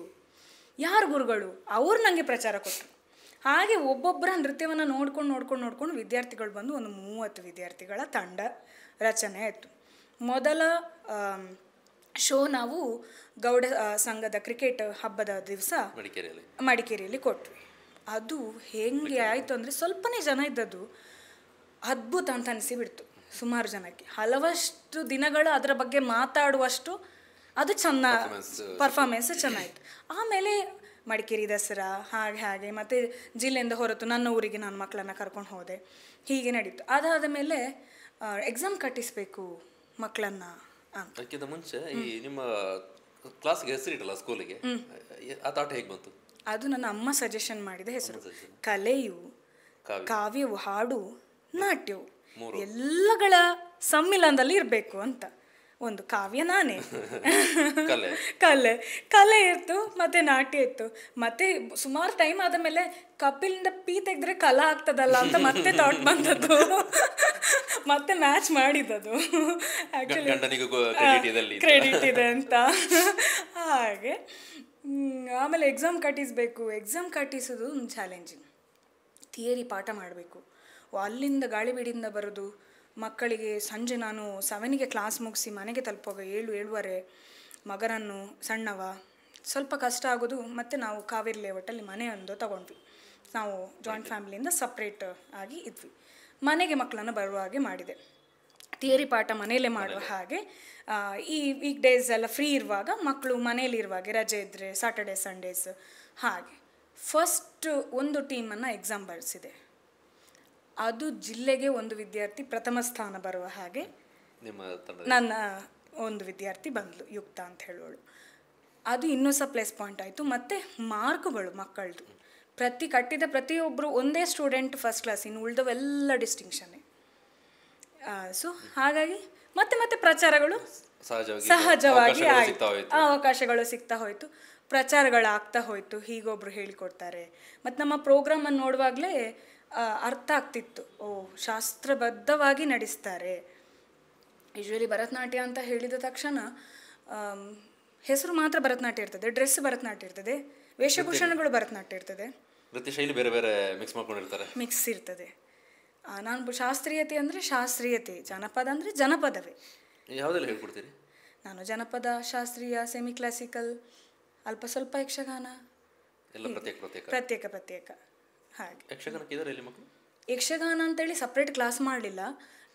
ಯಾರು ಗುರುಗಳು, ಅವರು ನನಗೆ ಪ್ರಚಾರ ಕೊಟ್ಟರು. ಹಾಗೆ ಒಬ್ಬೊಬ್ಬರ ನೃತ್ಯವನ್ನು ನೋಡ್ಕೊಂಡು ವಿದ್ಯಾರ್ಥಿಗಳು ಬಂದು ಒಂದು 30 ವಿದ್ಯಾರ್ಥಿಗಳ ತಂಡ ರಚನೆ ಆಯಿತು. ಮೊದಲ ಶೋ ನಾವು ಗೌಡ ಸಂಘದ ಕ್ರಿಕೆಟ್ ಹಬ್ಬದ ದಿವಸ ಮಡಿಕೇರಿಯಲ್ಲಿ ಕೊಟ್ವಿ. ಅದು ಹೆಂಗೆ ಆಯಿತು ಅಂದರೆ, ಸ್ವಲ್ಪನೇ ಜನ ಇದ್ದದ್ದು, ಅದ್ಭುತ ಅಂತ ಅನಿಸಿಬಿಡ್ತು ಸುಮಾರು ಜನಕ್ಕೆ. ಹಲವಷ್ಟು ದಿನಗಳು ಅದರ ಬಗ್ಗೆ ಮಾತಾಡುವಷ್ಟು ಅದು ಪರ್ಫಾರ್ಮೆನ್ಸ್ ಚೆನ್ನಾಯಿತು. ಆಮೇಲೆ ಮಡಿಕೇರಿ ದಸರಾ ಹಾಗೆ ಮತ್ತು ಜಿಲ್ಲೆಯಿಂದ ಹೊರತು ನನ್ನ ಊರಿಗೆ ನಾನು ಮಕ್ಕಳನ್ನು ಕರ್ಕೊಂಡು ಹೋದೆ. ಹೀಗೆ ನಡೀತು. ಅದಾದ ಮೇಲೆ ಎಕ್ಸಾಮ್ ಕಟ್ಟಿಸಬೇಕು ಮಕ್ಕಳನ್ನು ಅಂತ. ಅದಕ್ಕಿಂತ ಮುಂಚೆ ಈ ನಿಮ್ಮ ಕ್ಲಾಸ್ಗೆ ಹೆಸರಿಟ್ಟಲ್ಲ ಸ್ಕೂಲಿಗೆ, ಆ ಥಾಟ್ ಹೇಗೆ ಬಂತು? ಅದು ನನ್ನ ಅಮ್ಮ ಸಜೆಷನ್ ಮಾಡಿದ ಹೆಸರು. ಕಲೆಯು, ಕಾವ್ಯವು, ಹಾಡು, ನಾಟ್ಯವು ಎಲ್ಲಗಳ ಸಮ್ಮಿಲನದಲ್ಲಿ ಇರಬೇಕು ಅಂತ. ಒಂದು ಕಾವ್ಯ ನಾನೇ, ಕಲೆ ಇತ್ತು, ಮತ್ತೆ ನಾಟ್ಯ ಇತ್ತು. ಮತ್ತೆ ಸುಮಾರು ಟೈಮ್ ಆದ ಮೇಲೆ ಕಪಿಲಿಂದ ಪೀ ತೆಗೆದ್ರೆ ಕಲಾ ಆಗ್ತದಲ್ಲ ಅಂತ ಮತ್ತೆ ಥಾಟ್ ಬಂದದ್ದು. ಮತ್ತೆ ಮ್ಯಾಚ್ ಮಾಡಿದ್ದದು. ಆ್ಯಕ್ಚುಲಿ ಕ್ರೆಡಿಟ್ ಇದೆ ಅಂತ. ಹಾಗೆ ಆಮೇಲೆ ಎಕ್ಸಾಮ್ ಕಟ್ಟಿಸಬೇಕು. ಎಕ್ಸಾಮ್ ಕಟ್ಟಿಸೋದು ಒಂದು ಚಾಲೆಂಜಿಂಗ್. ಥಿಯರಿ ಪಾಠ ಮಾಡಬೇಕು. ಅಲ್ಲಿಂದ ಗಾಳಿಬೀಡಿಂದ ಬರೋದು ಮಕ್ಕಳಿಗೆ. ಸಂಜೆ ನಾನು 7ಗೆ ಕ್ಲಾಸ್ ಮುಗಿಸಿ ಮನೆಗೆ ತಲುಪುವಾಗ 7-7:30. ಮಗನನ್ನು ಸಣ್ಣವ, ಸ್ವಲ್ಪ ಕಷ್ಟ ಆಗೋದು. ಮತ್ತು ನಾವು ಕಾವೇರಿ ಲೇಔಟಲ್ಲಿ ಮನೆ ಒಂದು ತಗೊಂಡ್ವಿ. ನಾವು ಜಾಯಿಂಟ್ ಫ್ಯಾಮಿಲಿಯಿಂದ ಸಪ್ರೇಟ್ ಆಗಿ ಇದ್ವಿ. ಮನೆಗೆ ಮಕ್ಕಳನ್ನು ಬರುವ ಹಾಗೆ ಮಾಡಿದೆ. ಥಿಯರಿ ಪಾಠ ಮನೆಯಲ್ಲೇ ಮಾಡುವ ಹಾಗೆ. ಈ ವೀಕ್ ಡೇಸ್ ಎಲ್ಲ ಫ್ರೀ ಇರುವಾಗ, ಮಕ್ಕಳು ಮನೆಯಲ್ಲಿರುವಾಗ, ರಜೆ ಇದ್ದರೆ ಸಾಟರ್ಡೆ ಸಂಡೇಸ್ ಹಾಗೆ. ಫಸ್ಟ್ ಒಂದು ಟೀಮನ್ನು ಎಕ್ಸಾಮ್ ಬರೆಸಿದೆ. ಅದು ಜಿಲ್ಲೆಗೆ ಒಂದು ವಿದ್ಯಾರ್ಥಿ ಪ್ರಥಮ ಸ್ಥಾನ ಬರುವ ಹಾಗೆ ನನ್ನ ಒಂದು ವಿದ್ಯಾರ್ಥಿ ಬಂದಳು, ಯುಕ್ತ ಅಂತ ಹೇಳೋಳು. ಅದು ಇನ್ನೂ ಸಹ ಪ್ಲಸ್ ಪಾಯಿಂಟ್ ಆಯಿತು. ಮತ್ತು ಮಾರ್ಕುಗಳು ಮಕ್ಕಳದು ಕಟ್ಟಿದ ಪ್ರತಿಯೊಬ್ಬರು ಒಂದೇ ಸ್ಟೂಡೆಂಟ್ ಫಸ್ಟ್ ಕ್ಲಾಸ್, ಇನ್ನು ಉಳಿದವೆಲ್ಲ ಡಿಸ್ಟಿಂಕ್ಷನ್ನೇ. ಸೊ ಹಾಗಾಗಿ ಮತ್ತೆ ಮತ್ತೆ ಪ್ರಚಾರಗಳು ಸಹಜವಾಗಿ ಆಯಿತು, ಅವಕಾಶಗಳು ಸಿಗ್ತಾ ಹೋಯಿತು, ಪ್ರಚಾರಗಳಾಗ್ತಾ ಹೋಯಿತು. ಹೀಗೊಬ್ರು ಹೇಳಿಕೊಡ್ತಾರೆ. ಮತ್ತು ನಮ್ಮ ಪ್ರೋಗ್ರಾಮನ್ನು ನೋಡುವಾಗಲೇ ಅರ್ಥ ಆಗ್ತಿತ್ತು, ಓ ಶಾಸ್ತ್ರಬದ್ಧವಾಗಿ ನಡೆಸ್ತಾರೆ. ಯೂಶ್ವಲಿ ಭರತನಾಟ್ಯ ಅಂತ ಹೇಳಿದ ತಕ್ಷಣ ಹೆಸರು ಮಾತ್ರ ಭರತನಾಟ್ಯ ಇರ್ತದೆ, ಡ್ರೆಸ್ ಭರತನಾಟ್ಯ ಇರ್ತದೆ, ವೇಷಭೂಷಣಗಳು ಭರತನಾಟ್ಯ ಇರ್ತದೆ, ನೃತ್ಯ ಶೈಲಿ ಬೇರೆ ಬೇರೆ ಮಿಕ್ಸ್ ಇರ್ತದೆ. ನಾನು ಶಾಸ್ತ್ರೀಯತೆ ಅಂದರೆ ಶಾಸ್ತ್ರೀಯತೆ, ಜನಪದ ಅಂದರೆ ಜನಪದವೇ. ಯಾವುದೆಲ್ಲ ಹೇಳ್ಕೊಡ್ತೀರಿ? ನಾನು ಜನಪದ, ಶಾಸ್ತ್ರೀಯ, ಸೆಮಿ ಕ್ಲಾಸಿಕಲ್, ಅಲ್ಪ ಸ್ವಲ್ಪ ಯಕ್ಷಗಾನ, ಎಲ್ಲ ಪ್ರತ್ಯೇಕ ಹಾಗೆ. ಯಕ್ಷಗಾನ ಅಂತೇಳಿ ಸಪ್ರೇಟ್ ಕ್ಲಾಸ್ ಮಾಡಲಿಲ್ಲ.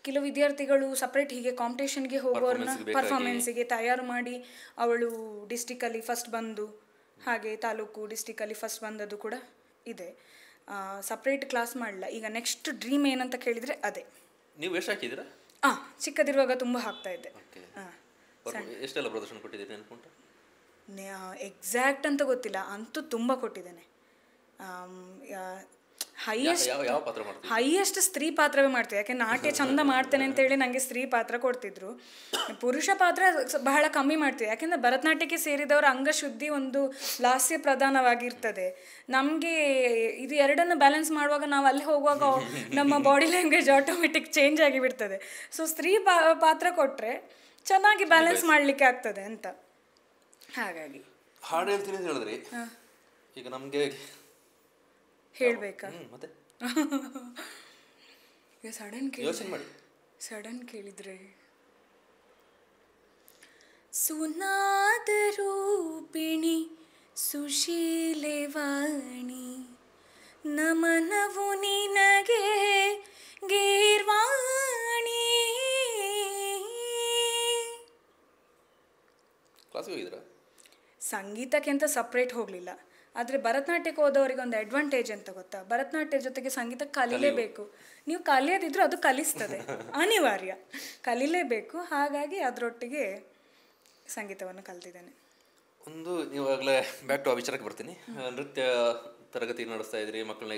ಕೆಲವು ವಿದ್ಯಾರ್ಥಿಗಳು ಸಪ್ರೇಟ್ ಹೀಗೆ ಕಾಂಪಿಟೇಷನ್ಗೆ ಹೋಗೋರನ್ನ ಪರ್ಫಾರ್ಮೆನ್ಸಿಗೆ ತಯಾರು ಮಾಡಿ ಅವಳು ಡಿಸ್ಟಿಕಲ್ಲಿ ಫಸ್ಟ್ ಬಂದು, ಹಾಗೆ ತಾಲೂಕು ಡಿಸ್ಟಿಕಲ್ಲಿ ಫಸ್ಟ್ ಬಂದದ್ದು ಕೂಡ ಇದೆ. ಸಪ್ರೇಟ್ ಕ್ಲಾಸ್ ಮಾಡಲ್ಲ. ಈಗ ನೆಕ್ಸ್ಟ್ ಡ್ರೀಮ್ ಏನಂತ ಕೇಳಿದರೆ ಅದೇ. ನೀವು ವೇಷ ಹಾಕಿದ್ದೀರಾ? ಚಿಕ್ಕದಿರುವಾಗ ತುಂಬ ಹಾಕ್ತಾ ಇದ್ದೆ. ಎಷ್ಟೆಲ್ಲ ಪ್ರದರ್ಶನ ಕೊಟ್ಟಿದ್ದೀರಿ ಅನ್ಕೊಂಡ? ಎಕ್ಸಾಕ್ಟ್ ಅಂತ ಗೊತ್ತಿಲ್ಲ, ಅಂತೂ ತುಂಬ ಕೊಟ್ಟಿದ್ದೇನೆ. ಹೈಯೆಸ್ಟ್ ಸ್ತ್ರೀ ಪಾತ್ರವೇ ಮಾಡ್ತೇವೆ. ಯಾಕೆ ನಾಟ್ಯ ಚಂದ ಮಾಡ್ತೇನೆ ಅಂತೇಳಿ ನನಗೆ ಸ್ತ್ರೀ ಪಾತ್ರ ಕೊಡ್ತಿದ್ರು. ಪುರುಷ ಪಾತ್ರ ಬಹಳ ಕಮ್ಮಿ ಮಾಡ್ತೀವಿ. ಯಾಕೆಂದರೆ ಭರತನಾಟ್ಯಕ್ಕೆ ಸೇರಿದವರ ಅಂಗಶುದ್ಧಿ ಒಂದು ಲಾಸ್ಯ ಪ್ರಧಾನವಾಗಿರ್ತದೆ. ನಮಗೆ ಇದು ಎರಡನ್ನು ಬ್ಯಾಲೆನ್ಸ್ ಮಾಡುವಾಗ ನಾವು ಅಲ್ಲಿ ಹೋಗುವಾಗ ನಮ್ಮ ಬಾಡಿ ಲ್ಯಾಂಗ್ವೇಜ್ ಆಟೋಮೆಟಿಕ್ ಚೇಂಜ್ ಆಗಿಬಿಡ್ತದೆ. ಸೊ ಸ್ತ್ರೀ ಪಾತ್ರ ಕೊಟ್ಟರೆ ಚೆನ್ನಾಗಿ ಬ್ಯಾಲೆನ್ಸ್ ಮಾಡಲಿಕ್ಕೆ ಆಗ್ತದೆ ಅಂತ. ಹಾಗಾಗಿ ಹಾಡು ಹೇಳ್ತೀನಿ ಅಂತ ಹೇಳಿದ್ರಿ, ಈಗ ನಮಗೆ ಹೇಳಬೇಕಾ? ಮತ್ತೆ ಈಗ ಸಡನ್ ಕೇಳಿದ್ರೆ ಸುನಾದರೂಪಿಣಿ ಸುಶೀಲೆವಾಣಿ ನಮನವು ನಿನಗೆ ಗೀರ್ವಾಣಿ. ಸಂಗೀತಕ್ಕೆ ಅಂತ ಸಪ್ರೇಟ್ ಹೋಗಲಿಲ್ಲ. ಆದರೆ ಭರತನಾಟ್ಯಕ್ಕೆ ಹೋದವರಿಗೆ ಒಂದು ಅಡ್ವಾಂಟೇಜ್ ಅಂತ ಗೊತ್ತಾ? ಭರತನಾಟ್ಯ ಜೊತೆಗೆ ಸಂಗೀತ ಕಲೀಲೇಬೇಕು. ನೀವು ಕಲಿಯೋದಿದ್ರು ಅದು ಕಲಿಸ್ತದೆ, ಅನಿವಾರ್ಯ, ಕಲೀಲೇಬೇಕು. ಹಾಗಾಗಿ ಅದರೊಟ್ಟಿಗೆ ಸಂಗೀತವನ್ನು ಕಲ್ತಿದ್ದೇನೆ. ಒಂದು ನೀವಾಗಲೇ ಬ್ಯಾಕ್ ಟು ಆ ವಿಚಾರಕ್ಕೆ ಬರ್ತೀನಿ. ನೃತ್ಯ ತರಗತಿ ನಡೆಸ್ತಾ ಇದ್ರಿ, ಮಕ್ಕಳನ್ನ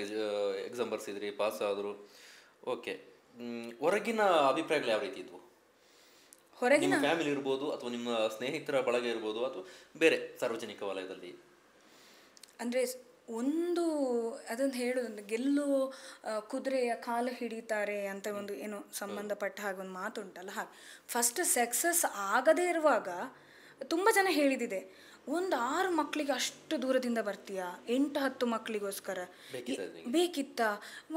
ಎಕ್ಸಾಮ್ ಬರ್ಸಿದ್ರಿ, ಪಾಸ್ ಆದರು. ಓಕೆ, ಹೊರಗಿನ ಅಭಿಪ್ರಾಯಗಳು ಯಾವ ರೀತಿ ಇದ್ವು? ಹೊರಗಿನ ಫ್ಯಾಮಿಲಿ ಇರ್ಬೋದು, ಅಥವಾ ನಿಮ್ಮ ಸ್ನೇಹಿತರ ಬಳಗ ಇರ್ಬೋದು, ಅಥವಾ ಬೇರೆ ಸಾರ್ವಜನಿಕ ವಲಯದಲ್ಲಿ? ಅಂದರೆ ಒಂದು ಅದನ್ನು ಹೇಳೋದು, ಗೆಲ್ಲು ಕುದುರೆಯ ಕಾಲು ಹಿಡಿತಾರೆ ಅಂತ ಒಂದು ಏನೋ ಸಂಬಂಧಪಟ್ಟ ಹಾಗೆ ಒಂದು ಮಾತುಂಟಲ್ಲ, ಹಾಗೆ ಫಸ್ಟ್ ಸಕ್ಸಸ್ ಆಗದೇ ಇರುವಾಗ ತುಂಬ ಜನ ಹೇಳಿದಿದೆ, ಒಂದು 6 ಮಕ್ಕಳಿಗೆ ಅಷ್ಟು ದೂರದಿಂದ ಬರ್ತೀಯಾ, 8-10 ಮಕ್ಕಳಿಗೋಸ್ಕರ ಬೇಕಿತ್ತ,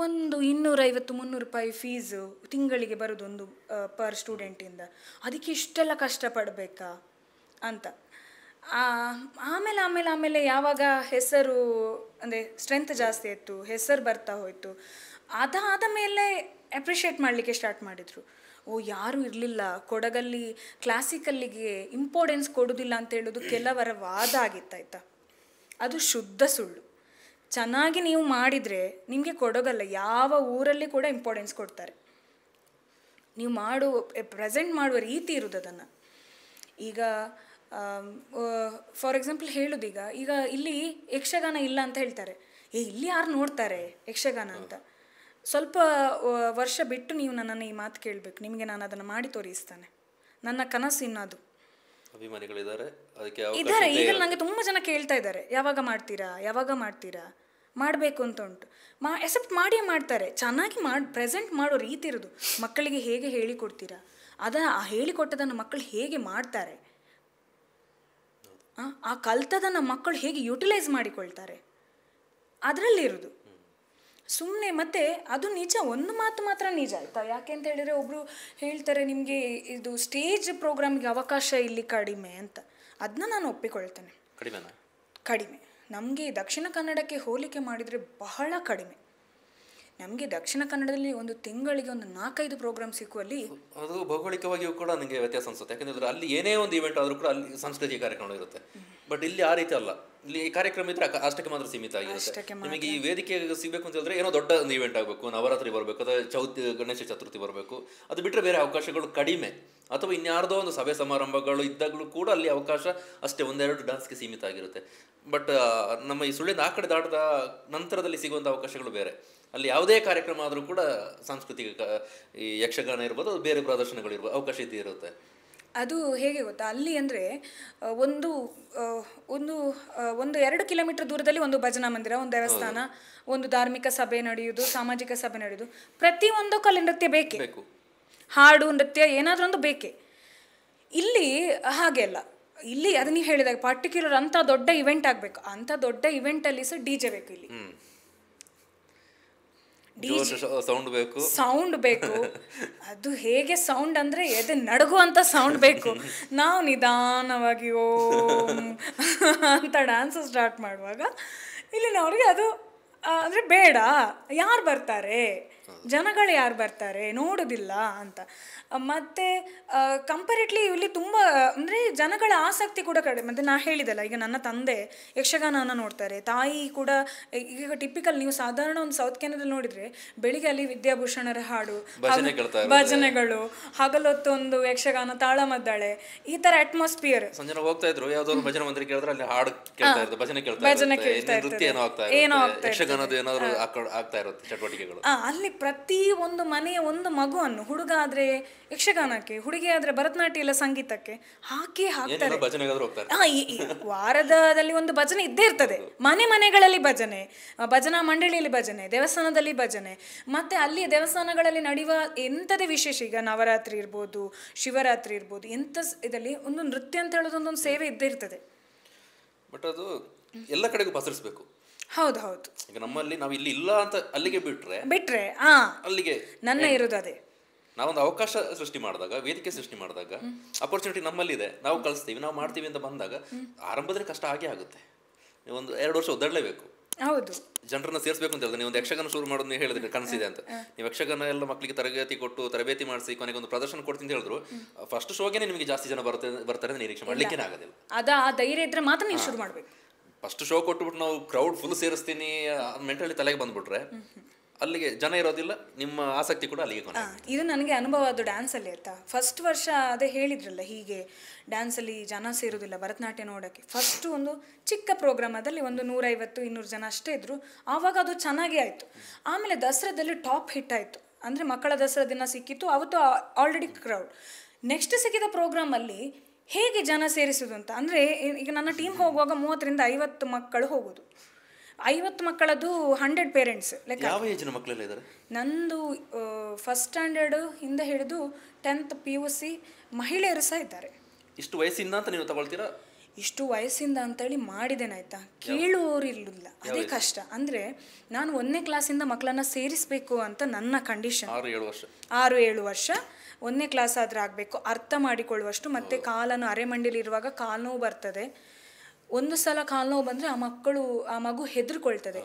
ಒಂದು 250-300 ರೂಪಾಯಿ ಫೀಸು ತಿಂಗಳಿಗೆ ಬರೋದು ಒಂದು ಪರ್ ಸ್ಟೂಡೆಂಟಿಂದ, ಅದಕ್ಕೆ ಇಷ್ಟೆಲ್ಲ ಕಷ್ಟಪಡಬೇಕಾ ಅಂತ. ಆಮೇಲೆ ಯಾವಾಗ ಹೆಸರು ಅಂದರೆ ಸ್ಟ್ರೆಂತ್ ಜಾಸ್ತಿ ಆಯಿತು, ಹೆಸರು ಬರ್ತಾ ಹೋಯಿತು, ಅದಾದ ಮೇಲೆ ಅಪ್ರಿಷಿಯೇಟ್ ಮಾಡಲಿಕ್ಕೆ ಸ್ಟಾರ್ಟ್ ಮಾಡಿದರು. ಓ, ಯಾರೂ ಇರಲಿಲ್ಲ ಕೊಡಗಲ್ಲಿ ಕ್ಲಾಸಿಕಲ್ಲಿಗೆ ಇಂಪಾರ್ಟೆನ್ಸ್ ಕೊಡೋದಿಲ್ಲ ಅಂತ ಹೇಳೋದು ಕೆಲವರ ವಾದ ಆಗಿತ್ತಾಯ್ತಾ. ಅದು ಶುದ್ಧ ಸುಳ್ಳು. ಚೆನ್ನಾಗಿ ನೀವು ಮಾಡಿದರೆ ನಿಮಗೆ ಕೊಡಗಲ್ಲ, ಯಾವ ಊರಲ್ಲಿ ಕೂಡ ಇಂಪಾರ್ಟೆನ್ಸ್ ಕೊಡ್ತಾರೆ. ನೀವು ಪ್ರೆಸೆಂಟ್ ಮಾಡುವ ರೀತಿ ಇರೋದು ಅದನ್ನು. ಈಗ ಫಾರ್ ಎಕ್ಸಾಂಪಲ್ ಹೇಳೋದೀಗ, ಈಗ ಇಲ್ಲಿ ಯಕ್ಷಗಾನ ಇಲ್ಲ ಅಂತ ಹೇಳ್ತಾರೆ. ಇಲ್ಲಿ ಯಾರು ನೋಡ್ತಾರೆ ಯಕ್ಷಗಾನ ಅಂತ? ಸ್ವಲ್ಪ ವರ್ಷ ಬಿಟ್ಟು ನೀವು ನನ್ನನ್ನು ಈ ಮಾತು ಕೇಳಬೇಕು, ನಿಮಗೆ ನಾನು ಅದನ್ನು ಮಾಡಿ ತೋರಿಸ್ತೇನೆ. ನನ್ನ ಕನಸು ಇನ್ನದು. ಇದ್ದಾರೆ, ಈಗ ನನಗೆ ತುಂಬ ಜನ ಕೇಳ್ತಾ ಇದ್ದಾರೆ, ಯಾವಾಗ ಮಾಡ್ತೀರಾ ಮಾಡಬೇಕು ಅಂತ ಉಂಟು. ಎಕ್ಸೆಪ್ಟ್ ಮಾಡಿಯೇ ಮಾಡ್ತಾರೆ. ಚೆನ್ನಾಗಿ ಪ್ರೆಸೆಂಟ್ ಮಾಡೋ ರೀತಿ ಇರೋದು. ಮಕ್ಕಳಿಗೆ ಹೇಗೆ ಹೇಳಿಕೊಡ್ತೀರಾ, ಆ ಹೇಳಿಕೊಟ್ಟದನ್ನು ಮಕ್ಕಳು ಹೇಗೆ ಮಾಡ್ತಾರೆ, ಆ ಕಲ್ತದನ್ನು ಮಕ್ಕಳು ಹೇಗೆ ಯುಟಿಲೈಸ್ ಮಾಡಿಕೊಳ್ತಾರೆ, ಅದರಲ್ಲಿರೋದು. ಸುಮ್ಮನೆ ಮತ್ತೆ ಅದು ನಿಜ, ಒಂದು ಮಾತು ಮಾತ್ರ ನಿಜ ಆಯಿತಾ. ಯಾಕೆ ಅಂತ ಹೇಳಿದರೆ, ಒಬ್ಬರು ಹೇಳ್ತಾರೆ ನಿಮಗೆ ಇದು ಸ್ಟೇಜ್ ಪ್ರೋಗ್ರಾಮ್ಗೆ ಅವಕಾಶ ಇಲ್ಲಿ ಕಡಿಮೆ ಅಂತ. ಅದನ್ನ ನಾನು ಒಪ್ಪಿಕೊಳ್ತೇನೆ. ಕಡಿಮೆ ನಮಗೆ ದಕ್ಷಿಣ ಕನ್ನಡಕ್ಕೆ ಹೋಲಿಕೆ ಮಾಡಿದರೆ ಬಹಳ ಕಡಿಮೆ. ನಮಗೆ ದಕ್ಷಿಣ ಕನ್ನಡದಲ್ಲಿ ಒಂದು ತಿಂಗಳಿಗೆ ಒಂದು 4-5 ಪ್ರೋಗ್ರಾಮ್ ಸಿಕ್ಕುವಲ್ಲಿ ಅದು ಭೌಗೋಳಿಕವಾಗಿಯೂ ಕೂಡ ನನಗೆ ವ್ಯತ್ಯಾಸ ಅನಿಸುತ್ತೆ. ಯಾಕೆಂದರೆ ಅಲ್ಲಿ ಏನೇ ಒಂದು ಇವೆಂಟ್ ಆದರೂ ಕೂಡ ಅಲ್ಲಿ ಸಾಂಸ್ಕೃತಿಕ ಕಾರ್ಯಕ್ರಮ ಇರುತ್ತೆ. ಬಟ್ ಇಲ್ಲಿ ಆ ರೀತಿ ಅಲ್ಲ. ಇಲ್ಲಿ ಕಾರ್ಯಕ್ರಮ ಇದ್ರೆ ಅಷ್ಟಕ್ಕೆ ಮಾತ್ರ ಸೀಮಿತ ಆಗಿರುತ್ತೆ. ನಿಮಗೆ ಈ ವೇದಿಕೆ ಸಿಗಬೇಕು ಅಂತ ಹೇಳಿದ್ರೆ ಏನೋ ದೊಡ್ಡ ಒಂದು ಇವೆಂಟ್ ಆಗಬೇಕು, ನವರಾತ್ರಿ ಬರಬೇಕು ಅಥವಾ ಗಣೇಶ ಚತುರ್ಥಿ ಬರಬೇಕು, ಅದು ಬಿಟ್ಟರೆ ಬೇರೆ ಅವಕಾಶಗಳು ಕಡಿಮೆ. ಅಥವಾ ಇನ್ಯಾರ್ದೋ ಒಂದು ಸಭೆ ಸಮಾರಂಭಗಳು ಇದ್ದಾಗಲೂ ಕೂಡ ಅಲ್ಲಿ ಅವಕಾಶ ಅಷ್ಟೇ ಒಂದೆರಡು ಡಾನ್ಸ್ಗೆ ಸೀಮಿತ ಆಗಿರುತ್ತೆ. ಬಟ್ ನಮ್ಮ ಈ ಸುಳ್ಳಿಂದ ಆ ಕಡೆ ದಾಟದ ನಂತರದಲ್ಲಿ ಸಿಗುವಂಥ ಅವಕಾಶಗಳು ಬೇರೆ. ಅಲ್ಲಿ ಯಾವುದೇ ಕಾರ್ಯಕ್ರಮ ಆದರೂ ಕೂಡ ಸಾಂಸ್ಕೃತಿಕ ಈ ಯಕ್ಷಗಾನ ಇರ್ಬೋದು, ಬೇರೆ ಪ್ರದರ್ಶನಗಳಿರ್ಬೋದು, ಅವಕಾಶ ಇದ್ದೇ ಇರುತ್ತೆ. ಅದು ಹೇಗೆ ಗೊತ್ತಾ, ಅಲ್ಲಿ ಅಂದರೆ ಒಂದು ಒಂದು ಒಂದು 2 ಕಿಲೋಮೀಟರ್ ದೂರದಲ್ಲಿ ಒಂದು ಭಜನಾ ಮಂದಿರ, ಒಂದು ದೇವಸ್ಥಾನ, ಒಂದು ಧಾರ್ಮಿಕ ಸಭೆ ನಡೆಯುವುದು, ಸಾಮಾಜಿಕ ಸಭೆ ನಡೆಯುವುದು, ಪ್ರತಿಯೊಂದಕ್ಕೂ ಅಲ್ಲಿ ನೃತ್ಯ ಬೇಕೇ, ಹಾಡು ನೃತ್ಯ ಏನಾದರೂ ಒಂದು ಬೇಕೇ. ಇಲ್ಲಿ ಹಾಗೆ ಅಲ್ಲ. ಇಲ್ಲಿ ಅದು ನೀವು ಹೇಳಿದಾಗ ಪರ್ಟಿಕ್ಯುಲರ್ ಅಂಥ ದೊಡ್ಡ ಇವೆಂಟ್ ಆಗಬೇಕು, ಅಂಥ ದೊಡ್ಡ ಇವೆಂಟಲ್ಲಿ ಸಹ ಡಿ ಜೆ ಬೇಕು. ಇಲ್ಲಿ ಸೌಂಡ್ ಬೇಕು. ಅದು ಹೇಗೆ ಸೌಂಡ್ ಅಂದ್ರೆ ಎದೆ ನಡಗುವಂತ ಸೌಂಡ್ ಬೇಕು. ನಾವು ನಿಧಾನವಾಗಿ ಅಂತ ಡ್ಯಾನ್ಸ್ ಸ್ಟಾರ್ಟ್ ಮಾಡುವಾಗ ಇಲ್ಲಿನವ್ರಿಗೆ ಅದು ಅಂದ್ರೆ ಬೇಡ, ಯಾರು ಬರ್ತಾರೆ, ಜನಗಳು ಯಾರು ಬರ್ತಾರೆ ನೋಡೋದಿಲ್ಲ ಅಂತ. ಮತ್ತು ಕಂಪೇರಿಟ್ಲಿ ಇಲ್ಲಿ ತುಂಬ ಅಂದರೆ ಜನಗಳ ಆಸಕ್ತಿ ಕೂಡ ಕಡಿಮೆ. ಮತ್ತು ನಾ ಹೇಳಿದಲ್ಲ, ಈಗ ನನ್ನ ತಂದೆ ಯಕ್ಷಗಾನನ ನೋಡ್ತಾರೆ, ತಾಯಿ ಕೂಡ. ಈಗ ಟಿಪಿಕಲ್ ನೀವು ಸಾಧಾರಣ ಒಂದು ಸೌತ್ ಕೆನಡಲ್ಲಿ ನೋಡಿದರೆ ಬೆಳಿಗ್ಗೆ ಅಲ್ಲಿ ವಿದ್ಯಾಭೂಷಣರ ಹಾಡು, ಭಜನೆಗಳು, ಹಗಲೊತ್ತು ಒಂದು ಯಕ್ಷಗಾನ, ತಾಳಮದ್ದಳೆ, ಈ ಥರ ಅಟ್ಮಾಸ್ಫಿಯರ್. ಸಂಜೆ ಹೋಗ್ತಾ ಇದ್ರು ಯಾವುದೋ ಒಂದು ಭಜನೆ ಮಂದಿರ ಕೇಳಿದ್ರೆ ಅಲ್ಲಿ ಹಾಡು ಕೇಳ್ತಾ ಇದ್ರು, ಭಜನೆ ಕೇಳ್ತಾ ಚಟುವಟಿಕೆಗಳು. ಅಲ್ಲಿ ಪ್ರತಿ ಒಂದು ಮನೆಯ ಒಂದು ಮಗುವನ್ನು, ಹುಡುಗ ಆದ್ರೆ ಯಕ್ಷಗಾನಕ್ಕೆ, ಹುಡುಗಿ ಆದ್ರೆ ಭರತನಾಟ್ಯ ಇಲ್ಲ ಸಂಗೀತಕ್ಕೆ ಹಾಕ್ತಾರೆ. ವಾರದಲ್ಲಿ ಒಂದು ಭಜನೆ ಇದ್ದೇ ಇರ್ತದೆ. ಮನೆಗಳಲ್ಲಿ ಭಜನೆ, ಭಜನಾ ಮಂಡಳಿಯಲ್ಲಿ ಭಜನೆ, ದೇವಸ್ಥಾನದಲ್ಲಿ ಭಜನೆ. ಮತ್ತೆ ಅಲ್ಲಿ ದೇವಸ್ಥಾನಗಳಲ್ಲಿ ನಡೆಯುವ ಎಂಥದೇ ವಿಶೇಷ, ಈಗ ನವರಾತ್ರಿ ಇರ್ಬೋದು, ಶಿವರಾತ್ರಿ ಇರ್ಬೋದು, ಎಂಥ ಇದರಲ್ಲಿ ಒಂದು ನೃತ್ಯ ಅಂತ ಹೇಳೋದು ಒಂದೊಂದು ಸೇವೆ ಇದ್ದೇ ಇರ್ತದೆ. ಬಟ್ ಅದು ಎಲ್ಲ ಕಡೆಗೂ ಪಸರಿಸಬೇಕು. ಹೌದು. ಈಗ ನಮ್ಮಲ್ಲಿ ನಾವು ಇಲ್ಲಿ ಇಲ್ಲ ಅಂತ ಅಲ್ಲಿಗೆ ಬಿಟ್ರೆ ಅಲ್ಲಿಗೆ ನನ್ನ ಇರೋದು ಅದೇ. ನಾವೊಂದು ಅವಕಾಶ ಸೃಷ್ಟಿ ಮಾಡಿದಾಗ, ವೇದಿಕೆ ಸೃಷ್ಟಿ ಮಾಡಿದಾಗ, ಅಪರ್ಚುನಿಟಿ ನಮ್ಮಲ್ಲಿದೆ, ನಾವು ಕಳಿಸ್ತೀವಿ, ನಾವು ಮಾಡ್ತೀವಿ ಅಂತ ಬಂದಾಗ ಆರಂಭದಲ್ಲಿ ಕಷ್ಟ ಆಗೇ ಆಗುತ್ತೆ. ಒಂದು 2 ವರ್ಷ ಒದ್ದಾಡಲೇಬೇಕು. ಹೌದು, ಜನರನ್ನ ಸೇರಿಸಬೇಕು ಅಂತ ಹೇಳಿದ್ರೆ, ನೀವು ಒಂದು ಯಕ್ಷಗಾನ ಶುರು ಮಾಡೋದು ನೀವು ಹೇಳಿದ್ರೆ ಕನಸಿದೆ ಅಂತ, ನೀವು ಯಕ್ಷಗಾನ ಎಲ್ಲ ಮಕ್ಕಳಿಗೆ ತರಬೇತಿ ಮಾಡಿಸಿ ಕೊನೆಗೆ ಒಂದು ಪ್ರದರ್ಶನ ಕೊಡ್ತೀನಿ ಅಂತ ಹೇಳಿದ್ರು, ಫಸ್ಟ್ ಶೋಗೆ ನಿಮಗೆ ಜಾಸ್ತಿ ಜನ ಬರ್ತಾರೆ ಅಂತ ನಿರೀಕ್ಷೆ ಮಾಡ್ಲಿಕ್ಕೆ ಆಗೋದಿಲ್ಲ. ಆ ಧೈರ್ಯ ಇದ್ರೆ ಮಾತ್ರ ನೀವು ಶುರು ಮಾಡಬೇಕು. ಫಸ್ಟ್ ಶೋ ಕೊಟ್ಟುಬಿಟ್ಟು ನಾವು ಕ್ರೌಡ್ ಫುಲ್ ಸೇರಿಸ್ತೀನಿ ಮೆಂಟಲಿ ತಲೆಗೆ ಬಂದ್ಬಿಟ್ರೆ ಅಲ್ಲಿಗೆ ಜನ ಇರೋದಿಲ್ಲ, ನಿಮ್ಮ ಆಸಕ್ತಿ ಕೂಡ ಅಲ್ಲಿಗೆ ಕೊನೆ. ಇದು ನನಗೆ ಅನುಭವ ಅದು ಡ್ಯಾನ್ಸಲ್ಲಿ ಆಯ್ತಾ. ಫಸ್ಟ್ ವರ್ಷ ಅದೇ ಹೇಳಿದ್ರಲ್ಲ, ಹೀಗೆ ಡ್ಯಾನ್ಸಲ್ಲಿ ಜನ ಸೇರೋದಿಲ್ಲ ಭರತನಾಟ್ಯ ನೋಡೋಕ್ಕೆ. ಫಸ್ಟು ಒಂದು ಚಿಕ್ಕ ಪ್ರೋಗ್ರಾಮದಲ್ಲಿ ಒಂದು 150-200 ಜನ ಅಷ್ಟೇ ಇದ್ದರು. ಆವಾಗ ಅದು ಚೆನ್ನಾಗೇ ಆಯಿತು. ಆಮೇಲೆ ದಸರಾದಲ್ಲಿ ಟಾಪ್ ಹಿಟ್ ಆಯಿತು. ಅಂದರೆ ಮಕ್ಕಳ ದಸರಾ ದಿನ ಸಿಕ್ಕಿತ್ತು, ಅವತ್ತು ಆಲ್ರೆಡಿ ಕ್ರೌಡ್. ನೆಕ್ಸ್ಟ್ ಸಿಕ್ಕಿದ ಪ್ರೋಗ್ರಾಮಲ್ಲಿ ಹೇಗೆ ಜನ ಸೇರಿಸೋದು ಅಂತ ಅಂದರೆ, ಈಗ ನನ್ನ ಟೀಮ್ ಹೋಗುವಾಗ 30-50 ಮಕ್ಕಳು ಹೋಗೋದು. 50 ಮಕ್ಕಳದ್ದು 100 ಪೇರೆಂಟ್ಸ್ ಲೆಕ್ಕ. ಯಾವ ಏಜಿನ ಮಕ್ಕಳೆಲ್ಲ ಇದ್ದಾರೆ? ನಂದು ಫಸ್ಟ್ ಸ್ಟ್ಯಾಂಡರ್ಡ್ ಇಂದ ಹಿಡಿದು 10th PUC ಮಹಿಳೆಯರು ಸಹ ಇದ್ದಾರೆ. ಇಷ್ಟು ವಯಸ್ಸಿಂದ ಅಂತ ನೀವು ತಗೊಳ್ತೀರಾ? ಇಷ್ಟು ವಯಸ್ಸಿಂದ ಅಂತೇಳಿ ಮಾಡಿದ್ದೇನಾಯ್ತಾ, ಕೇಳುವವರು ಇರಲಿಲ್ಲ, ಅದೇ ಕಷ್ಟ. ಅಂದರೆ ನಾನು 1ನೇ ಕ್ಲಾಸಿಂದ ಮಕ್ಕಳನ್ನ ಸೇರಿಸಬೇಕು ಅಂತ ನನ್ನ ಕಂಡೀಷನ್. 6-7 ವರ್ಷ 1ನೇ ಕ್ಲಾಸ್ ಆದರೆ ಆಗಬೇಕು, ಅರ್ಥ ಮಾಡಿಕೊಳ್ಳುವಷ್ಟು. ಮತ್ತು ಕಾಲನ್ನು ಅರೆಮಂಡಿಲಿರುವಾಗ ಕಾಲು ನೋವು ಬರ್ತದೆ. ಒಂದು ಸಲ ಕಾಲು ನೋವು ಬಂದರೆ ಆ ಮಗು ಹೆದರ್ಕೊಳ್ತದೆ.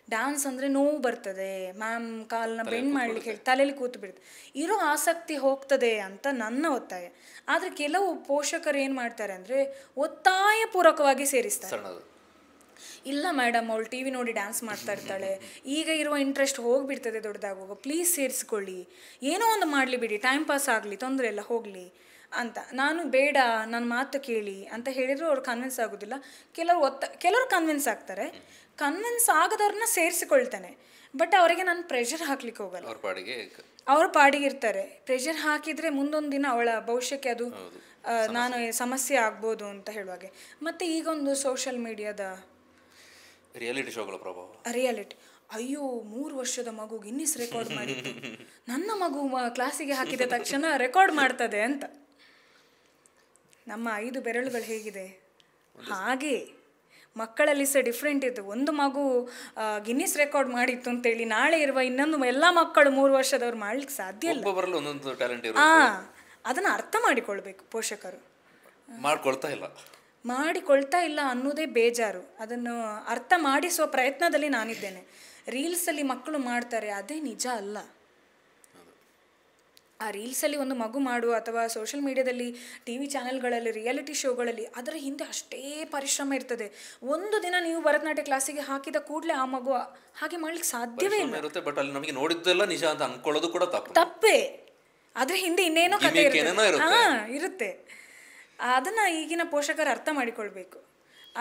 ಡ್ಯಾನ್ಸ್ ಅಂದರೆ ನೋವು ಬರ್ತದೆ, ಮ್ಯಾಮ್ ಕಾಲನ್ನ ಬೆಂಡ್ ಮಾಡ್ಲಿಕ್ಕೆ ಹೇಳಿ ತಲೆಯಲ್ಲಿ ಕೂತು ಬಿಡ್ತದೆ. ಇರೋ ಆಸಕ್ತಿ ಹೋಗ್ತದೆ ಅಂತ ನನ್ನ ಒತ್ತಾಯ. ಆದರೆ ಕೆಲವು ಪೋಷಕರು ಏನು ಮಾಡ್ತಾರೆ ಅಂದರೆ ಒತ್ತಾಯ ಪೂರ್ವಕವಾಗಿ ಸೇರಿಸ್ತಾರೆ. ಇಲ್ಲ ಮೇಡಮ್, ಅವಳು TV ನೋಡಿ ಡ್ಯಾನ್ಸ್ ಮಾಡ್ತಾ ಇರ್ತಾಳೆ, ಈಗ ಇರುವ ಇಂಟ್ರೆಸ್ಟ್ ಹೋಗಿಬಿಡ್ತದೆ ದೊಡ್ಡದಾಗುವಾಗ, ಪ್ಲೀಸ್ ಸೇರಿಸ್ಕೊಳ್ಳಿ, ಏನೋ ಒಂದು ಮಾಡಲಿ ಬಿಡಿ, ಟೈಮ್ ಪಾಸ್ ಆಗಲಿ, ತೊಂದರೆ ಇಲ್ಲ, ಹೋಗಲಿ ಅಂತ. ನಾನು ಬೇಡ, ನನ್ನ ಮಾತು ಕೇಳಿ ಅಂತ ಹೇಳಿದ್ರು ಅವ್ರು ಕನ್ವಿನ್ಸ್ ಆಗೋದಿಲ್ಲ. ಕೆಲವರು ಕನ್ವಿನ್ಸ್ ಆಗ್ತಾರೆ. ಕನ್ವಿನ್ಸ್ ಆಗದವ್ರನ್ನ ಸೇರಿಸಿಕೊಳ್ತಾನೆ. ಬಟ್ ಅವರಿಗೆ ನಾನು ಪ್ರೆಷರ್ ಹಾಕ್ಲಿಕ್ಕೆ ಹೋಗಲ್ಲ. ಅವ್ರ ಪಾಡಿಗೆ ಇರ್ತಾರೆ. ಪ್ರೆಷರ್ ಹಾಕಿದರೆ ಮುಂದೊಂದು ದಿನ ಅವಳ ಭವಿಷ್ಯಕ್ಕೆ ಅದು ನಾನು ಸಮಸ್ಯೆ ಆಗ್ಬೋದು ಅಂತ ಹೇಳುವಾಗೆ. ಮತ್ತು ಈಗೊಂದು ಸೋಷಿಯಲ್ ಮೀಡಿಯಾದ ರಿಯಾಲಿಟಿ ಶೋಗಳ ಪ್ರಭಾವ. ಅಯ್ಯೋ, 3 ವರ್ಷದ ಮಗು ಗಿನ್ನಿಸ್ ರೆಕಾರ್ಡ್ ಮಾಡಿತ್ತು, ನನ್ನ ಮಗು ಕ್ಲಾಸಿಗೆ ಹಾಕಿದ ತಕ್ಷಣ ರೆಕಾರ್ಡ್ ಮಾಡ್ತದೆ ಅಂತ. ನಮ್ಮ 5 ಬೆರಳುಗಳು ಹೇಗಿದೆ ಹಾಗೆ ಮಕ್ಕಳಲ್ಲಿ ಸಹ ಡಿಫ್ರೆಂಟ್ ಇತ್ತು. ಒಂದು ಮಗು ಗಿನ್ನಿಸ್ ರೆಕಾರ್ಡ್ ಮಾಡಿತ್ತು ಅಂತೇಳಿ ನಾಳೆ ಇರುವ ಇನ್ನೊಂದು ಎಲ್ಲ ಮಕ್ಕಳು 3 ವರ್ಷದವ್ರು ಮಾಡ್ಲಿಕ್ಕೆ ಸಾಧ್ಯ ಇಲ್ಲ. ಅದನ್ನು ಅರ್ಥ ಮಾಡಿಕೊಳ್ಬೇಕು ಪೋಷಕರು. ಮಾಡಿಕೊಳ್ತಾ ಇಲ್ಲ ಅನ್ನೋದೇ ಬೇಜಾರು. ಅದನ್ನು ಅರ್ಥ ಮಾಡಿಸುವ ಪ್ರಯತ್ನದಲ್ಲಿ ನಾನಿದ್ದೇನೆ. ರೀಲ್ಸಲ್ಲಿ ಮಕ್ಕಳು ಮಾಡ್ತಾರೆ, ಅದೇ ನಿಜ ಅಲ್ಲ. ಆ ರೀಲ್ಸಲ್ಲಿ ಒಂದು ಮಗು ಮಾಡುವ ಅಥವಾ ಸೋಷಿಯಲ್ ಮೀಡಿಯಾದಲ್ಲಿ ಟಿ ವಿ ಚಾನೆಲ್ಗಳಲ್ಲಿ ರಿಯಾಲಿಟಿ ಶೋಗಳಲ್ಲಿ ಅದರ ಹಿಂದೆ ಅಷ್ಟೇ ಪರಿಶ್ರಮ ಇರ್ತದೆ. ಒಂದು ದಿನ ನೀವು ಭರತನಾಟ್ಯ ಕ್ಲಾಸಿಗೆ ಹಾಕಿದ ಕೂಡಲೇ ಆ ಮಗು ಹಾಗೆ ಮಾಡ್ಲಿಕ್ಕೆ ಸಾಧ್ಯವೇ ಇಲ್ಲ. ಇರುತ್ತೆ, ಬಟ್ ಅಲ್ಲಿ ನಮಗೆ ನೋಡಿದ್ದೆಲ್ಲ ನಿಜ ಅಂತ ಅನ್ಕೊಳ್ಳೋದು ಕೂಡ ತಪ್ಪೇ. ಅದ್ರ ಹಿಂದೆ ಇನ್ನೇನೋ ಕಥೆ ಇರುತ್ತೆ. ಅದನ್ನು ಈಗಿನ ಪೋಷಕರು ಅರ್ಥ ಮಾಡಿಕೊಳ್ಬೇಕು.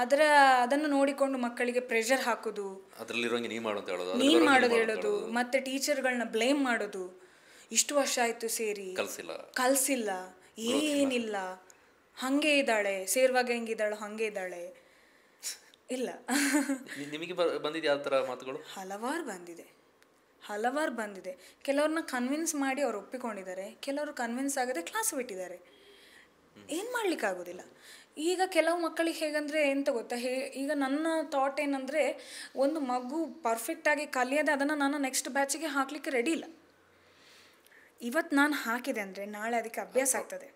ಅದನ್ನು ನೋಡಿಕೊಂಡು ಮಕ್ಕಳಿಗೆ ಪ್ರೆಷರ್ ಹಾಕೋದು, ನೀನು ಮಾಡೋದು ಹೇಳೋದು, ಮತ್ತೆ ಟೀಚರ್ಗಳನ್ನ ಬ್ಲೇಮ್ ಮಾಡೋದು. ಇಷ್ಟು ವರ್ಷ ಆಯ್ತು ಸೇರಿ ಕಲ್ಸಿಲ್ಲ, ಏನಿಲ್ಲ, ಹಂಗೆ ಇದ್ದಾಳೆ, ಸೇರುವಾಗ ಹೆಂಗಿದ್ದಾಳು ಹಂಗೆ ಇದ್ದಾಳೆ. ಇಲ್ಲ, ನಿಮಗೆ ಬಂದಿದೆ ಆ ಥರ ಮಾತುಗಳು? ಹಲವಾರು ಬಂದಿದೆ. ಕೆಲವ್ರನ್ನ ಕನ್ವಿನ್ಸ್ ಮಾಡಿ ಅವ್ರು ಒಪ್ಪಿಕೊಂಡಿದ್ದಾರೆ, ಕೆಲವರು ಕನ್ವಿನ್ಸ್ ಆಗದೆ ಕ್ಲಾಸ್ ಬಿಟ್ಟಿದ್ದಾರೆ. ಏನು ಮಾಡ್ಲಿಕ್ಕಾಗೋದಿಲ್ಲ. ಈಗ ಕೆಲವು ಮಕ್ಕಳಿಗೆ ಹೇಗಂದರೆ ಎಂತ ಗೊತ್ತಾ, ಈಗ ನನ್ನ ಥಾಟ್ ಏನಂದರೆ, ಒಂದು ಮಗು ಪರ್ಫೆಕ್ಟಾಗಿ ಕಲಿಯದೆ ಅದನ್ನು ನಾನು ನೆಕ್ಸ್ಟ್ ಬ್ಯಾಚಿಗೆ ಹಾಕಲಿಕ್ಕೆ ರೆಡಿ ಇಲ್ಲ. ಇವತ್ತು ನಾನು ಹಾಕಿದೆ ಅಂದರೆ ನಾಳೆ ಅದಕ್ಕೆ ಅಭ್ಯಾಸ ಆಗ್ತದೆ.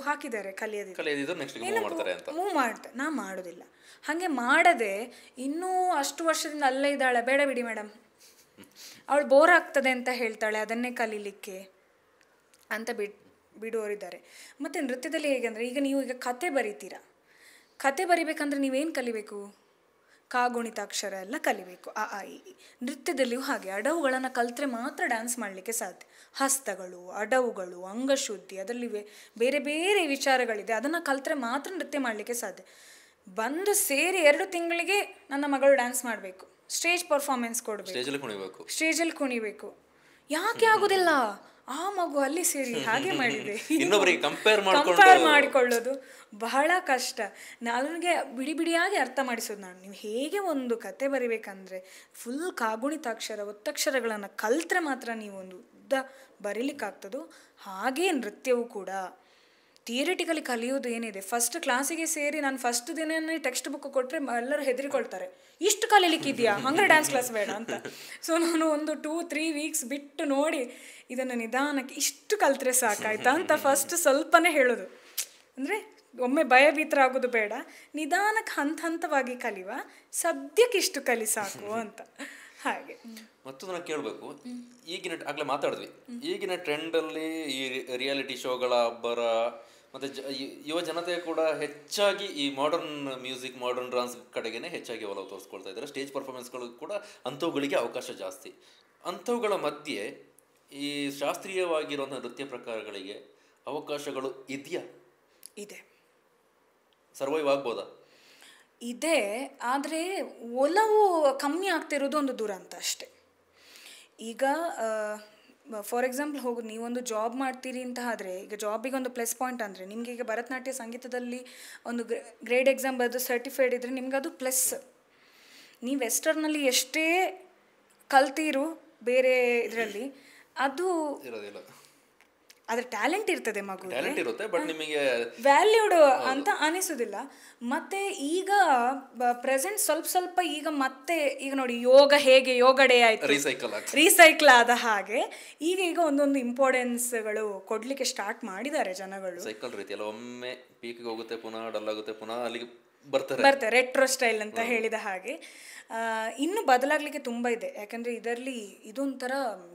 ಹಾಕಿದ್ದಾರೆ ಮೂವ್ ಮಾಡ್ತಾರೆ. ನಾ ಮಾಡೋದಿಲ್ಲ. ಹಾಗೆ ಮಾಡದೆ ಇನ್ನೂ ಅಷ್ಟು ವರ್ಷದಿಂದ ಅಲ್ಲೇ ಇದ್ದಾಳೆ, ಬೇಡ ಬಿಡಿ ಮೇಡಮ್, ಅವಳು ಬೋರ್ ಆಗ್ತದೆ ಅಂತ ಹೇಳ್ತಾಳೆ, ಅದನ್ನೇ ಕಲೀಲಿಕ್ಕೆ ಅಂತ ಬಿಡೋರಿದ್ದಾರೆ. ಮತ್ತು ನೃತ್ಯದಲ್ಲಿ ಹೇಗೆ ಅಂದರೆ, ಈಗ ಕತೆ ಬರೀತೀರಾ, ಕತೆ ಬರಿಬೇಕಂದ್ರೆ ನೀವೇನು ಕಲಿಬೇಕು? ಕಾಗುಣಿತಾಕ್ಷರ ಎಲ್ಲ ಕಲಿಬೇಕು, ಆ ಆ ಇ. ನೃತ್ಯದಲ್ಲಿಯೂ ಹಾಗೆ ಅಡವುಗಳನ್ನು ಕಲಿತ್ರೆ ಮಾತ್ರ ಡ್ಯಾನ್ಸ್ ಮಾಡಲಿಕ್ಕೆ ಸಾಧ್ಯ. ಹಸ್ತಗಳು, ಅಡವುಗಳು, ಅಂಗಶುದ್ಧಿ, ಅದರಲ್ಲಿ ಬೇರೆ ಬೇರೆ ವಿಚಾರಗಳಿದೆ. ಅದನ್ನು ಕಲಿತ್ರೆ ಮಾತ್ರ ನೃತ್ಯ ಮಾಡಲಿಕ್ಕೆ ಸಾಧ್ಯ. ಬಂದು ಸೇರಿ 2 ತಿಂಗಳಿಗೆ ನನ್ನ ಮಗಳು ಡ್ಯಾನ್ಸ್ ಮಾಡಬೇಕು, ಸ್ಟೇಜ್ ಪರ್ಫಾರ್ಮೆನ್ಸ್ ಕೊಡಬೇಕು, ಸ್ಟೇಜಲ್ಲಿ ಕುಣಿಬೇಕು. ಯಾಕೆ ಆಗೋದಿಲ್ಲ? ಆ ಮಗು ಅಲ್ಲಿ ಸೇರಿ ಹಾಗೆ ಮಾಡಿದೆ. ಕಂಪೇರ್ ಮಾಡಿಕೊಳ್ಳೋದು ಬಹಳ ಕಷ್ಟ. ನನಗೆ ಬಿಡಿಯಾಗಿ ಅರ್ಥ ಮಾಡಿಸೋದು ನಾನು. ನೀವು ಹೇಗೆ ಒಂದು ಕತೆ ಬರಿಬೇಕಂದ್ರೆ ಫುಲ್ ಕಾಗುಣಿತಾಕ್ಷರ ಒತ್ತಕ್ಷರಗಳನ್ನು ಕಲ್ತ್ರೆ ಮಾತ್ರ ನೀವು ಒಂದು ಉದ್ದ ಬರೀಲಿಕ್ಕಾಗ್ತದೋ, ಹಾಗೇ ನೃತ್ಯವೂ ಕೂಡ. ಥಿಯರಿಟಿಕಲಿ ಕಲಿಯೋದು ಏನಿದೆ, ಫಸ್ಟ್ ಕ್ಲಾಸಿಗೆ ಸೇರಿ ನಾನು ಫಸ್ಟ್ ದಿನನೇ ಟೆಕ್ಸ್ಟ್ ಬುಕ್ ಕೊಟ್ಟರೆ ಎಲ್ಲರೂ ಹೆದರಿಕೊಳ್ತಾರೆ, ಇಷ್ಟು ಕಲೀಲಿಕ್ಕಿದೆಯಾ, ಹಂಗೆ ಡ್ಯಾನ್ಸ್ ಕ್ಲಾಸ್ ಬೇಡ ಅಂತ. ಸೊ ನಾನು ಒಂದು 2-3 ವೀಕ್ಸ್ ಬಿಟ್ಟು ನೋಡಿ ಇದನ್ನು ನಿಧಾನಕ್ಕೆ ಇಷ್ಟು ಕಲ್ತ್ರೆ ಸಾಕಾಯ್ತಾ ಅಂತ ಫಸ್ಟ್ ಸ್ವಲ್ಪನೇ ಹೇಳೋದು. ಅಂದರೆ ಒಮ್ಮೆ ಭಯಭೀತರಾಗೋದು ಬೇಡ, ನಿಧಾನಕ್ಕೆ ಹಂತವಾಗಿ ಕಲಿಯುವ, ಸದ್ಯಕ್ಕೆ ಇಷ್ಟು ಕಲಿ ಸಾಕು ಅಂತ. ಹಾಗೆ ಮತ್ತು ನಾನು ಕೇಳಬೇಕು, ಆಗಲೇ ಮಾತಾಡಿದ್ವಿ, ಈಗಿನ ಟ್ರೆಂಡಲ್ಲಿ ಈ ರಿಯಾಲಿಟಿ ಶೋಗಳ ಅಬ್ಬರ ಮತ್ತು ಯುವ ಜನತೆ ಕೂಡ ಹೆಚ್ಚಾಗಿ ಈ ಮಾಡರ್ನ್ ಮ್ಯೂಸಿಕ್, ಮಾಡರ್ನ್ ಡ್ಯಾನ್ಸ್ ಕಡೆಗೇ ಹೆಚ್ಚಾಗಿ ಒಲವು ತೋರಿಸ್ಕೊಳ್ತಾ ಇದ್ದಾರೆ. ಸ್ಟೇಜ್ ಪರ್ಫಾರ್ಮೆನ್ಸ್ಗಳು ಕೂಡ ಅಂಥವುಗಳಿಗೆ ಅವಕಾಶ ಜಾಸ್ತಿ. ಅಂಥವುಗಳ ಮಧ್ಯೆ ಈ ಶಾಸ್ತ್ರೀಯವಾಗಿರುವಂಥ ನೃತ್ಯ ಪ್ರಕಾರಗಳಿಗೆ ಅವಕಾಶಗಳು ಇದೆಯಾ? ಇದೆ. ಸರ್ವೈವ್ ಆಗ್ಬೋದಾ? ಇದೆ, ಆದರೆ ಒಲವು ಕಮ್ಮಿ ಆಗ್ತಿರೋದು ಒಂದು ದುರಂತ ಅಷ್ಟೆ. ಈಗ ಫಾರ್ ಎಕ್ಸಾಂಪಲ್ ಹೋಗೋದು, ನೀವೊಂದು ಜಾಬ್ ಮಾಡ್ತೀರಿ ಅಂತ ಆದರೆ, ಈಗ ಜಾಬಿಗೆ ಒಂದು ಪ್ಲಸ್ ಪಾಯಿಂಟ್ ಅಂದರೆ ನಿಮಗೆ ಈಗ ಭರತನಾಟ್ಯ ಸಂಗೀತದಲ್ಲಿ ಒಂದು ಗ್ರೇಡ್ ಎಕ್ಸಾಮ್ ಬರೆದು ಸರ್ಟಿಫೈಡ್ ಇದ್ದರೆ ನಿಮ್ಗೆ ಅದು ಪ್ಲಸ್. ನೀವು ವೆಸ್ಟರ್ನಲ್ಲಿ ಎಷ್ಟೇ ಕಲ್ತೀರು ಬೇರೆ ಇದರಲ್ಲಿ, ಅದು ಅದ್ರ ಟ್ಯಾಲೆಂಟ್ ಇರ್ತದೆ, ಮಗು ವ್ಯಾಲ್ಯೂಡ್ ಅಂತ ಅನಿಸೋದಿಲ್ಲ. ಮತ್ತು ಈಗ ಪ್ರೆಸೆಂಟ್ ಸ್ವಲ್ಪ ಈಗ ಮತ್ತೆ ಈಗ ನೋಡಿ, ಯೋಗ ಡೇ ಆಯಿತು, ರೀಸೈಕಲ್ ಆದ ಹಾಗೆ ಈಗ ಒಂದೊಂದು ಇಂಪಾರ್ಟೆನ್ಸ್ಗಳು ಕೊಡಲಿಕ್ಕೆ ಸ್ಟಾರ್ಟ್ ಮಾಡಿದ್ದಾರೆ ಜನಗಳು. ಸೈಕಲ್ ರೀತಿ ಅಲ್ಲ, ಒಮ್ಮೆ ಪೀಕ್ಗೆ ಹೋಗುತ್ತೆ, ಪುನಃ ಡಲ್ ಆಗುತ್ತೆ, ಪುನಃ ಅಲ್ಲಿಗೆ ಬರ್ತಾರೆ ರೆಟ್ರೋ ಸ್ಟೈಲ್ ಅಂತ ಹೇಳಿದ ಹಾಗೆ. ಇನ್ನೂ ಬದಲಾಗಲಿಕ್ಕೆ ತುಂಬ ಇದೆ. ಯಾಕಂದರೆ ಇದರಲ್ಲಿ ಇದೊಂಥರ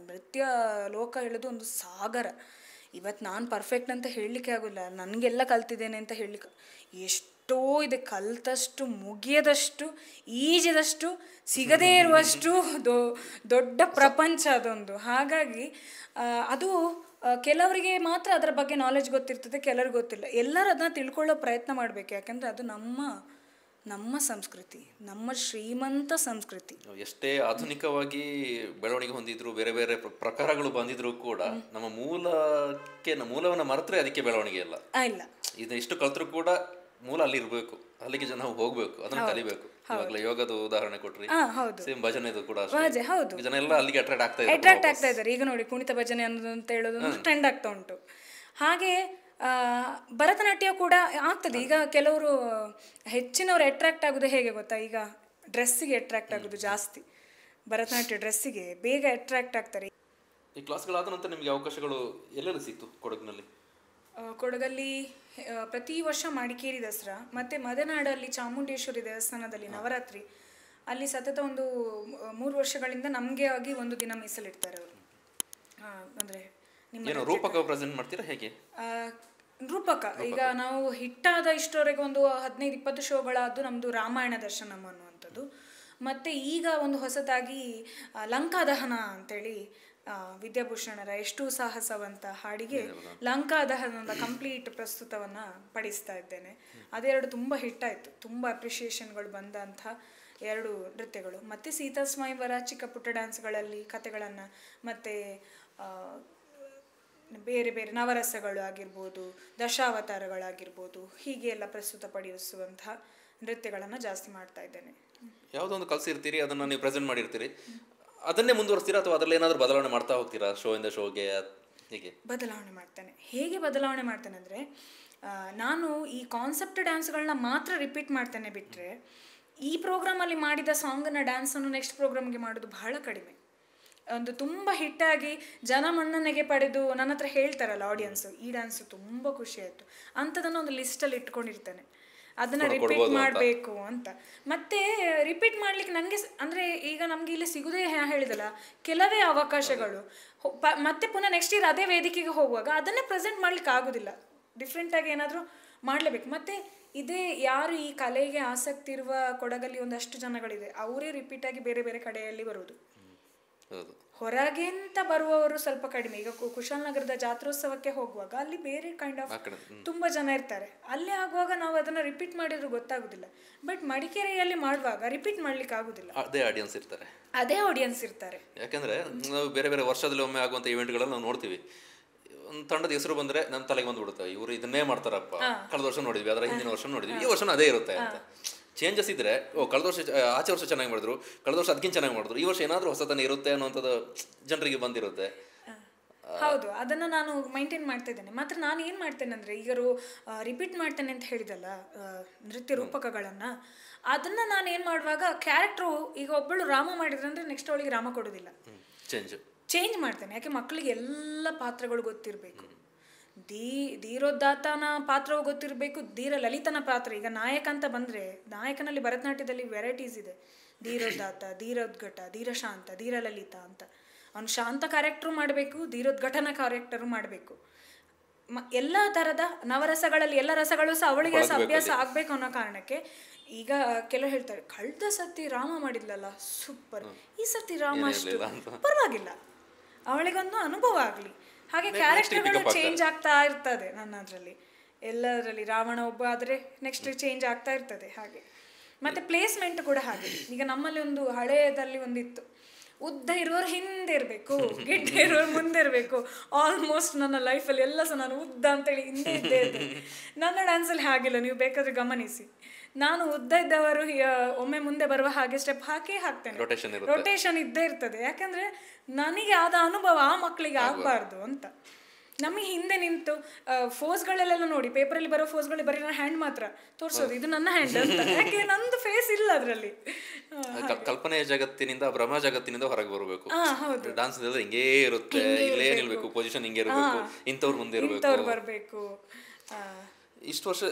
ನೃತ್ಯ ಲೋಕ ಹೇಳೋದು ಒಂದು ಸಾಗರ. ಇವತ್ತು ನಾನು ಪರ್ಫೆಕ್ಟ್ ಅಂತ ಹೇಳಲಿಕ್ಕೆ ಆಗೋಲ್ಲ, ನನಗೆಲ್ಲ ಕಲ್ತಿದ್ದೇನೆ ಅಂತ ಹೇಳಲಿಕ್ಕೆ. ಎಷ್ಟೋ ಇದೆ, ಕಲ್ತಷ್ಟು ಮುಗಿಯದಷ್ಟು, ಈಜಿದಷ್ಟು ಸಿಗದೇ ಇರುವಷ್ಟು ದೊಡ್ಡ ಪ್ರಪಂಚ ಅದೊಂದು. ಹಾಗಾಗಿ ಅದು ಕೆಲವರಿಗೆ ಮಾತ್ರ ಅದರ ಬಗ್ಗೆ ನಾಲೆಜ್ ಗೊತ್ತಿರ್ತದೆ, ಕೆಲವ್ರಿಗೆ ಗೊತ್ತಿಲ್ಲ. ಎಲ್ಲರೂ ಅದನ್ನ ತಿಳ್ಕೊಳ್ಳೋ ಪ್ರಯತ್ನ ಮಾಡಬೇಕು. ಯಾಕಂದರೆ ಅದು ನಮ್ಮ ಸಂಸ್ಕೃತಿ, ನಮ್ಮ ಶ್ರೀಮಂತ ಸಂಸ್ಕೃತಿ. ಎಷ್ಟೇ ಆಧುನಿಕವಾಗಿ ಬೆಳವಣಿಗೆ ಹೊಂದಿದ್ರು, ಬೇರೆ ಬೇರೆ ಪ್ರಕಾರಗಳು ಬಂದಿದ್ರು ಕೂಡ ನಮ್ಮ ಮೂಲವನ್ನು ಮರೆತರೆ ಅದಕ್ಕೆ ಬೆಳವಣಿಗೆ ಇಲ್ಲ. ಇದು ಇಷ್ಟು ಕಲ್ತರೂ ಕೂಡ ಮೂಲ ಅಲ್ಲಿ ಇರಬೇಕು, ಅಲ್ಲಿಗೆ ಜನ ಹೋಗ್ಬೇಕು, ಅದನ್ನು ಕಲಿಬೇಕು. ಇವಾಗಲೇ ಯೋಗದ ಉದಾಹರಣೆ ಕೊಟ್ರಿ, ಸೇಮ್ ಭಜನೆದು ಕೂಡ ಜನ ಎಲ್ಲ ಅಲ್ಲಿಗೆ ಅಟ್ರಾಕ್ಟ್ ಆಗ್ತಾ ಇದ್ದಾರೆ. ಈಗ ನೋಡಿ, ಕುಣಿತ ಭಜನೆ ಅನ್ನೋದು ಅಂತ ಹೇಳೋದು ಟ್ರೆಂಡ್ ಆಗ್ತಾ ಉಂಟು. ಹಾಗೆ ಭರತನಾಟ್ಯ ಕೂಡ ಆಗ್ತದೆ. ಈಗ ಕೆಲವರು ಹೆಚ್ಚಿನವರು ಅಟ್ರಾಕ್ಟ್ ಆಗೋದು ಹೇಗೆ ಗೊತ್ತಾ, ಈಗ ಡ್ರೆಸ್ಸಿಗೆ ಅಟ್ರಾಕ್ಟ್ ಆಗೋದು ಜಾಸ್ತಿ. ಭರತನಾಟ್ಯ ಡ್ರೆಸ್ಸಿಗೆ ಬೇಗ ಅಟ್ರಾಕ್ಟ್ ಆಗ್ತಾರೆ. ಈ ಕ್ಲಾಸ್ಗಳಾದ ನಂತರ ನಿಮಗೆ ಅವಕಾಶಗಳು ಎಲ್ಲೆಲ್ಲಿ ಸಿಕ್ತು ಕೊಡಗಿನಲ್ಲಿ? ಕೊಡಗಲ್ಲಿ ಪ್ರತಿ ವರ್ಷ ಮಡಿಕೇರಿ ದಸರಾ ಮತ್ತು ಮದನಾಡಲ್ಲಿ ಚಾಮುಂಡೇಶ್ವರಿ ದೇವಸ್ಥಾನದಲ್ಲಿ ನವರಾತ್ರಿ, ಅಲ್ಲಿ ಸತತ ಒಂದು 3 ವರ್ಷಗಳಿಂದ ನಮಗೆ ಆಗಿ ಒಂದು ದಿನ ಮೀಸಲಿಡ್ತಾರೆ ಅವರು. ಅಂದರೆ ಏನೋ ರೂಪಕ ಪ್ರೆಸೆಂಟ್ ಮಾಡ್ತೀರಾ ಹೇಗೆ? ಆ, ರೂಪಕ ಈಗ ನಾವು ಹಿಟ್ಟಾದ ಇಷ್ಟವರೆಗೆ ಒಂದು 15-20 ಶೋಗಳಾದ್ದು ನಮ್ಮದು ರಾಮಾಯಣ ದರ್ಶನಂ ಅನ್ನುವಂಥದ್ದು. ಮತ್ತು ಈಗ ಒಂದು ಹೊಸದಾಗಿ ಲಂಕಾದಹನ ಅಂತೇಳಿ ವಿದ್ಯಾಭೂಷಣರ ಎಷ್ಟು ಸಾಹಸವಂತ ಹಾಡಿಗೆ ಲಂಕಾದಹನದ ಕಂಪ್ಲೀಟ್ ಪ್ರಸ್ತುತವನ್ನು ಪಡಿಸ್ತಾ ಇದ್ದೇನೆ. ಅದೆರಡು ತುಂಬ ಹಿಟ್ಟಾಯಿತು, ತುಂಬ ಅಪ್ರಿಷಿಯೇಷನ್ಗಳು ಬಂದಂಥ 2 ನೃತ್ಯಗಳು. ಮತ್ತು ಸೀತಾ ಸ್ವಯಂವರ, ಚಿಕ್ಕ ಪುಟ್ಟ ಡ್ಯಾನ್ಸ್ಗಳಲ್ಲಿ ಕತೆಗಳನ್ನು, ಮತ್ತು ಬೇರೆ ಬೇರೆ ನವರಸಗಳು ಆಗಿರ್ಬೋದು, ದಶಾವತಾರಗಳಾಗಿರ್ಬೋದು, ಹೀಗೆ ಎಲ್ಲ ಪ್ರಸ್ತುತಪಡಿಸುವಂತಹ ನೃತ್ಯಗಳನ್ನು ಜಾಸ್ತಿ ಮಾಡ್ತಾ ಇದ್ದೇನೆ. ಯಾವುದೋ ಒಂದು ಕಲಿಸಿರ್ತೀರಿ, ಅದನ್ನು ನೀವು ಪ್ರೆಸೆಂಟ್ ಮಾಡಿರ್ತೀರಿ, ಅದನ್ನೇ ಮುಂದುವರಿಸ್ತೀರಾ ಅಥವಾ ಅದರಲ್ಲಿ ಏನಾದರೂ ಬದಲಾವಣೆ ಮಾಡ್ತಾ ಹೋಗ್ತೀರಾ ಶೋಯಿಂದ ಶೋಗೆ? ಹೀಗೆ ಬದಲಾವಣೆ ಮಾಡ್ತೇನೆ. ಹೇಗೆ ಬದಲಾವಣೆ ಮಾಡ್ತೇನೆ ಅಂದರೆ, ನಾನು ಈ ಕಾನ್ಸೆಪ್ಟ್ ಡ್ಯಾನ್ಸ್ಗಳನ್ನ ಮಾತ್ರ ರಿಪೀಟ್ ಮಾಡ್ತೇನೆ ಬಿಟ್ಟರೆ, ಈ ಪ್ರೋಗ್ರಾಮಲ್ಲಿ ಮಾಡಿದ ಸಾಂಗನ್ನ ಡ್ಯಾನ್ಸನ್ನು ನೆಕ್ಸ್ಟ್ ಪ್ರೋಗ್ರಾಮ್ಗೆ ಮಾಡೋದು ಬಹಳ ಕಡಿಮೆ. ಒಂದು ತುಂಬ ಹಿಟ್ಟಾಗಿ ಜನ ಮನ್ನಣೆಗೆ ಪಡೆದು ನನ್ನ ಹತ್ರ ಹೇಳ್ತಾರಲ್ಲ ಆಡಿಯನ್ಸು, ಈ ಡ್ಯಾನ್ಸು ತುಂಬ ಖುಷಿ ಆಯಿತು ಅಂಥದನ್ನು ಒಂದು ಲಿಸ್ಟಲ್ಲಿ ಇಟ್ಕೊಂಡಿರ್ತೇನೆ, ಅದನ್ನು ರಿಪೀಟ್ ಮಾಡಬೇಕು ಅಂತ. ಮತ್ತೆ ರಿಪೀಟ್ ಮಾಡ್ಲಿಕ್ಕೆ ನನಗೆ ಅಂದರೆ ಈಗ ನಮಗೆ ಇಲ್ಲಿ ಸಿಗೋದೇ ಹೇಳಿದಲ್ಲ ಕೆಲವೇ ಅವಕಾಶಗಳು, ಮತ್ತೆ ಪುನಃ ನೆಕ್ಸ್ಟ್ ಇಯರ್ ಅದೇ ವೇದಿಕೆಗೆ ಹೋಗುವಾಗ ಅದನ್ನೇ ಪ್ರೆಸೆಂಟ್ ಮಾಡ್ಲಿಕ್ಕೆ ಆಗೋದಿಲ್ಲ, ಡಿಫ್ರೆಂಟಾಗಿ ಏನಾದರೂ ಮಾಡಲೇಬೇಕು. ಮತ್ತು ಇದೇ ಯಾರು ಈ ಕಲೆಗೆ ಆಸಕ್ತಿ ಇರುವ ಕೊಡಗಲ್ಲಿ ಒಂದಷ್ಟು ಜನಗಳಿದೆ, ಅವರೇ ರಿಪೀಟಾಗಿ ಬೇರೆ ಬೇರೆ ಕಡೆಯಲ್ಲಿ ಬರುವುದು. ಹೊರಗೆಂತ ಬರುವವರು ಸ್ವಲ್ಪ ಕಡಿಮೆ. ಈಗ ಕುಶಾಲನಗರದ ಜಾತ್ರೋತ್ಸವಕ್ಕೆ ಹೋಗುವಾಗ ಅಲ್ಲಿ ಬೇರೆ ಕೈಂಡ್ ಆಫ್ ತುಂಬ ಜನ ಇರ್ತಾರೆ, ಅಲ್ಲೇ ಆಗುವಾಗ ನಾವು ಅದನ್ನು ರಿಪೀಟ್ ಮಾಡಿದ್ರು ಗೊತ್ತಾಗೋದಿಲ್ಲ. ಬಟ್ ಮಡಿಕೇರಿಯಲ್ಲಿ ಮಾಡುವಾಗ ರಿಪೀಟ್ ಮಾಡ್ಲಿಕ್ಕೆ ಆಗುದಿಲ್ಲ, ಅದೇ ಆಡಿಯನ್ಸ್ ಇರ್ತಾರೆ. ಯಾಕಂದ್ರೆ ನಾವು ಬೇರೆ ಬೇರೆ ವರ್ಷದಲ್ಲಿ ಒಮ್ಮೆ ಆಗುವಂಥ ಇವೆಂಟ್ಗಳಲ್ಲಿ ನಾವು ನೋಡ್ತೀವಿ, ಒಂದು ತಂಡದ ಹೆಸರು ಬಂದರೆ ನಮ್ಮ ತಲೆಗೆ ಬಂದುಬಿಡುತ್ತೆ, ಇವರು ಇದನ್ನೇ ಮಾಡ್ತಾರಪ್ಪ, ಕಳೆದ ವರ್ಷ ನೋಡಿದ್ವಿ, ಅದರ ಹಿಂದಿನ ವರ್ಷ ನೋಡಿದ್ವಿ, ಈ ವರ್ಷನೂ ಅದೇ ಇರುತ್ತೆ ಅಂತ. ಚೇಂಜಸ್ ಇದ್ದರೆ ಕಳೆದ ವರ್ಷ ಆಚೆ ವರ್ಷ ಚೆನ್ನಾಗಿ ಮಾಡಿದ್ರು, ಕಳೆದ ವರ್ಷ ಅದಕ್ಕಿಂತ ಚೆನ್ನಾಗಿ ಮಾಡಿದ್ರು, ಈ ವರ್ಷ ಏನಾದರೂ ಹೊಸತನ ಇರುತ್ತೆ ಅನ್ನೋಂಥದ್ದು ಜನರಿಗೆ ಬಂದಿರುತ್ತೆ. ಹೌದು, ಅದನ್ನು ನಾನು ಮೈಂಟೈನ್ ಮಾಡ್ತಾ ಇದ್ದೇನೆ. ಮಾತ್ರ ನಾನು ಏನು ಮಾಡ್ತೇನೆ ಅಂದರೆ, ಈಗ ರಿಪೀಟ್ ಮಾಡ್ತೇನೆ ಅಂತ ಹೇಳಿದಲ್ಲ ನೃತ್ಯ ರೂಪಕಗಳನ್ನು, ಅದನ್ನು ನಾನು ಏನು ಮಾಡುವಾಗ ಕ್ಯಾರೆಕ್ಟ್ರು ಈಗ ಒಬ್ಬಳು ರಾಮ ಮಾಡಿದ್ರೆ ಅಂದರೆ ನೆಕ್ಸ್ಟ್ ಅವಳಿಗೆ ರಾಮ ಕೊಡೋದಿಲ್ಲ, ಚೇಂಜ್ ಮಾಡ್ತೇನೆ. ಯಾಕೆ ಮಕ್ಕಳಿಗೆ ಎಲ್ಲ ಪಾತ್ರಗಳು ಗೊತ್ತಿರಬೇಕು. ಧೀರೋದಾತ್ತನ ಪಾತ್ರವು ಗೊತ್ತಿರಬೇಕು, ಧೀರ ಲಲಿತನ ಪಾತ್ರ. ಈಗ ನಾಯಕ ಅಂತ ಬಂದರೆ ನಾಯಕನಲ್ಲಿ ಭರತನಾಟ್ಯದಲ್ಲಿ ವೆರೈಟೀಸ್ ಇದೆ, ಧೀರೋದಾತ್ತ, ಧೀರೋದ್ಘಟ, ಧೀರಶಾಂತ, ಧೀರಲಲಿತ ಅಂತ. ಅವನು ಶಾಂತ ಕ್ಯಾರೆಕ್ಟ್ರು ಮಾಡಬೇಕು, ಧೀರೋದ್ಘಟನ ಕ್ಯಾರೆಕ್ಟರು ಮಾಡಬೇಕು. ಎಲ್ಲ ಥರದ ನವರಸಗಳಲ್ಲಿ ಎಲ್ಲ ರಸಗಳು ಸಹ ಅವಳಿಗೆ ಸಹ ಅಭ್ಯಾಸ ಆಗಬೇಕು ಅನ್ನೋ ಕಾರಣಕ್ಕೆ ಈಗ ಕೆಲವು ಹೇಳ್ತಾರೆ, ಕಳೆದ ಸತಿ ರಾಮ ಮಾಡಿದ್ಲಲ್ಲ ಸೂಪರ್, ಈ ಸತಿ ರಾಮ ಅಷ್ಟು ಪರವಾಗಿಲ್ಲ, ಅವಳಿಗೊಂದು ಅನುಭವ ಆಗಲಿ. ಹಾಗೆ ಕ್ಯಾರೆಕ್ಟರ್ಗಳು ಚೇಂಜ್ ಆಗ್ತಾ ಇರ್ತದೆ ನನ್ನದ್ರಲ್ಲಿ, ಎಲ್ಲದರಲ್ಲಿ ರಾವಣ ಒಬ್ಬ ಆದರೆ ನೆಕ್ಸ್ಟ್ ಚೇಂಜ್ ಆಗ್ತಾ ಇರ್ತದೆ ಹಾಗೆ. ಮತ್ತು ಪ್ಲೇಸ್ಮೆಂಟ್ ಕೂಡ ಹಾಗೆ. ಈಗ ನಮ್ಮಲ್ಲಿ ಒಂದು ಹಳೆಯದಲ್ಲಿ ಒಂದಿತ್ತು, ಉದ್ದ ಇರುವವರು ಹಿಂದೆ ಇರಬೇಕು, ಗಿಡ್ಡ ಇರುವವರು ಮುಂದೆ ಇರಬೇಕು. ಆಲ್ಮೋಸ್ಟ್ ನನ್ನ ಲೈಫಲ್ಲಿ ಎಲ್ಲ ಸಹ ನಾನು ಉದ್ದ ಅಂತೇಳಿ ಹಿಂದೆ ಇದ್ದೇ ಇದ್ದೆ. ನನ್ನ ಡ್ಯಾನ್ಸಲ್ಲಿ ಹಾಗಿಲ್ಲ, ನೀವು ಬೇಕಾದರೆ ಗಮನಿಸಿ. ನಾನು ಉದ್ದ ಇದ್ದವರು ಒಮ್ಮೆ ಮುಂದೆ ಬರುವ ಹಾಗೆ ಸ್ಟೆಪ್ ಹಾಕ್ತೇನೆ, ರೊಟೇಷನ್ ಇದ್ದೇ ಇರ್ತದೆ. ಯಾಕಂದರೆ ನನಗೆ ಆದ ಅನುಭವ ಆ ಮಕ್ಕಳಿಗೆ ಆಗಬಾರ್ದು ಅಂತ. ನಮಗೆ ಹಿಂದೆ ನಿಂತು ಫೋಸ್ಗಳೆಲ್ಲ ನೋಡಿ, ಪೇಪರಲ್ಲಿ ಬರೋ ಫೋಸ್ಗಳು ಬರೀ ನನ್ನ ಹ್ಯಾಂಡ್ ಮಾತ್ರ ತೋರಿಸೋದು, ಇದು ನನ್ನ ಹ್ಯಾಂಡ್ ಅಂತ. ಯಾಕೆ ನಂದು ಫೇಸ್ ಇಲ್ಲ ಅದರಲ್ಲಿ. ಕಲ್ಪನೆಯ ಜಗತ್ತಿನಿಂದ ಭ್ರಮ ಜಗತ್ತಿನಿಂದ ಹೊರಗೆ ಬರಬೇಕು. ಡಾನ್ಸ್ ಹಿಂಗೇ ಇರುತ್ತೆ, ಇಲ್ಲೇ ನಿಲ್ಬೇಕು, ಪೊಸಿಷನ್ ಹಿಂಗೆ ಇರಬೇಕು, ಇಂಥವ್ರು ಮುಂದೆ ಬರಬೇಕು. ಇಷ್ಟು ವರ್ಷ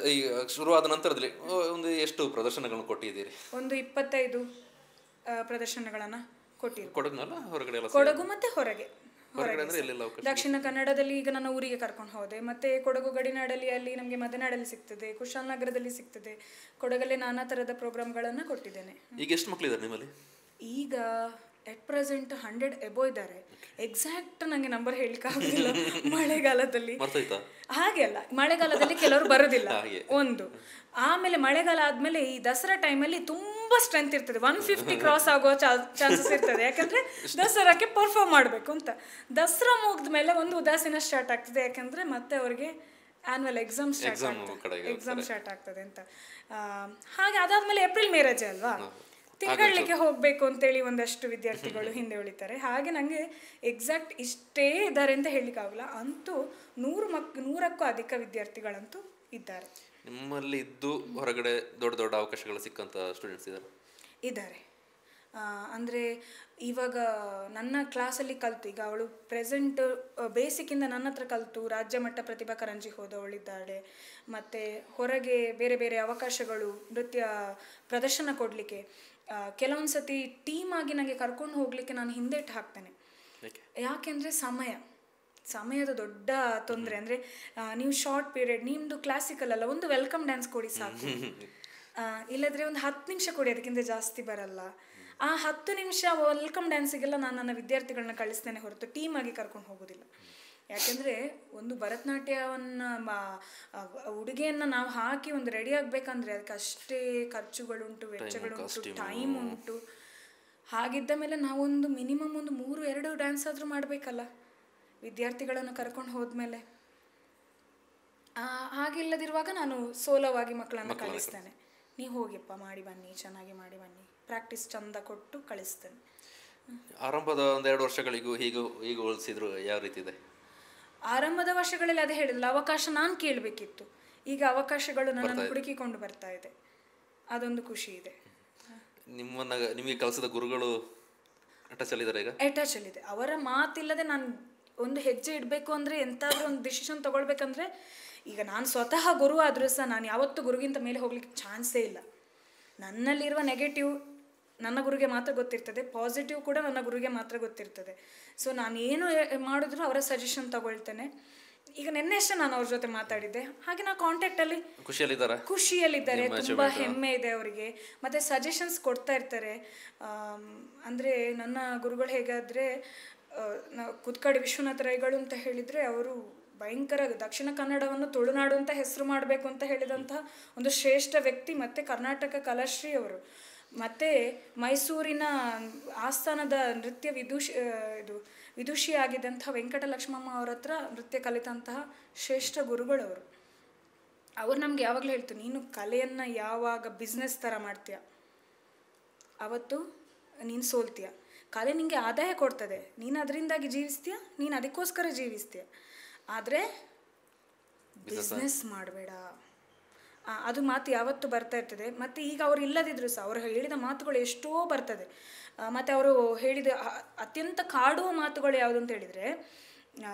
ಶುರುವಾದ ನಂತರದಲ್ಲಿ ಒಂದು ಎಷ್ಟು ಪ್ರದರ್ಶನಗಳನ್ನು ಕೊಟ್ಟಿದ್ದೀರಿ? ಒಂದು 25 ಪ್ರದರ್ಶನಗಳನ್ನು ಕೊಟ್ಟಿದ್ದೀರಿ. ಕೊಡಗಿನಲ್ಲ ಹೊರಗಡೆ? ಕೊಡಗು ಮತ್ತು ಹೊರಗೆ. ದಕ್ಷಿಣ ಕನ್ನಡದಲ್ಲಿ ಈಗ ನನ್ನ ಊರಿಗೆ ಕರ್ಕೊಂಡು ಹೋದೆ, ಮತ್ತೆ ಕೊಡಗು ಗಡಿನಾಡಲ್ಲಿ ಅಲ್ಲಿ ನಮಗೆ ಮದನಾಡಲ್ಲಿ ಸಿಗ್ತದೆ, ಕುಶಾಲನಗರದಲ್ಲಿ ಸಿಗ್ತದೆ, ಕೊಡಗಲ್ಲಿ ನಾನಾ ಥರದ ಪ್ರೋಗ್ರಾಮ್ಗಳನ್ನು ಕೊಟ್ಟಿದ್ದೇನೆ. ಈಗ ಎಷ್ಟು ಮಕ್ಕಳಿದ್ದಾರೆ ನಿಮ್ಮಲ್ಲಿ? ಈಗ ಎಟ್ ಪ್ರೆಸೆಂಟ್ 100 ಎಬೋ ಇದ್ದಾರೆ. ಎಕ್ಸಾಕ್ಟ್ ನನಗೆ ನಂಬರ್ ಹೇಳಲಿಕ್ಕೆ ಆಗೋದಿಲ್ಲ. ಮಳೆಗಾಲದಲ್ಲಿ ಹಾಗೆ ಅಲ್ಲ, ಮಳೆಗಾಲದಲ್ಲಿ ಕೆಲವರು ಬರೋದಿಲ್ಲ ಒಂದು. ಆಮೇಲೆ ಮಳೆಗಾಲ ಆದಮೇಲೆ ಈ ದಸರಾ ಟೈಮಲ್ಲಿ ತುಂಬ ಸ್ಟ್ರೆಂತ್ ಇರ್ತದೆ, 150 ಕ್ರಾಸ್ ಆಗೋ ಚಾನ್ಸಸ್ ಇರ್ತದೆ. ಯಾಕಂದರೆ ದಸರಾಕ್ಕೆ ಪರ್ಫಾರ್ಮ್ ಮಾಡಬೇಕು ಅಂತ. ದಸರಾ ಮುಗಿದ ಮೇಲೆ ಒಂದು ಉದಾಸೀನ ಸ್ಟಾರ್ಟ್ ಆಗ್ತದೆ, ಯಾಕಂದರೆ ಮತ್ತೆ ಅವರಿಗೆ ಆ್ಯನ್ಯುವಲ್ ಎಕ್ಸಾಮ್ ಸ್ಟಾರ್ಟ್ ಆಗ್ತದೆ ಅಂತ. ಹಾಗೆ ಅದಾದಮೇಲೆ ಏಪ್ರಿಲ್ ಮೇ ರಜೆ ಅಲ್ವಾ, ತಿರುಗಾಡಲಿಕ್ಕೆ ಹೋಗಬೇಕು ಅಂತೇಳಿ ಒಂದಷ್ಟು ವಿದ್ಯಾರ್ಥಿಗಳು ಹಿಂದೆ ಉಳಿತಾರೆ. ಹಾಗೆ ನನಗೆ ಎಕ್ಸಾಕ್ಟ್ ಇಷ್ಟೇ ಇದ್ದಾರೆ ಅಂತ ಹೇಳಲಿಕ್ಕಾಗಲ್ಲ, ಅಂತೂ 100ಕ್ಕೂ ಅಧಿಕ ವಿದ್ಯಾರ್ಥಿಗಳಂತೂ ಇದ್ದಾರೆ. ನಿಮ್ಮಲ್ಲಿ ಇದ್ದು ಹೊರಗಡೆ ದೊಡ್ಡ ದೊಡ್ಡ ಅವಕಾಶಗಳು ಸಿಕ್ಕಂಥ ಸ್ಟೂಡೆಂಟ್ಸ್ ಇದ್ದಾರೆ. ಅಂದರೆ ಇವಾಗ ನನ್ನ ಕ್ಲಾಸಲ್ಲಿ ಕಲಿತು, ಈಗ ಅವಳು ಪ್ರೆಸೆಂಟ್ ಬೇಸಿಕ್ಕಿಂದ ನನ್ನ ಹತ್ರ ಕಲಿತು ರಾಜ್ಯ ಮಟ್ಟ ಪ್ರತಿಭಾ ಕಾರಂಜಿ ಹೋದವಳಿದ್ದಾಳೆ. ಮತ್ತು ಹೊರಗೆ ಬೇರೆ ಬೇರೆ ಅವಕಾಶಗಳು ನೃತ್ಯ ಪ್ರದರ್ಶನ ಕೊಡಲಿಕ್ಕೆ ಕೆಲವೊಂದು ಸತಿ ಟೀಮ್ ಆಗಿ ನನಗೆ ಕರ್ಕೊಂಡು ಹೋಗಲಿಕ್ಕೆ ನಾನು ಹಿಂದೇಟು ಹಾಕ್ತೇನೆ. ಯಾಕೆಂದರೆ ಸಮಯದ ದೊಡ್ಡ ತೊಂದರೆ. ಅಂದರೆ ನೀವು ಶಾರ್ಟ್ ಪೀರಿಯಡ್, ನಿಮ್ಮದು ಕ್ಲಾಸಿಕಲ್ ಅಲ್ಲ, ಒಂದು ವೆಲ್ಕಮ್ ಡ್ಯಾನ್ಸ್ ಕೊಡಿ ಸಾಕು. ಇಲ್ಲದ್ರೆ ಒಂದು 10 ನಿಮಿಷ ಕೊಡಿ, ಅದಕ್ಕಿಂತ ಜಾಸ್ತಿ ಬರಲ್ಲ. ಆ 10 ನಿಮಿಷ ವೆಲ್ಕಮ್ ಡ್ಯಾನ್ಸಿಗೆಲ್ಲ ನಾನು ನನ್ನ ವಿದ್ಯಾರ್ಥಿಗಳನ್ನ ಕಳಿಸ್ತೇನೆ ಹೊರತು ಟೀಮಾಗಿ ಕರ್ಕೊಂಡು ಹೋಗೋದಿಲ್ಲ. ಯಾಕೆಂದರೆ ಒಂದು ಭರತನಾಟ್ಯವನ್ನು ಉಡುಗೆಯನ್ನು ನಾವು ಹಾಕಿ ಒಂದು ರೆಡಿ ಆಗಬೇಕಂದ್ರೆ ಅದಕ್ಕೆ ಅಷ್ಟೇ ಖರ್ಚುಗಳುಂಟು, ವೆಚ್ಚಗಳುಂಟು, ಟೈಮ್ ಉಂಟು. ಹಾಗಿದ್ದ ಮೇಲೆ ನಾವೊಂದು ಮಿನಿಮಮ್ ಒಂದು 3-2 ಡ್ಯಾನ್ಸ್ ಆದರೂ ಮಾಡಬೇಕಲ್ಲ ವಿದ್ಯಾರ್ಥಿಗಳನ್ನು ಕರ್ಕೊಂಡು ಹೋದ್ಮೇಲೆ. ಹಾಗಿಲ್ಲದಿರುವಾಗ ನಾನು ಸೋಲೋವಾಗಿ ಮಕ್ಕಳನ್ನು ಕಳಿಸ್ತೇನೆ. ನೀವು ಹೋಗಿಪ್ಪ ಮಾಡಿ ಬನ್ನಿ, ಚೆನ್ನಾಗಿ ಮಾಡಿ ಬನ್ನಿ, ಪ್ರಾಕ್ಟೀಸ್ ಚಂದ ಕೊಟ್ಟು ಕಳಿಸ್ತೇನೆ. ಆರಂಭದ 1-2 ವರ್ಷಗಳಿಗೂ ಹೀಗೂ ಹೋಲಿಸಿದ್ರು ಯಾವ ರೀತಿ ಇದೆ? ಆರಂಭದ ವರ್ಷಗಳಲ್ಲಿ ಅದೇ ಹೇಳಿದ್ಲ, ಅವಕಾಶ ನಾನು ಕೇಳಬೇಕಿತ್ತು. ಈಗ ಅವಕಾಶಗಳು ನನ್ನನ್ನು ಹುಡುಕಿಕೊಂಡು ಬರ್ತಾ ಇದೆ, ಅದೊಂದು ಖುಷಿ ಇದೆ. ನಿಮಗೆ ಕಲಿಸಿದ ಗುರುಗಳು ಅಟ್ಯಾಚಲ್ಲಿದ್ದಾರೆ ಈಗ? ಅಟ್ಯಾಚಲ್ಲಿದೆ. ಅವರ ಮಾತಿಲ್ಲದೆ ನಾನು ಒಂದು ಹೆಜ್ಜೆ ಇಡಬೇಕು ಅಂದರೆ, ಎಂತಾದರೂ ಒಂದು ಡಿಸಿಷನ್ ತೊಗೊಳ್ಬೇಕಂದ್ರೆ, ಈಗ ನಾನು ಸ್ವತಃ ಗುರು ಆದರೂ ಸಹ ನಾನು ಯಾವತ್ತೂ ಗುರುಗಿಂತ ಮೇಲೆ ಹೋಗ್ಲಿಕ್ಕೆ ಚಾನ್ಸೇ ಇಲ್ಲ. ನನ್ನಲ್ಲಿರುವ ನೆಗೆಟಿವ್ ನನ್ನ ಗುರುಗೆ ಮಾತ್ರ ಗೊತ್ತಿರ್ತದೆ, ಪಾಸಿಟಿವ್ ಕೂಡ ನನ್ನ ಗುರುಗೆ ಮಾತ್ರ ಗೊತ್ತಿರ್ತದೆ. ಸೊ ನಾನು ಏನು ಮಾಡಿದ್ರು ಅವರ ಸಜೆಷನ್ ತಗೊಳ್ತೇನೆ. ಈಗ ನಿನ್ನೆಷ್ಟೇ ನಾನು ಅವ್ರ ಜೊತೆ ಮಾತಾಡಿದ್ದೆ, ಹಾಗೆ ನಾವು ಕಾಂಟ್ಯಾಕ್ಟಲ್ಲಿ ಖುಷಿಯಲ್ಲಿದ್ದಾರೆ. ತುಂಬ ಹೆಮ್ಮೆ ಇದೆ ಅವರಿಗೆ. ಮತ್ತು ಸಜೆಷನ್ಸ್ ಕೊಡ್ತಾ ಇರ್ತಾರೆ. ಅಂದರೆ ನನ್ನ ಗುರುಗಳು ಹೇಗಾದರೆ, ಕುತ್ಕಾಡಿ ವಿಶ್ವನಾಥ ರೈಗಳು ಅಂತ ಹೇಳಿದರೆ, ಅವರು ಭಯಂಕರ ದಕ್ಷಿಣ ಕನ್ನಡವನ್ನು ತುಳುನಾಡು ಅಂತ ಹೆಸರು ಮಾಡಬೇಕು ಅಂತ ಹೇಳಿದಂತಹ ಒಂದು ಶ್ರೇಷ್ಠ ವ್ಯಕ್ತಿ. ಮತ್ತು ಕರ್ನಾಟಕ ಕಲಾಶ್ರೀ ಅವರು. ಮತ್ತು ಮೈಸೂರಿನ ಆಸ್ಥಾನದ ನೃತ್ಯ ವಿದುಷಿಯಾಗಿದ್ದಂಥ ವೆಂಕಟಲಕ್ಷ್ಮಮ್ಮ ಅವರ ಹತ್ರ ನೃತ್ಯ ಕಲಿತಂತಹ ಶ್ರೇಷ್ಠ ಗುರುಗಳವರು. ಅವ್ರು ನಮ್ಗೆ ಯಾವಾಗಲೂ ಹೇಳ್ತಾರೆ, ನೀನು ಕಲೆಯನ್ನು ಯಾವಾಗ ಬಿಸ್ನೆಸ್ ಥರ ಮಾಡ್ತೀಯ ಅವತ್ತು ನೀನು ಸೋಲ್ತೀಯ. ಕಲೆ ನಿನಗೆ ಆದಾಯ ಕೊಡ್ತದೆ, ನೀನು ಅದರಿಂದಾಗಿ ಜೀವಿಸ್ತೀಯ, ನೀನು ಅದಕ್ಕೋಸ್ಕರ ಜೀವಿಸ್ತೀಯ. ಆದರೆ ಬಿಸ್ನೆಸ್ ಮಾಡಬೇಡ. ಅದು ಮಾತು ಯಾವತ್ತೂ ಬರ್ತಾ ಇರ್ತದೆ. ಮತ್ತು ಈಗ ಅವ್ರು ಇಲ್ಲದಿದ್ರು ಸಹ ಅವರು ಹೇಳಿದ ಮಾತುಗಳು ಎಷ್ಟೋ ಬರ್ತದೆ. ಮತ್ತು ಅವರು ಹೇಳಿದ ಅತ್ಯಂತ ಕಾಡುವ ಮಾತುಗಳು ಯಾವುದು ಅಂತ ಹೇಳಿದರೆ,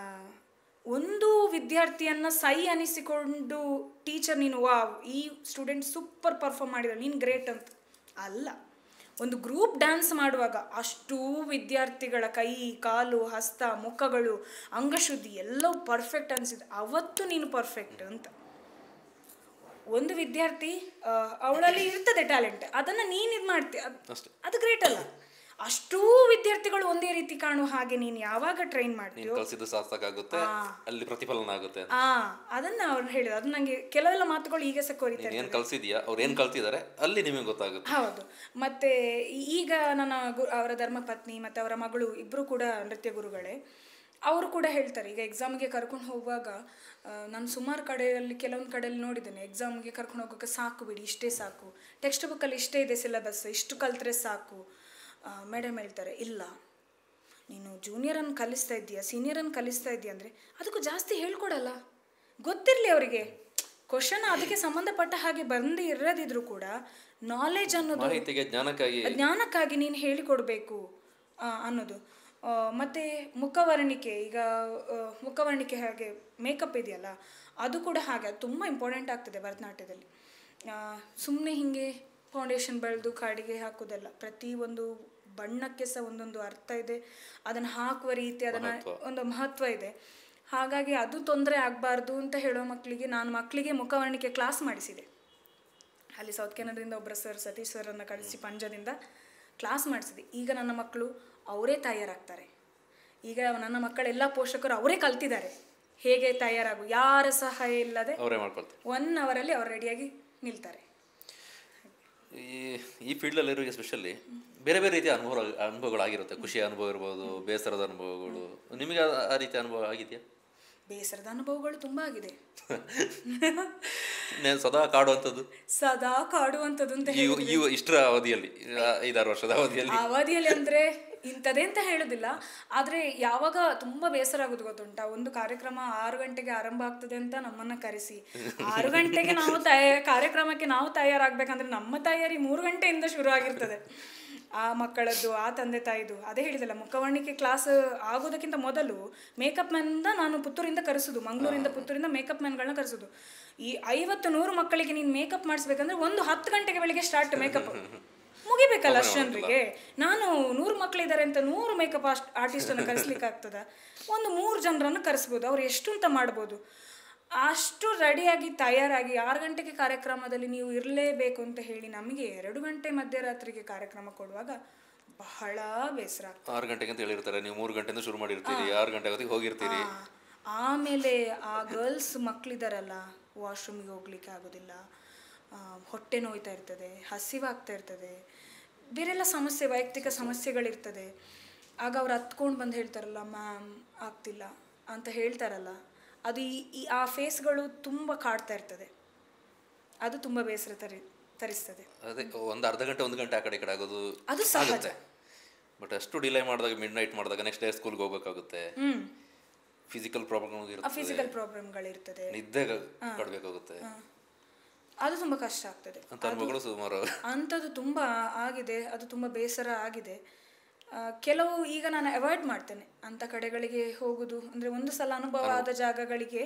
ಒಂದು ವಿದ್ಯಾರ್ಥಿಯನ್ನು ಸೈ ಅನಿಸಿಕೊಂಡು ಟೀಚರ್ ನೀನು ವಾವ್ ಈ ಸ್ಟೂಡೆಂಟ್ ಸೂಪರ್ ಪರ್ಫಾರ್ಮ್ ಮಾಡಿದ ನೀನು ಗ್ರೇಟ್ ಅಂತ ಅಲ್ಲ. ಒಂದು ಗ್ರೂಪ್ ಡ್ಯಾನ್ಸ್ ಮಾಡುವಾಗ ಅಷ್ಟೂ ವಿದ್ಯಾರ್ಥಿಗಳ ಕೈ, ಕಾಲು, ಹಸ್ತ, ಮುಖಗಳು, ಅಂಗಶುದ್ಧಿ ಎಲ್ಲವೂ ಪರ್ಫೆಕ್ಟ್ ಅನಿಸಿದೆ, ಅವತ್ತು ನೀನು ಪರ್ಫೆಕ್ಟ್ ಅಂತ. ಒಂದು ವಿದ್ಯಾರ್ಥಿ ಅವಳಲ್ಲಿ ಇರ್ತದೆ ಟ್ಯಾಲೆಂಟ್, ಅದನ್ನು ನೀನು ಇದು ಮಾಡ್ತೀಯ, ಅದು ಗ್ರೇಟ್ ಅಲ್ಲ. ಅಷ್ಟೂ ವಿದ್ಯಾರ್ಥಿಗಳು ಒಂದೇ ರೀತಿ ಕಾಣುವ ಹಾಗೆ ನೀನು ಯಾವಾಗ ಟ್ರೈನ್ ಮಾಡ್ತೀಯೋ ಅಲ್ಲಿ ಪ್ರತಿಫಲನ ಆಗುತ್ತೆ. ಅದನ್ನ ಅವ್ರು ಹೇಳಿದ್ರು. ಅದು ನನಗೆ ಕೆಲವೆಲ್ಲ ಮಾತುಗಳು ಈಗ ಸಹ ಕೋರಿತಾರೆ. ಏನು ಕಲಿಸಿದ್ಯಾ, ಅವ್ರು ಏನು ಕಲ್ತಿದ್ದಾರೆ ಅಲ್ಲಿ ನಿಮಗೆ ಗೊತ್ತಾಗುತ್ತೆ. ಹೌದು. ಮತ್ತೆ ಈಗ ನನ್ನ ಅವರ ಧರ್ಮಪತ್ನಿ ಮತ್ತು ಅವರ ಮಗಳು ಇಬ್ಬರು ಕೂಡ ನೃತ್ಯ ಗುರುಗಳೇ. ಅವರು ಕೂಡ ಹೇಳ್ತಾರೆ, ಈಗ ಎಕ್ಸಾಮ್ಗೆ ಕರ್ಕೊಂಡು ಹೋಗುವಾಗ ನಾನು ಸುಮಾರು ಕಡೆಯಲ್ಲಿ ಕೆಲವೊಂದು ಕಡೆಯಲ್ಲಿ ನೋಡಿದ್ದೇನೆ, ಎಕ್ಸಾಮ್ಗೆ ಕರ್ಕೊಂಡು ಹೋಗೋಕ್ಕೆ ಸಾಕು ಬಿಡಿ, ಇಷ್ಟೇ ಸಾಕು, ಟೆಕ್ಸ್ಟ್ ಬುಕ್ಕಲ್ಲಿ ಇಷ್ಟೇ ಇದೆ ಸಿಲೆಬಸ್, ಇಷ್ಟು ಕಲ್ತ್ರೆ ಸಾಕು. ಮೇಡಮ್ ಹೇಳ್ತಾರೆ, ಇಲ್ಲ ನೀನು ಜೂನಿಯರನ್ನು ಕಲಿಸ್ತಾ ಇದ್ದೀಯಾ, ಸೀನಿಯರನ್ನು ಕಲಿಸ್ತಾ ಇದೆಯಾ ಅಂದರೆ ಅದಕ್ಕೂ ಜಾಸ್ತಿ ಹೇಳ್ಕೊಡಲ್ಲ. ಗೊತ್ತಿರಲಿ ಅವರಿಗೆ ಕ್ವಶನ್ ಅದಕ್ಕೆ ಸಂಬಂಧಪಟ್ಟ ಹಾಗೆ ಬಂದು ಇರದಿದ್ರು ಕೂಡ ನಾಲೆಜ್ ಅನ್ನೋದು ಜ್ಞಾನಕ್ಕಾಗಿ ನೀನು ಹೇಳಿಕೊಡ್ಬೇಕು ಅನ್ನೋದು. ಮತ್ತು ಮುಖವರ್ಣಿಕೆ, ಈಗ ಮುಖವರ್ಣಿಕೆ ಹಾಗೆ ಮೇಕಪ್ ಇದೆಯಲ್ಲ ಅದು ಕೂಡ ಹಾಗೆ, ಅದು ತುಂಬ ಇಂಪಾರ್ಟೆಂಟ್ ಆಗ್ತದೆ ಭರತನಾಟ್ಯದಲ್ಲಿ. ಸುಮ್ಮನೆ ಹೀಗೆ ಫೌಂಡೇಶನ್ ಬೆಳೆದು ಕಾಡಿಗೆ ಹಾಕೋದಲ್ಲ, ಪ್ರತಿಯೊಂದು ಬಣ್ಣಕ್ಕೆ ಸಹ ಒಂದೊಂದು ಅರ್ಥ ಇದೆ, ಅದನ್ನು ಹಾಕುವ ರೀತಿ ಅದನ್ನು ಒಂದು ಮಹತ್ವ ಇದೆ. ಹಾಗಾಗಿ ಅದು ತೊಂದರೆ ಆಗಬಾರ್ದು ಅಂತ ಹೇಳೋ ನಾನು ಮಕ್ಕಳಿಗೆ ಮುಖವರ್ಣಿಕೆ ಕ್ಲಾಸ್ ಮಾಡಿಸಿದೆ. ಅಲ್ಲಿ ಸೌತ್ ಕೆನಡಾದಿಂದ ಒಬ್ಬರ ಸರ್ ಸತೀಶ್ ಸರನ್ನು ಕಳಿಸಿ ಪಂಜದಿಂದ ಕ್ಲಾಸ್ ಮಾಡಿಸಿದೆ. ಈಗ ನನ್ನ ಮಕ್ಕಳು ಅವರೇ ತಯಾರಾಗ್ತಾರೆ. ಈಗ ನನ್ನ ಮಕ್ಕಳೆಲ್ಲ ಪೋಷಕರು ಅವರೇ ಕಲ್ತಿದ್ದಾರೆ ಹೇಗೆ ತಯಾರಾಗು, ಯಾರ ಸಹಾಯ ಇಲ್ಲದೆ 1 ಅವರಲ್ಲಿ ಅವ್ರು ರೆಡಿಯಾಗಿ ನಿಲ್ತಾರೆ. ಈ ಫೀಲ್ಡಲ್ಲಿರೋ ಎಸ್ಪೆಷಲಿ ಬೇರೆ ಬೇರೆ ರೀತಿಯ ಅನುಭವಗಳಾಗಿರುತ್ತೆ. ಖುಷಿಯ ಅನುಭವ ಇರ್ಬೋದು, ಬೇಸರದ ಅನುಭವಗಳು. ನಿಮಗೆ ಆ ರೀತಿಯ ಅನುಭವ ಆಗಿದೆಯಾ? ಬೇಸರದ ಅನುಭವಗಳು ತುಂಬ ಆಗಿದೆ. ಸದಾ ಕಾಡುವಂಥದ್ದು ಅಂತ ಇಷ್ಟರ ಅವಧಿಯಲ್ಲಿ 5-6 ವರ್ಷದ ಅವಧಿಯಲ್ಲಿ ಅಂದರೆ ಇಂಥದ್ದೇ ಅಂತ ಹೇಳೋದಿಲ್ಲ. ಆದರೆ ಯಾವಾಗ ತುಂಬ ಬೇಸರ ಆಗೋದು ಗೊತ್ತುಂಟ, ಒಂದು ಕಾರ್ಯಕ್ರಮ 6 ಗಂಟೆಗೆ ಆರಂಭ ಆಗ್ತದೆ ಅಂತ ನಮ್ಮನ್ನು ಕರೆಸಿ 6 ಗಂಟೆಗೆ ನಾವು ಕಾರ್ಯಕ್ರಮಕ್ಕೆ ನಾವು ತಯಾರಾಗಬೇಕಂದ್ರೆ ನಮ್ಮ ತಯಾರಿ 3 ಗಂಟೆಯಿಂದ ಶುರು ಆಗಿರ್ತದೆ. ಆ ಮಕ್ಕಳದ್ದು, ಆ ತಂದೆ ತಾಯಿದು. ಅದೇ ಹೇಳಿದಲ್ಲ, ಮುಖವರ್ಣಿಕೆ ಕ್ಲಾಸ್ ಆಗೋದಕ್ಕಿಂತ ಮೊದಲು ಮೇಕಪ್ ಮ್ಯಾನಿಂದ ನಾನು ಪುತ್ತೂರಿಂದ ಕರೆಸೋದು, ಮಂಗಳೂರಿಂದ ಪುತ್ತೂರಿಂದ ಮೇಕಪ್ ಮ್ಯಾನ್ಗಳನ್ನ ಕರೆಸೋದು. ಈ 50-100 ಮಕ್ಕಳಿಗೆ ನೀನು ಮೇಕಪ್ ಮಾಡಿಸ್ಬೇಕಂದ್ರೆ 10 ಗಂಟೆಗೆ ಬೆಳಿಗ್ಗೆ ಸ್ಟಾರ್ಟ್ ಮೇಕಪ್. ಮುಗಿಬೇಕಲ್ಲ ಅಷ್ಟು ಜನರಿಗೆ. ನಾನು 100 ಮಕ್ಕಳಿದ್ದಾರೆ ಅಂತ 100 ಮೇಕಪ್ ಆರ್ಟಿಸ್ಟನ್ನು ಕರೆಸ್ಲಿಕ್ಕೆ ಆಗ್ತದ? ಒಂದು 3 ಜನರನ್ನು ಕರೆಸ್ಬೋದು. ಅವ್ರು ಎಷ್ಟು ಅಂತ ಮಾಡ್ಬೋದು. ಅಷ್ಟು ರೆಡಿಯಾಗಿ ತಯಾರಾಗಿ 6 ಗಂಟೆಗೆ ಕಾರ್ಯಕ್ರಮದಲ್ಲಿ ನೀವು ಇರಲೇಬೇಕು ಅಂತ ಹೇಳಿ ನಮಗೆ 2 ಗಂಟೆ ಮಧ್ಯರಾತ್ರಿಗೆ ಕಾರ್ಯಕ್ರಮ ಕೊಡುವಾಗ ಬಹಳ ಬೇಸರ. 6 ಗಂಟೆಗೆ ಅಂತ ಹೇಳಿರ್ತಾರೆ, ನೀವು 3 ಗಂಟೆಯಿಂದ ಶುರು ಮಾಡಿರ್ತೀರಿ, 6 ಗಂಟೆ ಹೊತ್ತಿಗೆ ಹೋಗಿರ್ತೀರಿ. ಆಮೇಲೆ ಆ ಗರ್ಲ್ಸ್ ಮಕ್ಕಳಿದಾರಲ್ಲ, ವಾಶ್ರೂಮಿಗೆ ಹೋಗ್ಲಿಕ್ಕೆ ಆಗೋದಿಲ್ಲ, ಹೊಟ್ಟೆ ನೋಯ್ತಾ ಇರ್ತದೆ, ಹಸಿವಾಗ್ತಾ ಇರ್ತದೆ, ಬೇರೆಲ್ಲ ಸಮಸ್ಯೆ, ವೈಯಕ್ತಿಕ ಸಮಸ್ಯೆಗಳಿರ್ತದೆ. ಆಗ ಅವ್ರು ಹತ್ಕೊಂಡು ಬಂದು ಹೇಳ್ತಾರಲ್ಲ, ಮ್ಯಾಮ್ ಆಗ್ತಿಲ್ಲ ಅಂತ ಹೇಳ್ತಾರಲ್ಲ, ಅದು ಆ ಫೇಸ್ಗಳು ತುಂಬ ಕಾಡ್ತಾ ಇರ್ತದೆ. ಅದು ತುಂಬ ಬೇಸರ ತರಿಸ್ತದೆ. ಅದೇ ಒಂದು ಅರ್ಧ ಗಂಟೆ 1 ಗಂಟೆ ಆ ಕಡೆ ಈ ಕಡೆ ಆಗೋದು ಅದು ಸಹಜ. ಬಟ್ ಅಷ್ಟು ಡಿಲೇ ಮಾಡಿದಾಗ, ಮಿಡ್ ನೈಟ್ ಮಾಡಿದಾಗ ನೆಕ್ಸ್ಟ್ ಡೇ ಸ್ಕೂಲ್ಗೆ ಹೋಗ್ಬೇಕಾಗುತ್ತೆ. ಫಿಸಿಕಲ್ ಪ್ರಾಬ್ಲಮ್ಗಳಿರ್ತದೆ, ನಿದ್ದೆ ಕಡಬೇಕಾಗುತ್ತೆ. ಅದು ತುಂಬ ಕಷ್ಟ ಆಗ್ತದೆ. ಅನುಭವಗಳು ಸುಮಾರು ಅಂಥದ್ದು ತುಂಬ ಆಗಿದೆ. ಅದು ತುಂಬ ಬೇಸರ ಆಗಿದೆ. ಕೆಲವು ಈಗ ನಾನು ಅವಾಯ್ಡ್ ಮಾಡ್ತೇನೆ ಅಂಥ ಕಡೆಗಳಿಗೆ ಹೋಗೋದು. ಅಂದರೆ ಒಂದು ಸಲ ಅನುಭವ ಆದ ಜಾಗಗಳಿಗೆ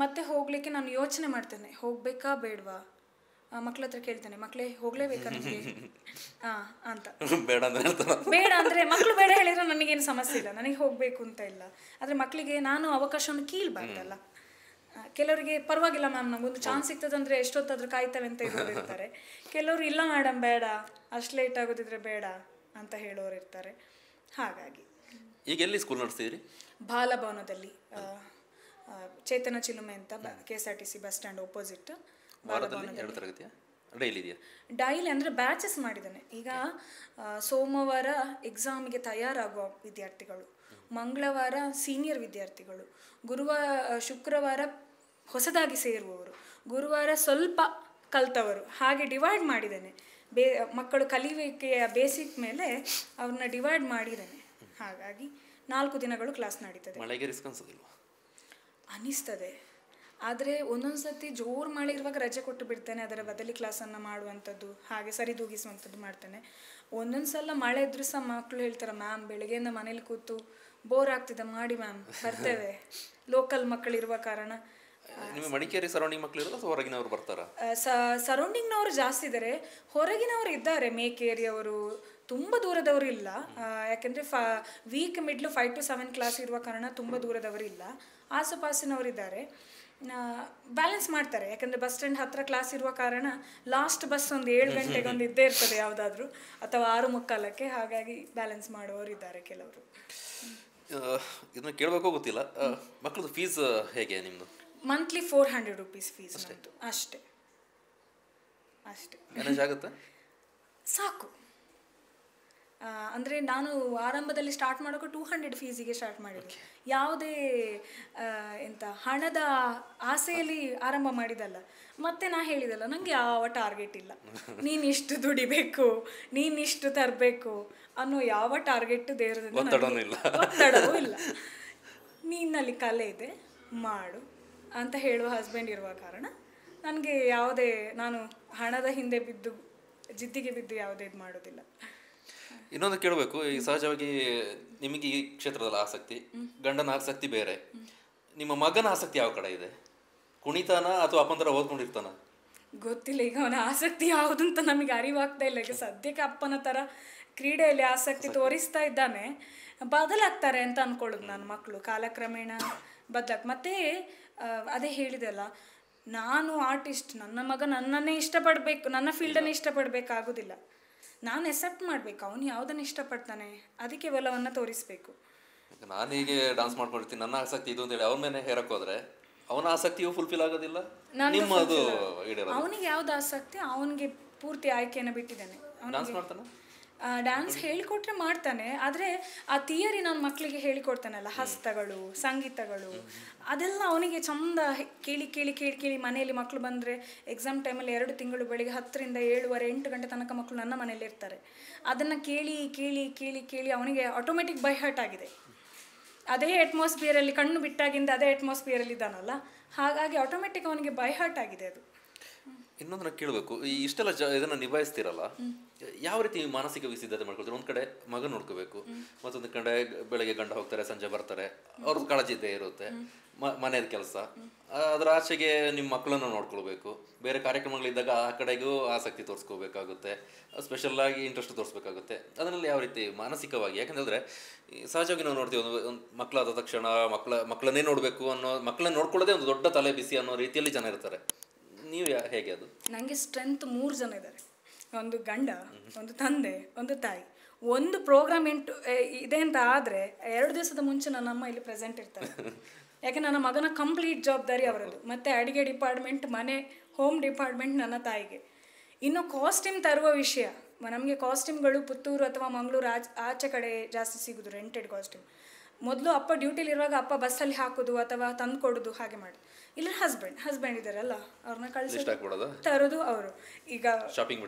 ಮತ್ತೆ ಹೋಗಲಿಕ್ಕೆ ನಾನು ಯೋಚನೆ ಮಾಡ್ತೇನೆ, ಹೋಗ್ಬೇಕಾ ಬೇಡವಾ. ಮಕ್ಳ ಹತ್ರ ಕೇಳ್ತೇನೆ, ಮಕ್ಕಳೇ ಹೋಗ್ಲೇಬೇಕಾ ನಿಮಗೆ ಅಂತ. ಬೇಡ ಅಂದರೆ ಮಕ್ಕಳು ಬೇಡ ಹೇಳಿದ್ರೆ ನನಗೇನು ಸಮಸ್ಯೆ ಇಲ್ಲ, ನನಗೆ ಹೋಗಬೇಕು ಅಂತ ಇಲ್ಲ. ಆದರೆ ಮಕ್ಕಳಿಗೆ ನಾನು ಅವಕಾಶವನ್ನು ಕೀಳ್ಬಾರ್ದಲ್ಲ. ಕೆಲವರಿಗೆ ಪರವಾಗಿಲ್ಲ ಮ್ಯಾಮ್, ನಮಗೊಂದು ಚಾನ್ಸ್ ಸಿಗ್ತದಂದ್ರೆ ಎಷ್ಟೊತ್ತಾದ್ರೂ ಕಾಯ್ತವೆ ಅಂತ ಇರ್ತಾರೆ. ಕೆಲವರು ಇಲ್ಲ ಮೇಡಮ್ ಬೇಡ, ಅಷ್ಟು ಲೇಟ್ ಆಗೋದಿದ್ರೆ ಬೇಡ ಅಂತ ಹೇಳೋರು ಇರ್ತಾರೆ. ಹಾಗಾಗಿ ಈಗ ಎಲ್ಲಿ ಸ್ಕೂಲ್ ನಡೆಸ್ತೀರಿ? ಬಾಲಭವನದಲ್ಲಿ, ಚೇತನ ಚಿಲುಮೆ ಅಂತ, KSRTC bus stand opposite. Daily ಅಂದರೆ ಬ್ಯಾಚಸ್ ಮಾಡಿದ್ದಾನೆ. ಈಗ ಸೋಮವಾರ ಎಕ್ಸಾಮಿಗೆ ತಯಾರಾಗುವ ವಿದ್ಯಾರ್ಥಿಗಳು, ಮಂಗಳವಾರ ಸೀನಿಯರ್ ವಿದ್ಯಾರ್ಥಿಗಳು, ಶುಕ್ರವಾರ ಹೊಸದಾಗಿ ಸೇರುವವರು, ಗುರುವಾರ ಸ್ವಲ್ಪ ಕಲ್ತವರು, ಹಾಗೆ ಡಿವೈಡ್ ಮಾಡಿದ್ದೇನೆ. ಮಕ್ಕಳು ಕಲಿಯುವಿಕೆಯ ಬೇಸಿಕ್ ಮೇಲೆ ಅವ್ರನ್ನ ಡಿವೈಡ್ ಮಾಡಿದ್ದೇನೆ. ಹಾಗಾಗಿ 4 ದಿನಗಳು ಕ್ಲಾಸ್ ನಡೀತದೆ. ಅನ್ನಿಸ್ತದೆ, ಆದರೆ ಒಂದೊಂದು ಸರ್ತಿ ಜೋರು ಮಳೆ ಇರುವಾಗ ರಜೆ ಕೊಟ್ಟು ಬಿಡ್ತೇನೆ, ಅದರ ಬದಲಿ ಕ್ಲಾಸನ್ನು ಮಾಡುವಂಥದ್ದು, ಹಾಗೆ ಸರಿದೂಗಿಸುವಂಥದ್ದು ಮಾಡ್ತೇನೆ. ಒಂದೊಂದು ಸಲ ಮಳೆ ಇದ್ರೂ ಸಹ ಮಕ್ಕಳು ಹೇಳ್ತಾರೆ, ಮ್ಯಾಮ್ ಬೆಳಗ್ಗೆಯಿಂದ ಮನೇಲಿ ಕೂತು ಬೋರ್ ಆಗ್ತಿದೆ, ಮಾಡಿ ಮ್ಯಾಮ್ ಬರ್ತೇವೆ. ಲೋಕಲ್ ಮಕ್ಕಳಿರುವ ಕಾರಣ. ಮಡಿಕೇರಿ ಸರೌಂಡಿಂಗ್ ಮಕ್ಕಳು ಇರೋದು ಹೊರಗಿನವರು ಬರ್ತಾರ? ಸರೌಂಡಿಂಗ್ನವರು ಜಾಸ್ತಿ ಇದ್ದಾರೆ, ಹೊರಗಿನವರು ಇದ್ದಾರೆ. ಮೇಕೇರಿಯವರು ತುಂಬ ದೂರದವರು ಇಲ್ಲ, ಯಾಕೆಂದರೆ ವೀಕ್ ಮಿಡ್ಲು 5 to 7 ಕ್ಲಾಸ್ ಇರುವ ಕಾರಣ ತುಂಬ ದೂರದವರು ಇಲ್ಲ. ಆಸುಪಾಸಿನವರಿದ್ದಾರೆ, ಬ್ಯಾಲೆನ್ಸ್ ಮಾಡ್ತಾರೆ. ಯಾಕಂದರೆ ಬಸ್ ಸ್ಟ್ಯಾಂಡ್ ಹತ್ತಿರ ಕ್ಲಾಸ್ ಇರುವ ಕಾರಣ ಲಾಸ್ಟ್ ಬಸ್ ಒಂದು 7 ಗಂಟೆಗೆ ಒಂದು ಇದ್ದೇ ಇರ್ತದೆ ಯಾವುದಾದ್ರೂ, ಅಥವಾ 6:45. ಹಾಗಾಗಿ ಬ್ಯಾಲೆನ್ಸ್ ಮಾಡುವವರು ಇದ್ದಾರೆ ಕೆಲವರು. ಇದನ್ನ ಕೇಳಬೇಕೋ ಗೊತ್ತಿಲ್ಲ, ಮಕ್ಕಳದು ಫೀಸ್ ಹೇಗೆ ನಿಮ್ಮದು? ಮಂತ್ಲಿ 400 ರೂಪೀಸ್ ಫೀಸ್ ಅಷ್ಟೇ. ಮ್ಯಾನೇಜ್ ಆಗುತ್ತೆ? ಸಾಕು. ಅಂದರೆ ನಾನು ಆರಂಭದಲ್ಲಿ ಸ್ಟಾರ್ಟ್ ಮಾಡೋಕೆ 200 ಫೀಸಿಗೆ ಸ್ಟಾರ್ಟ್ ಮಾಡಿದ್ದೆ. ಯಾವುದೇ ಹಣದ ಆಸೆಯಲ್ಲಿ ಆರಂಭ ಮಾಡಿದಲ್ಲ. ಮತ್ತೆ ನಾ ಹೇಳಿದಲ್ಲ, ನನಗೆ ಯಾವ ಟಾರ್ಗೆಟ್ ಇಲ್ಲ, ನೀನಿಷ್ಟು ದುಡಿಬೇಕು, ನೀನಿಷ್ಟು ತರಬೇಕು ಅನ್ನೋ ಯಾವ ಟಾರ್ಗೆಟ್ ದೇವರದಿಂದ ಒತ್ತಡವೂ ಇಲ್ಲ. ನಿನ್ನಲ್ಲಿ ಕಲೆ ಇದೆ ಮಾಡು ಅಂತ ಹೇಳುವ ಹಸ್ಬೆಂಡ್ ಇರುವ ಕಾರಣ ನನಗೆ ಯಾವುದೇ, ನಾನು ಹಣದ ಹಿಂದೆ ಬಿದ್ದು ಜಿದ್ದಿಗೆ ಬಿದ್ದು ಯಾವುದೇ ಇದು ಮಾಡೋದಿಲ್ಲ. ಇನ್ನೊಂದು ಕೇಳಬೇಕು, ಈ ಸಹಜವಾಗಿ ನಿಮಗೆ ಈ ಕ್ಷೇತ್ರದಲ್ಲಿ ಆಸಕ್ತಿ, ಗಂಡನ ಆಸಕ್ತಿ ಬೇರೆ, ನಿಮ್ಮ ಮಗನ ಆಸಕ್ತಿ ಯಾವ ಕಡೆ ಇದೆ? ಕುಣಿತಾನ ಅಥವಾ ಅಪ್ಪನ ಥರ ಓದ್ಕೊಂಡಿರ್ತಾನ? ಗೊತ್ತಿಲ್ಲ. ಈಗ ಅವನ ಆಸಕ್ತಿ ಯಾವುದು ಅಂತ ನಮಗೆ ಅರಿವಾಗ್ತಾ ಇಲ್ಲ. ಈಗ ಸದ್ಯಕ್ಕೆ ಅಪ್ಪನ ಥರ ಕ್ರೀಡೆಯಲ್ಲಿ ಆಸಕ್ತಿ ತೋರಿಸ್ತಾ ಇದ್ದಾನೆ. ಬದಲಾಗ್ತಾರೆ ಅಂತ ಅಂದ್ಕೊಳ್ಳೋದು ನಾನು. ಮಕ್ಕಳು ಕಾಲಕ್ರಮೇಣ ಮತ್ತೆ ಅದೇ ಹೇಳಿದೆಲ್ಲ, ನಾನು ಆರ್ಟಿಸ್ಟ್, ನನ್ನ ಮಗ ನನ್ನನ್ನೇ ಇಷ್ಟಪಡಬೇಕು, ನನ್ನ ಫೀಲ್ಡನ್ನೇ ಇಷ್ಟಪಡಬೇಕಾಗೋದಿಲ್ಲ. ನಾನು ಎಕ್ಸೆಪ್ಟ್ ಮಾಡಬೇಕು, ಅವನು ಯಾವುದನ್ನು ಇಷ್ಟಪಡ್ತಾನೆ ಅದಕ್ಕೆ ಒಲವನ್ನು ತೋರಿಸ್ಬೇಕು. ನಾನು ಹೀಗೆ ಡಾನ್ಸ್ ಮಾಡ್ಕೊಂಡಿರ್ತೀನಿ, ನನ್ನ ಆಸಕ್ತಿ ಇದು ಅಂತೇಳಿ ಅವನ ಮೇಲೆ ಹೇರಕ್ಕೆ ಹೋದರೆ ಅವನ ಆಸಕ್ತಿಯು ಫುಲ್ಫಿಲ್ ಆಗೋದಿಲ್ಲ. ಅವನಿಗೆ ಯಾವ್ದು ಆಸಕ್ತಿ ಅವನಿಗೆ ಪೂರ್ತಿ ಆಯ್ಕೆಯನ್ನು ಬಿಟ್ಟಿದ್ದಾನೆ. ಡಾನ್ಸ್ ಮಾಡ್ತಾನೆ, ಡ್ಯಾನ್ಸ್ ಹೇಳಿಕೊಟ್ರೆ ಮಾಡ್ತಾನೆ. ಆದರೆ ಆ ಥಿಯರಿ ನಾನು ಮಕ್ಕಳಿಗೆ ಹೇಳಿಕೊಡ್ತಾನಲ್ಲ, ಹಸ್ತಗಳು, ಸಂಗೀತಗಳು, ಅದೆಲ್ಲ ಅವನಿಗೆ ಚಂದ ಕೇಳಿ ಕೇಳಿ ಕೇಳಿ ಕೇಳಿ ಮನೆಯಲ್ಲಿ ಮಕ್ಕಳು ಬಂದರೆ ಎಕ್ಸಾಮ್ ಟೈಮಲ್ಲಿ 2 ತಿಂಗಳು ಬೆಳಿಗ್ಗೆ 10ರಿಂದ 7:30 8 ಗಂಟೆ ತನಕ ಮಕ್ಕಳು ನನ್ನ ಮನೇಲಿ ಇರ್ತಾರೆ. ಅದನ್ನು ಕೇಳಿ ಕೇಳಿ ಕೇಳಿ ಕೇಳಿ ಅವನಿಗೆ ಆಟೋಮೆಟಿಕ್ ಬೈ ಹಾರ್ಟ್ ಆಗಿದೆ. ಅದೇ ಅಟ್ಮಾಸ್ಫಿಯರಲ್ಲಿ ಕಣ್ಣು ಬಿಟ್ಟಾಗಿಂದ ಅದೇ ಅಟ್ಮಾಸ್ಫಿಯರಲ್ಲಿ ಇದ್ದಾನಲ್ಲ, ಹಾಗಾಗಿ ಆಟೋಮೆಟಿಕ್ ಅವನಿಗೆ ಬೈ ಹಾರ್ಟ್ ಆಗಿದೆ ಅದು. ಇನ್ನೊಂದನ್ನ ಕೇಳಬೇಕು, ಈ ಇಷ್ಟೆಲ್ಲ ಇದನ್ನು ನಿಭಾಯಿಸ್ತಿರಲ್ಲ, ಯಾವ ರೀತಿ ಮಾನಸಿಕ ಸಿದ್ಧತೆ ಮಾಡ್ಕೊಳ್ತಾರೆ? ಒಂದು ಕಡೆ ಮಗ ನೋಡ್ಕೋಬೇಕು, ಮತ್ತೊಂದು ಕಡೆ ಬೆಳಗ್ಗೆ ಗಂಡ ಹೋಗ್ತಾರೆ, ಸಂಜೆ ಬರ್ತಾರೆ, ಅವ್ರದ್ದು ಕಾಳಜಿ ಇದ್ದೇ ಇರುತ್ತೆ, ಮನೆಯ ಕೆಲಸ, ಅದರ ಆಚೆಗೆ ನಿಮ್ಮ ಮಕ್ಕಳನ್ನು ನೋಡ್ಕೊಳ್ಬೇಕು, ಬೇರೆ ಕಾರ್ಯಕ್ರಮಗಳಿದ್ದಾಗ ಆ ಕಡೆಗೂ ಆಸಕ್ತಿ ತೋರಿಸ್ಕೋಬೇಕಾಗುತ್ತೆ, ಸ್ಪೆಷಲ್ಲಾಗಿ ಇಂಟ್ರೆಸ್ಟ್ ತೋರಿಸ್ಬೇಕಾಗುತ್ತೆ. ಅದನ್ನೆಲ್ಲ ಯಾವ ರೀತಿ ಮಾನಸಿಕವಾಗಿ, ಯಾಕಂತಂದರೆ ಸಹಜವಾಗಿ ನಾವು ನೋಡ್ತೀವಿ, ಒಂದು ಮಕ್ಕಳಾದ ತಕ್ಷಣ ಮಕ್ಕಳನ್ನೇ ನೋಡಬೇಕು ಅನ್ನೋ, ಮಕ್ಕಳನ್ನ ನೋಡ್ಕೊಳ್ಳೋದೇ ಒಂದು ದೊಡ್ಡ ತಲೆ ಬಿಸಿ ಅನ್ನೋ ರೀತಿಯಲ್ಲಿ ಜನ ಇರ್ತಾರೆ. ನೀವು ಹೇಗೆ? ಅದು ನನಗೆ ಸ್ಟ್ರೆಂತ್ 3 ಜನ ಇದ್ದಾರೆ. ಒಂದು ಗಂಡ, ಒಂದು ತಂದೆ, ಒಂದು ತಾಯಿ. ಒಂದು ಪ್ರೋಗ್ರಾಮ್ ಇದೆ ಅಂತ ಆದರೆ 2 ದಿವಸದ ಮುಂಚೆ ನನ್ನ ಅಮ್ಮ ಇಲ್ಲಿ ಪ್ರೆಸೆಂಟ್ ಇರ್ತಾರೆ. ಯಾಕೆ ನನ್ನ ಮಗನ ಕಂಪ್ಲೀಟ್ ಜವಾಬ್ದಾರಿ ಅವರದ್ದು. ಮತ್ತು ಅಡಿಗೆ ಡಿಪಾರ್ಟ್ಮೆಂಟ್, ಮನೆ, ಹೋಮ್ ಡಿಪಾರ್ಟ್ಮೆಂಟ್ ನನ್ನ ತಾಯಿಗೆ. ಇನ್ನು ಕಾಸ್ಟ್ಯೂಮ್ ತರುವ ವಿಷಯ, ನಮಗೆ ಕಾಸ್ಟ್ಯೂಮ್ಗಳು ಪುತ್ತೂರು ಅಥವಾ ಮಂಗಳೂರು ಆಚೆ ಕಡೆ ಜಾಸ್ತಿ ಸಿಗೋದು, ರೆಂಟೆಡ್ ಕಾಸ್ಟ್ಯೂಮ್. ಮೊದಲು ಅಪ್ಪ ಡ್ಯೂಟಿಲಿರುವಾಗ ಅಪ್ಪ ಬಸ್ಸಲ್ಲಿ ಹಾಕೋದು ಅಥವಾ ತಂದು ಕೊಡೋದು, ಹಾಗೆ ಮಾಡೋದು. ಇಲ್ಲ ಹಸ್ಬೆಂಡ್ ಇದ್ದಾರಲ್ಲ, ಅವ್ರನ್ನ ಕಳಿಸಿ ತರೋದು ಅವರು. ಈಗ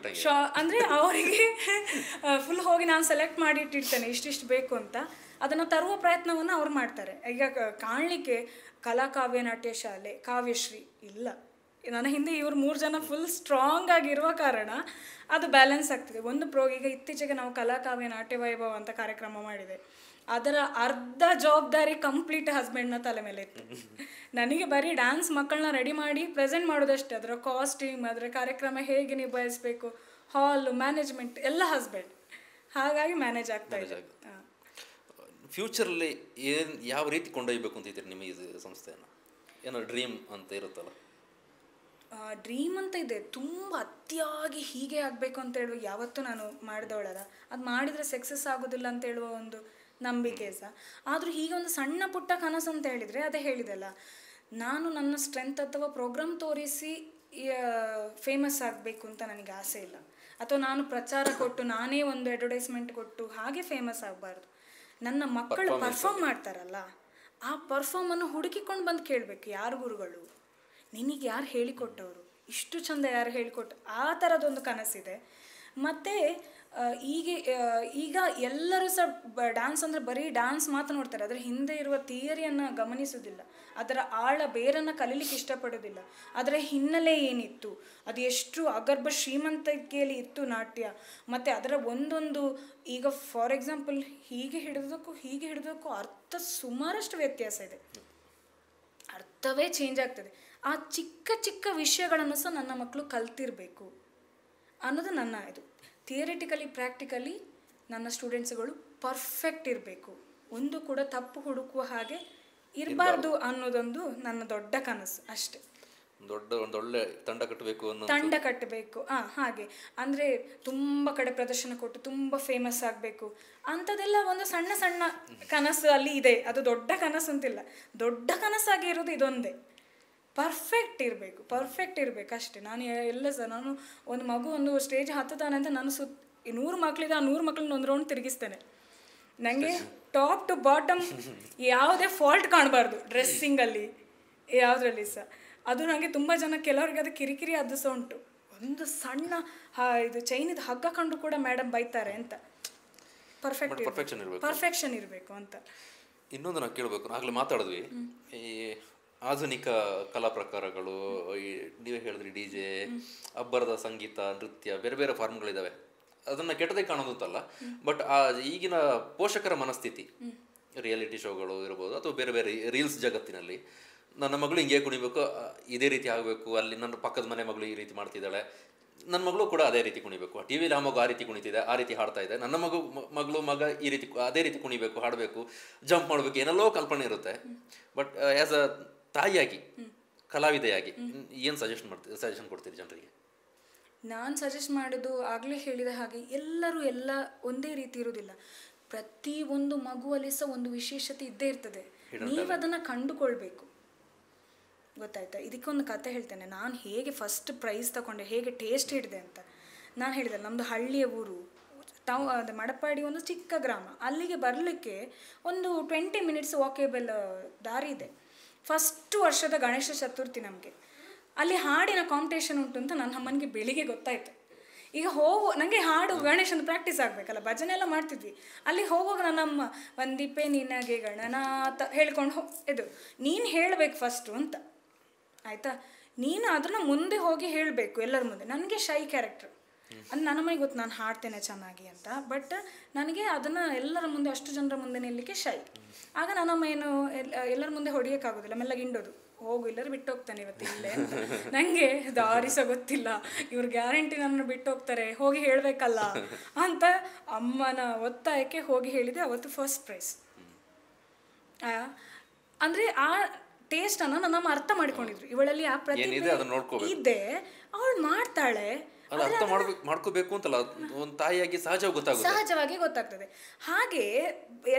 ಅಂದರೆ ಅವರಿಗೆ ಫುಲ್ ಹೋಗಿ ನಾನು ಸೆಲೆಕ್ಟ್ ಮಾಡಿ ಇಟ್ಟಿರ್ತೇನೆ ಇಷ್ಟಿಷ್ಟು ಬೇಕು ಅಂತ, ಅದನ್ನು ತರುವ ಪ್ರಯತ್ನವನ್ನು ಅವ್ರು ಮಾಡ್ತಾರೆ. ಈಗ ಕಾಣಲಿಕ್ಕೆ ಕಲಾಕಾವ್ಯ ನಾಟ್ಯ ಶಾಲೆ, ಕಾವ್ಯಶ್ರೀ ಇಲ್ಲ, ನನ್ನ ಹಿಂದೆ ಇವ್ರು 3 ಜನ ಫುಲ್ ಸ್ಟ್ರಾಂಗ್ ಆಗಿರುವ ಕಾರಣ ಅದು ಬ್ಯಾಲೆನ್ಸ್ ಆಗ್ತದೆ. ಈಗ ಇತ್ತೀಚೆಗೆ ನಾವು ಕಲಾಕಾವ್ಯ ನಾಟ್ಯ ವೈಭವ ಅಂತ ಕಾರ್ಯಕ್ರಮ ಮಾಡಿದೆ. ಅದರ ಅರ್ಧ ಜವಾಬ್ದಾರಿ ಕಂಪ್ಲೀಟ್ ಹಸ್ಬೆಂಡ್ನ ತಲೆ ಮೇಲೆ ಇತ್ತು. ನನಗೆ ಬರೀ ಡ್ಯಾನ್ಸ್ ಮಕ್ಕಳನ್ನ ರೆಡಿ ಮಾಡಿ ಪ್ರೆಸೆಂಟ್ ಮಾಡೋದಷ್ಟೇ, ಅದರ ಕಾಸ್ಟ್ಯೂಮ್, ಅದರ ಕಾರ್ಯಕ್ರಮ ಹೇಗೆ ನಿಭಾಯಿಸಬೇಕು, ಹಾಲು, ಮ್ಯಾನೇಜ್ಮೆಂಟ್ ಎಲ್ಲ ಹಸ್ಬೆಂಡ್. ಹಾಗಾಗಿ ಮ್ಯಾನೇಜ್ ಆಗ್ತಾ ಇದೆ. ಫ್ಯೂಚರಲ್ಲಿ ಯಾವ ರೀತಿ ಕೊಂಡೊಯ್ಯಬೇಕು ಅಂತಿದ್ದೀರಿ ನಿಮ್ಮ ಈ ಸಂಸ್ಥೆಯನ್ನು? ಏನೋ ಡ್ರೀಮ್ ಅಂತ ಇರುತ್ತಲ್ಲ? ಡ್ರೀಮ್ ಅಂತ ಇದೆ, ತುಂಬ ಅತಿಯಾಗಿ ಹೀಗೆ ಆಗಬೇಕು ಅಂತ ಹೇಳುವ ಯಾವತ್ತೂ ನಾನು ಮಾಡಿದವಳಲ್ಲ. ಅದು ಮಾಡಿದರೆ ಸಕ್ಸಸ್ ಆಗೋದಿಲ್ಲ ಅಂತ ಹೇಳುವ ಒಂದು ನಂಬಿಕೆ ಸಹ. ಆದರೂ ಹೀಗೆ ಒಂದು ಸಣ್ಣ ಪುಟ್ಟ ಕನಸು ಅಂತ ಹೇಳಿದರೆ, ಅದೇ ಹೇಳಿದೆಲ್ಲ, ನಾನು ನನ್ನ ಸ್ಟ್ರೆಂತ್ ಅಥವಾ ಪ್ರೋಗ್ರಾಮ್ ತೋರಿಸಿ ಫೇಮಸ್ ಆಗಬೇಕು ಅಂತ ನನಗೆ ಆಸೆ ಇಲ್ಲ. ಅಥವಾ ನಾನು ಪ್ರಚಾರ ಕೊಟ್ಟು ನಾನೇ ಒಂದು ಅಡ್ವರ್ಟೈಸ್ಮೆಂಟ್ ಕೊಟ್ಟು ಹಾಗೆ ಫೇಮಸ್ ಆಗಬಾರ್ದು. ನನ್ನ ಮಕ್ಕಳು ಪರ್ಫಾರ್ಮ್ ಮಾಡ್ತಾರಲ್ಲ, ಆ ಪರ್ಫಾರ್ಮನ್ನು ಹುಡುಕಿಕೊಂಡು ಬಂದು ಕೇಳಬೇಕು, ಯಾರು ಗುರುಗಳು, ನಿನಗೆ ಯಾರು ಹೇಳಿಕೊಟ್ಟವರು, ಇಷ್ಟು ಚಂದ ಯಾರು ಹೇಳಿಕೊಟ್ಟು, ಆ ಥರದೊಂದು ಕನಸಿದೆ. ಮತ್ತು ಈಗ ಎಲ್ಲರೂ ಸಹ ಡ್ಯಾನ್ಸ್ ಅಂದರೆ ಬರೀ ಡ್ಯಾನ್ಸ್ ಮಾತ್ರ ನೋಡ್ತಾರೆ, ಅದರ ಹಿಂದೆ ಇರುವ ಥಿಯರಿಯನ್ನು ಗಮನಿಸೋದಿಲ್ಲ, ಅದರ ಆಳ ಬೇರನ್ನು ಕಲೀಲಿಕ್ಕೆ ಇಷ್ಟಪಡೋದಿಲ್ಲ. ಅದರ ಹಿನ್ನೆಲೆ ಏನಿತ್ತು, ಅದು ಎಷ್ಟು ಅಗರ್ಭ ಶ್ರೀಮಂತಿಕೆಯಲ್ಲಿ ಇತ್ತು ನಾಟ್ಯ, ಮತ್ತು ಅದರ ಒಂದೊಂದು, ಈಗ ಫಾರ್ ಎಕ್ಸಾಂಪಲ್ ಹೀಗೆ ಹಿಡಿದಕ್ಕೂ ಅರ್ಥ ಸುಮಾರಷ್ಟು ವ್ಯತ್ಯಾಸ ಇದೆ, ಅರ್ಥವೇ ಚೇಂಜ್ ಆಗ್ತದೆ. ಆ ಚಿಕ್ಕ ಚಿಕ್ಕ ವಿಷಯಗಳನ್ನು ಸಹ ನನ್ನ ಮಕ್ಕಳು ಕಲ್ತಿರಬೇಕು ಅನ್ನೋದು ನನ್ನ ಇದು. ಥಿಯರಿಟಿಕಲಿ ಪ್ರಾಕ್ಟಿಕಲಿ ನನ್ನ ಸ್ಟೂಡೆಂಟ್ಸ್ಗಳು ಪರ್ಫೆಕ್ಟ್ ಇರಬೇಕು, ಒಂದು ಕೂಡ ತಪ್ಪು ಹುಡುಕುವ ಹಾಗೆ ಇರಬಾರ್ದು ಅನ್ನೋದೊಂದು ನನ್ನ ದೊಡ್ಡ ಕನಸು ಅಷ್ಟೆ. ಒಂದೊಳ್ಳೆ ತಂಡ ಕಟ್ಟಬೇಕು ಹಾಗೆ ಅಂದರೆ ತುಂಬ ಕಡೆ ಪ್ರದರ್ಶನ ಕೊಟ್ಟು ತುಂಬ ಫೇಮಸ್ ಆಗಬೇಕು ಅಂಥದ್ದೆಲ್ಲ ಒಂದು ಸಣ್ಣ ಸಣ್ಣ ಕನಸು ಅಲ್ಲಿ ಇದೆ. ಅದು ದೊಡ್ಡ ಕನಸು ಅಂತಿಲ್ಲ, ದೊಡ್ಡ ಕನಸಾಗಿ ಇರೋದು ಇದೊಂದೇ, ಪರ್ಫೆಕ್ಟ್ ಇರಬೇಕು ಅಷ್ಟೇ. ನಾನು ಒಂದು ಮಗು ಒಂದು ಸ್ಟೇಜ್ ಹತ್ತುತ್ತಾನೆ ಅಂತ ನಾನು 100 ಮಕ್ಕಳಿದೆ, ಆ 100 ಮಕ್ಕಳನ್ನ ಒಂದು ರೌಂಡ್ ತಿರುಗಿಸ್ತೇನೆ. ನನಗೆ ಟಾಪ್ ಟು ಬಾಟಮ್ ಯಾವುದೇ ಫಾಲ್ಟ್ ಕಾಣಬಾರ್ದು, ಡ್ರೆಸ್ಸಿಂಗಲ್ಲಿ ಯಾವುದರಲ್ಲಿ ಸಹ. ಅದು ನನಗೆ ತುಂಬ ಜನ, ಕೆಲವರಿಗೆ ಅದು ಕಿರಿಕಿರಿ ಅದು ಸಹ ಉಂಟು. ಒಂದು ಸಣ್ಣ ಇದು ಚೈನಿದು ಹಗ್ಗ ಕಂಡು ಕೂಡ ಮೇಡಮ್ ಬೈತಾರೆ ಅಂತ. ಪರ್ಫೆಕ್ಷನ್ ಇರಬೇಕು ಅಂತ. ಇನ್ನೊಂದು ನಾವು ಕೇಳಬೇಕು, ಆಗಲೇ ಮಾತಾಡಿದ್ವಿ, ಈ ಆಧುನಿಕ ಕಲಾ ಪ್ರಕಾರಗಳು, ನೀವೇ ಹೇಳಿದ್ರಿ DJ, ಅಬ್ಬರದ ಸಂಗೀತ, ನೃತ್ಯ, ಬೇರೆ ಬೇರೆ ಫಾರ್ಮ್ಗಳಿದ್ದಾವೆ. ಅದನ್ನು ಕೆಟ್ಟದೇ ಕಾಣೋದು ಅಂತಲ್ಲ, ಬಟ್ ಆ ಈಗಿನ ಪೋಷಕರ ಮನಸ್ಥಿತಿ, ರಿಯಾಲಿಟಿ ಶೋಗಳು ಇರ್ಬೋದು ಅಥವಾ ಬೇರೆ ಬೇರೆ ರೀಲ್ಸ್ ಜಗತ್ತಿನಲ್ಲಿ, ನನ್ನ ಮಗಳು ಹಿಂಗೆ ಕುಣಿಬೇಕು, ಇದೇ ರೀತಿ ಆಗಬೇಕು, ಅಲ್ಲಿ ನನ್ನ ಪಕ್ಕದ ಮನೆ ಮಗಳು ಈ ರೀತಿ ಮಾಡ್ತಿದ್ದಾಳೆ, ನನ್ನ ಮಗಳು ಕೂಡ ಅದೇ ರೀತಿ ಕುಣಿಬೇಕು, ಟಿ ವಿಲಿ ಆ ಮಗು ಆ ರೀತಿ ಕುಣಿತಿದೆ, ಆ ರೀತಿ ಹಾಡ್ತಾ ಇದೆ, ನನ್ನ ಮಗ ಈ ರೀತಿ ಅದೇ ರೀತಿ ಕುಣಿಬೇಕು, ಹಾಡಬೇಕು, ಜಂಪ್ ಮಾಡಬೇಕು, ಏನೆಲ್ಲೋ ಕಲ್ಪನೆ ಇರುತ್ತೆ. ಬಟ್ ಆ್ಯಸ್ ಅ ತಾಯಿಯಾಗಿ, ಕಲಾವಿದೆಯಾಗಿ ಏನು ಸಜೆಷನ್ ಕೊಡ್ತೀರಿ ಜನರಿಗೆ? ನಾನು ಸಜೆಸ್ಟ್ ಮಾಡೋದು, ಆಗಲೇ ಹೇಳಿದ ಹಾಗೆ, ಎಲ್ಲರೂ ಎಲ್ಲ ಒಂದೇ ರೀತಿ ಇರೋದಿಲ್ಲ. ಪ್ರತಿಯೊಂದು ಮಗುವಲ್ಲಿ ಸಹ ಒಂದು ವಿಶೇಷತೆ ಇದ್ದೇ ಇರ್ತದೆ, ನೀವು ಅದನ್ನು ಕಂಡುಕೊಳ್ಬೇಕು. ಗೊತ್ತಾಯ್ತಾ? ಇದಕ್ಕೊಂದು ಕತೆ ಹೇಳ್ತೇನೆ. ನಾನು ಹೇಗೆ ಫಸ್ಟ್ ಪ್ರೈಸ್ ತಗೊಂಡೆ, ಹೇಗೆ ಟೇಸ್ಟ್ ಹಿಡಿದೆ ಅಂತ. ನಾನು ಹೇಳಿದೆ, ನಮ್ಮದು ಹಳ್ಳಿಯ ಊರು, ಅದು ಮಡಪಾಡಿ ಒಂದು ಚಿಕ್ಕ ಗ್ರಾಮ, ಅಲ್ಲಿಗೆ ಬರಲಿಕ್ಕೆ ಒಂದು 20 ಮಿನಿಟ್ಸ್ ವಾಕೇಬಲ್ ದಾರಿ ಇದೆ. ಫಸ್ಟ್ ವರ್ಷದ ಗಣೇಶ ಚತುರ್ಥಿ ನಮಗೆ ಅಲ್ಲಿ ಹಾಡಿನ ಕಾಂಪಿಟೇಷನ್ ಉಂಟು ಅಂತ ನನ್ನ ಅಮ್ಮನಿಗೆ ಬೆಳಿಗ್ಗೆ ಗೊತ್ತಾಯಿತು. ಈಗ ನನಗೆ ಹಾಡು ಗಣೇಶನ ಪ್ರಾಕ್ಟೀಸ್ ಆಗಬೇಕಲ್ಲ, ಭಜನೆ ಎಲ್ಲ ಮಾಡ್ತಿದ್ವಿ. ಅಲ್ಲಿ ಹೋಗುವಾಗ ನನ್ನಮ್ಮ ವಂದಿಪೆ ನಿನಗೆ ಗಣನಾಥ ಹೇಳ್ಕೊಂಡು ಇದು ನೀನು ಹೇಳಬೇಕು ಫಸ್ಟು ಅಂತ, ಆಯಿತಾ? ನೀನು ಅದನ್ನ ಮುಂದೆ ಹೋಗಿ ಹೇಳಬೇಕು ಎಲ್ಲರ ಮುಂದೆ. ನನಗೆ ಶೈ ಕ್ಯಾರೆಕ್ಟರ್, ಅಂದ್ರೆ ನನ್ನ ಮನೆಗೆ ಗೊತ್ತು ನಾನು ಹಾಡ್ತೇನೆ ಚೆನ್ನಾಗಿ ಅಂತ, ಬಟ್ ನನಗೆ ಅದನ್ನು ಎಲ್ಲರ ಮುಂದೆ ಅಷ್ಟು ಜನರ ಮುಂದೆ ನಿಲ್ಲಲಿಕ್ಕೆ ಶೈ. ಆಗ ನನ್ನಮ್ಮ ಏನು ಎಲ್ಲರ ಮುಂದೆ ಹೊಡಿಯೋಕ್ಕಾಗೋದಿಲ್ಲ, ಮೆಲ್ಲಗೆ ಹಿಂಡೋದು, ಹೋಗು ಎಲ್ಲರೂ ಬಿಟ್ಟು ಹೋಗ್ತಾನೆ ಇವತ್ತು ಇಲ್ಲೇ ಅಂತ. ನನಗೆ ದಾರಿಸ ಗೊತ್ತಿಲ್ಲ, ಇವ್ರು ಗ್ಯಾರಂಟಿ ನನ್ನ ಬಿಟ್ಟು ಹೋಗ್ತಾರೆ, ಹೋಗಿ ಹೇಳಬೇಕಲ್ಲ ಅಂತ ಅಮ್ಮನ ಒತ್ತಾಯಕ್ಕೆ ಹೋಗಿ ಹೇಳಿದೆ. ಅವತ್ತು ಫಸ್ಟ್ ಪ್ರೈಸ್. ಅಂದರೆ ಆ ಟೇಸ್ಟನ್ನು ನನ್ನಮ್ಮ ಅರ್ಥ ಮಾಡ್ಕೊಂಡಿದ್ರು, ಇವಳಲ್ಲಿ ಆ ಪ್ರತಿಭೆ ಇದೆ, ಅವಳು ಮಾಡ್ತಾಳೆ, ಅರ್ಥ ಮಾಡ್ಕೋಬೇಕು ಅಂತಲ್ಲ, ಒಂದು ತಾಯಿಯಾಗಿ ಸಹಜವಾಗಿ ಗೊತ್ತಾಗ್ತದೆ. ಹಾಗೆ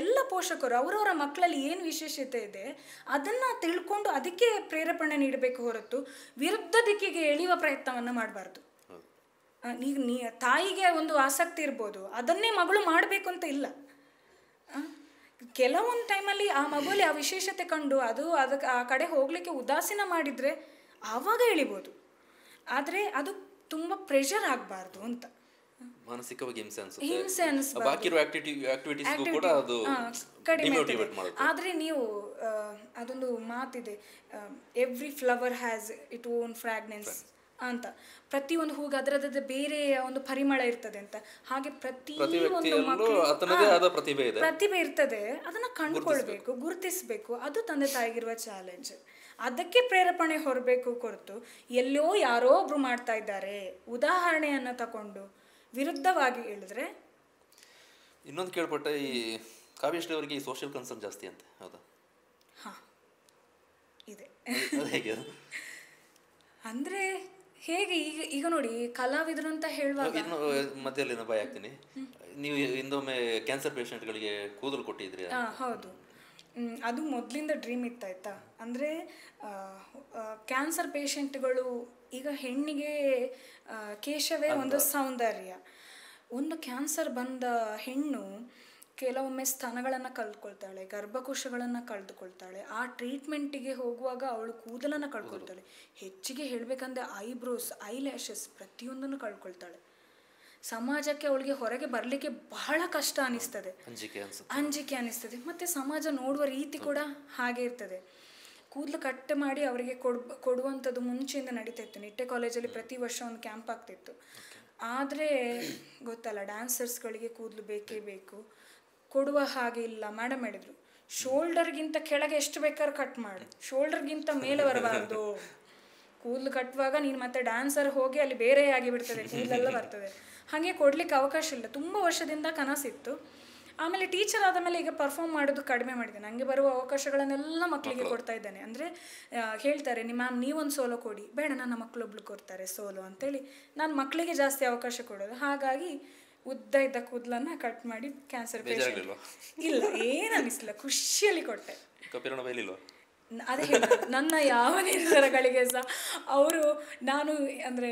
ಎಲ್ಲ ಪೋಷಕರು ಅವರವರ ಮಕ್ಕಳಲ್ಲಿ ಏನು ವಿಶೇಷತೆ ಇದೆ ಅದನ್ನು ತಿಳ್ಕೊಂಡು ಅದಕ್ಕೆ ಪ್ರೇರೇಪಣೆ ನೀಡಬೇಕು ಹೊರತು ವಿರುದ್ಧ ದಿಕ್ಕಿಗೆ ಎಳೆಯುವ ಪ್ರಯತ್ನವನ್ನು ಮಾಡಬಾರ್ದು. ತಾಯಿಗೆ ಒಂದು ಆಸಕ್ತಿ ಇರ್ಬೋದು, ಅದನ್ನೇ ಮಗಳು ಮಾಡಬೇಕು ಅಂತ ಇಲ್ಲ. ಕೆಲವೊಂದು ಟೈಮಲ್ಲಿ ಆ ಮಗುವಲ್ಲಿ ಆ ವಿಶೇಷತೆ ಕಂಡು ಅದಕ್ಕೆ ಆ ಕಡೆ ಹೋಗಲಿಕ್ಕೆ ಉದಾಸೀನ ಮಾಡಿದರೆ ಆವಾಗ ಎಳಿಬೋದು, ಆದರೆ ಅದು ತುಂಬ ಪ್ರೆಷರ್ ಆಗಬಾರ್ದು ಅಂತ. ಮಾನಸಿಕವಾಗಿ ಹಿಂಸೆ ಕಡಿಮೆ. ಆದರೆ ನೀವು ಅದೊಂದು ಮಾತಿದೆ, every flower has it own fragrance ಅಂತ. ಪ್ರತಿಯೊಂದು ಹೂಗೆ ಅದರದ್ದು ಬೇರೆ ಒಂದು ಪರಿಮಳ ಇರ್ತದೆ ಅಂತ. ಹಾಗೆ ಪ್ರತಿಯೊಂದು ಪ್ರತಿಭೆ ಇರ್ತದೆ, ಅದನ್ನ ಕಂಡುಕೊಳ್ಬೇಕು, ಗುರುತಿಸಬೇಕು. ಅದು ತಂದೆ ತಾಯಿಗಿರುವ ಚಾಲೆಂಜ್. ಅದಕ್ಕೆ ಪ್ರೇರೇಪಣೆ ಹೊರಬೇಕು ಹೊರತು ಎಲ್ಲೋ ಯಾರೋ ಒಬ್ರು ಮಾಡ್ತಾ ಇದ್ದಾರೆ ಉದಾಹರಣೆಯನ್ನ ತಕೊಂಡು ವಿರುದ್ಧವಾಗಿ ಹೇಳಿದ್ರೆ. ಇನ್ನೊಂದು ಕೇಳ್ಪಟ್ಟೆ, ಈ ಕಾವ್ಯಶ್ರೀ ಅವರಿಗೆ ಈ ಸೋಷಿಯಲ್ ಕನ್ಸರ್ನ್ ಜಾಸ್ತಿ ಅಂತ, ಹೌದಾ? ಹಾ, ಇದೆ. ಅಂದ್ರೆ ಹೇಗೆ ಈಗ ನೋಡಿ, ಕಲಾವಿದರು ಅಂತ ಹೇಳುವಾಗ ಮಧ್ಯದಲ್ಲಿ ಭಯ ಆಗ್ತೀನಿ. ನೀವು ಇಂದೊಮ್ಮೆ ಕ್ಯಾನ್ಸರ್ ಪೇಷಂಟ್ಗಳಿಗೆ ಕೂದಲು ಕೊಟ್ಟಿದ್ರಿ. ಹೌದು, ಅದು ಮೊದಲಿಂದ ಡ್ರೀಮ್ ಇತ್ತಾಯ್ತಾ. ಅಂದರೆ ಕ್ಯಾನ್ಸರ್ ಪೇಷಂಟ್ಗಳು, ಈಗ ಹೆಣ್ಣಿಗೆ ಕೇಶವೇ ಒಂದು ಸೌಂದರ್ಯ. ಒಂದು ಕ್ಯಾನ್ಸರ್ ಬಂದ ಹೆಣ್ಣು ಕೆಲವೊಮ್ಮೆ ಸ್ತನಗಳನ್ನು ಕಳೆದುಕೊಳ್ತಾಳೆ, ಗರ್ಭಕೋಶಗಳನ್ನು ಕಳೆದುಕೊಳ್ತಾಳೆ. ಆ ಟ್ರೀಟ್ಮೆಂಟಿಗೆ ಹೋಗುವಾಗ ಅವಳು ಕೂದಲನ್ನು ಕಳ್ಕೊಳ್ತಾಳೆ. ಹೆಚ್ಚಿಗೆ ಹೇಳಬೇಕಂದ್ರೆ ಐಬ್ರೋಸ್, ಐಲ್ಯಾಶಸ್ ಪ್ರತಿಯೊಂದನ್ನು ಕಳ್ಕೊಳ್ತಾಳೆ. ಸಮಾಜಕ್ಕೆ ಅವಳಿಗೆ ಹೊರಗೆ ಬರಲಿಕ್ಕೆ ಬಹಳ ಕಷ್ಟ ಅನಿಸ್ತದೆ, ಅಂಜಿಕೆ ಅನಿಸ್ತದೆ. ಮತ್ತು ಸಮಾಜ ನೋಡುವ ರೀತಿ ಕೂಡ ಹಾಗೆ ಇರ್ತದೆ. ಕೂದಲು ಕಟ್ ಮಾಡಿ ಅವರಿಗೆ ಕೊಡುವಂಥದ್ದು ಮುಂಚೆಯಿಂದ ನಡೀತಾ ಇತ್ತು. ನಿಟ್ಟೆ ಕಾಲೇಜಲ್ಲಿ ಪ್ರತಿ ವರ್ಷ ಒಂದು ಕ್ಯಾಂಪ್ ಆಗ್ತಿತ್ತು. ಆದರೆ ಗೊತ್ತಲ್ಲ, ಡ್ಯಾನ್ಸರ್ಸ್ಗಳಿಗೆ ಕೂದಲು ಬೇಕೇ ಬೇಕು, ಕೊಡುವ ಹಾಗೆ ಇಲ್ಲ. ಮೇಡಮ್ ಹೇಳಿದ್ರು, ಶೋಲ್ಡರ್ಗಿಂತ ಕೆಳಗೆ ಎಷ್ಟು ಬೇಕಾದ್ರೂ ಕಟ್ ಮಾಡು, ಶೋಲ್ಡರ್ಗಿಂತ ಮೇಲೆ ಬರಬಾರ್ದು. ಕೂದಲು ಕಟ್ಟುವಾಗ ನೀನು ಮತ್ತೆ ಡ್ಯಾನ್ಸರ್ ಹೋಗಿ ಅಲ್ಲಿ ಬೇರೆ ಆಗಿಬಿಡ್ತದೆ, ಕೂದಲೆಲ್ಲ ಬರ್ತದೆ. ಹಾಗೆ ಕೊಡ್ಲಿಕ್ಕೆ ಅವಕಾಶ ಇಲ್ಲ. ತುಂಬ ವರ್ಷದಿಂದ ಕನಸಿತ್ತು. ಆಮೇಲೆ ಟೀಚರ್ ಆದ ಮೇಲೆ ಈಗ ಪರ್ಫಾರ್ಮ್ ಮಾಡೋದು ಕಡಿಮೆ ಮಾಡಿದೆ. ನನಗೆ ಬರುವ ಅವಕಾಶಗಳನ್ನೆಲ್ಲ ಮಕ್ಕಳಿಗೆ ಕೊಡ್ತಾ ಇದ್ದೇನೆ. ಅಂದರೆ ಹೇಳ್ತಾರೆ, ಮ್ಯಾಮ್ ನೀವೊಂದು ಸೋಲೋ ಕೊಡಿ. ಬೇಡ, ನನ್ನ ಮಕ್ಕಳೊಬ್ಳು ಕೊಡ್ತಾರೆ ಸೋಲೋ ಅಂತೇಳಿ ನಾನು ಮಕ್ಕಳಿಗೆ ಜಾಸ್ತಿ ಅವಕಾಶ ಕೊಡೋದು. ಹಾಗಾಗಿ ಉದ್ದ ಇದ್ದ ಕೂದಲನ್ನು ಕಟ್ ಮಾಡಿ ಕ್ಯಾನ್ಸರ್ ಪೇಷಂಟ್ ಇಲ್ಲ, ಏನು ಅನ್ನಿಸ್ಲಿಲ್ಲ, ಖುಷಿಯಲ್ಲಿ ಕೊಟ್ಟೆ. ಅದೇ ನನ್ನ ಯಾವ ನಿರ್ಧಾರಗಳಿಗೆ ಸಹ ಅವರು, ನಾನು ಅಂದರೆ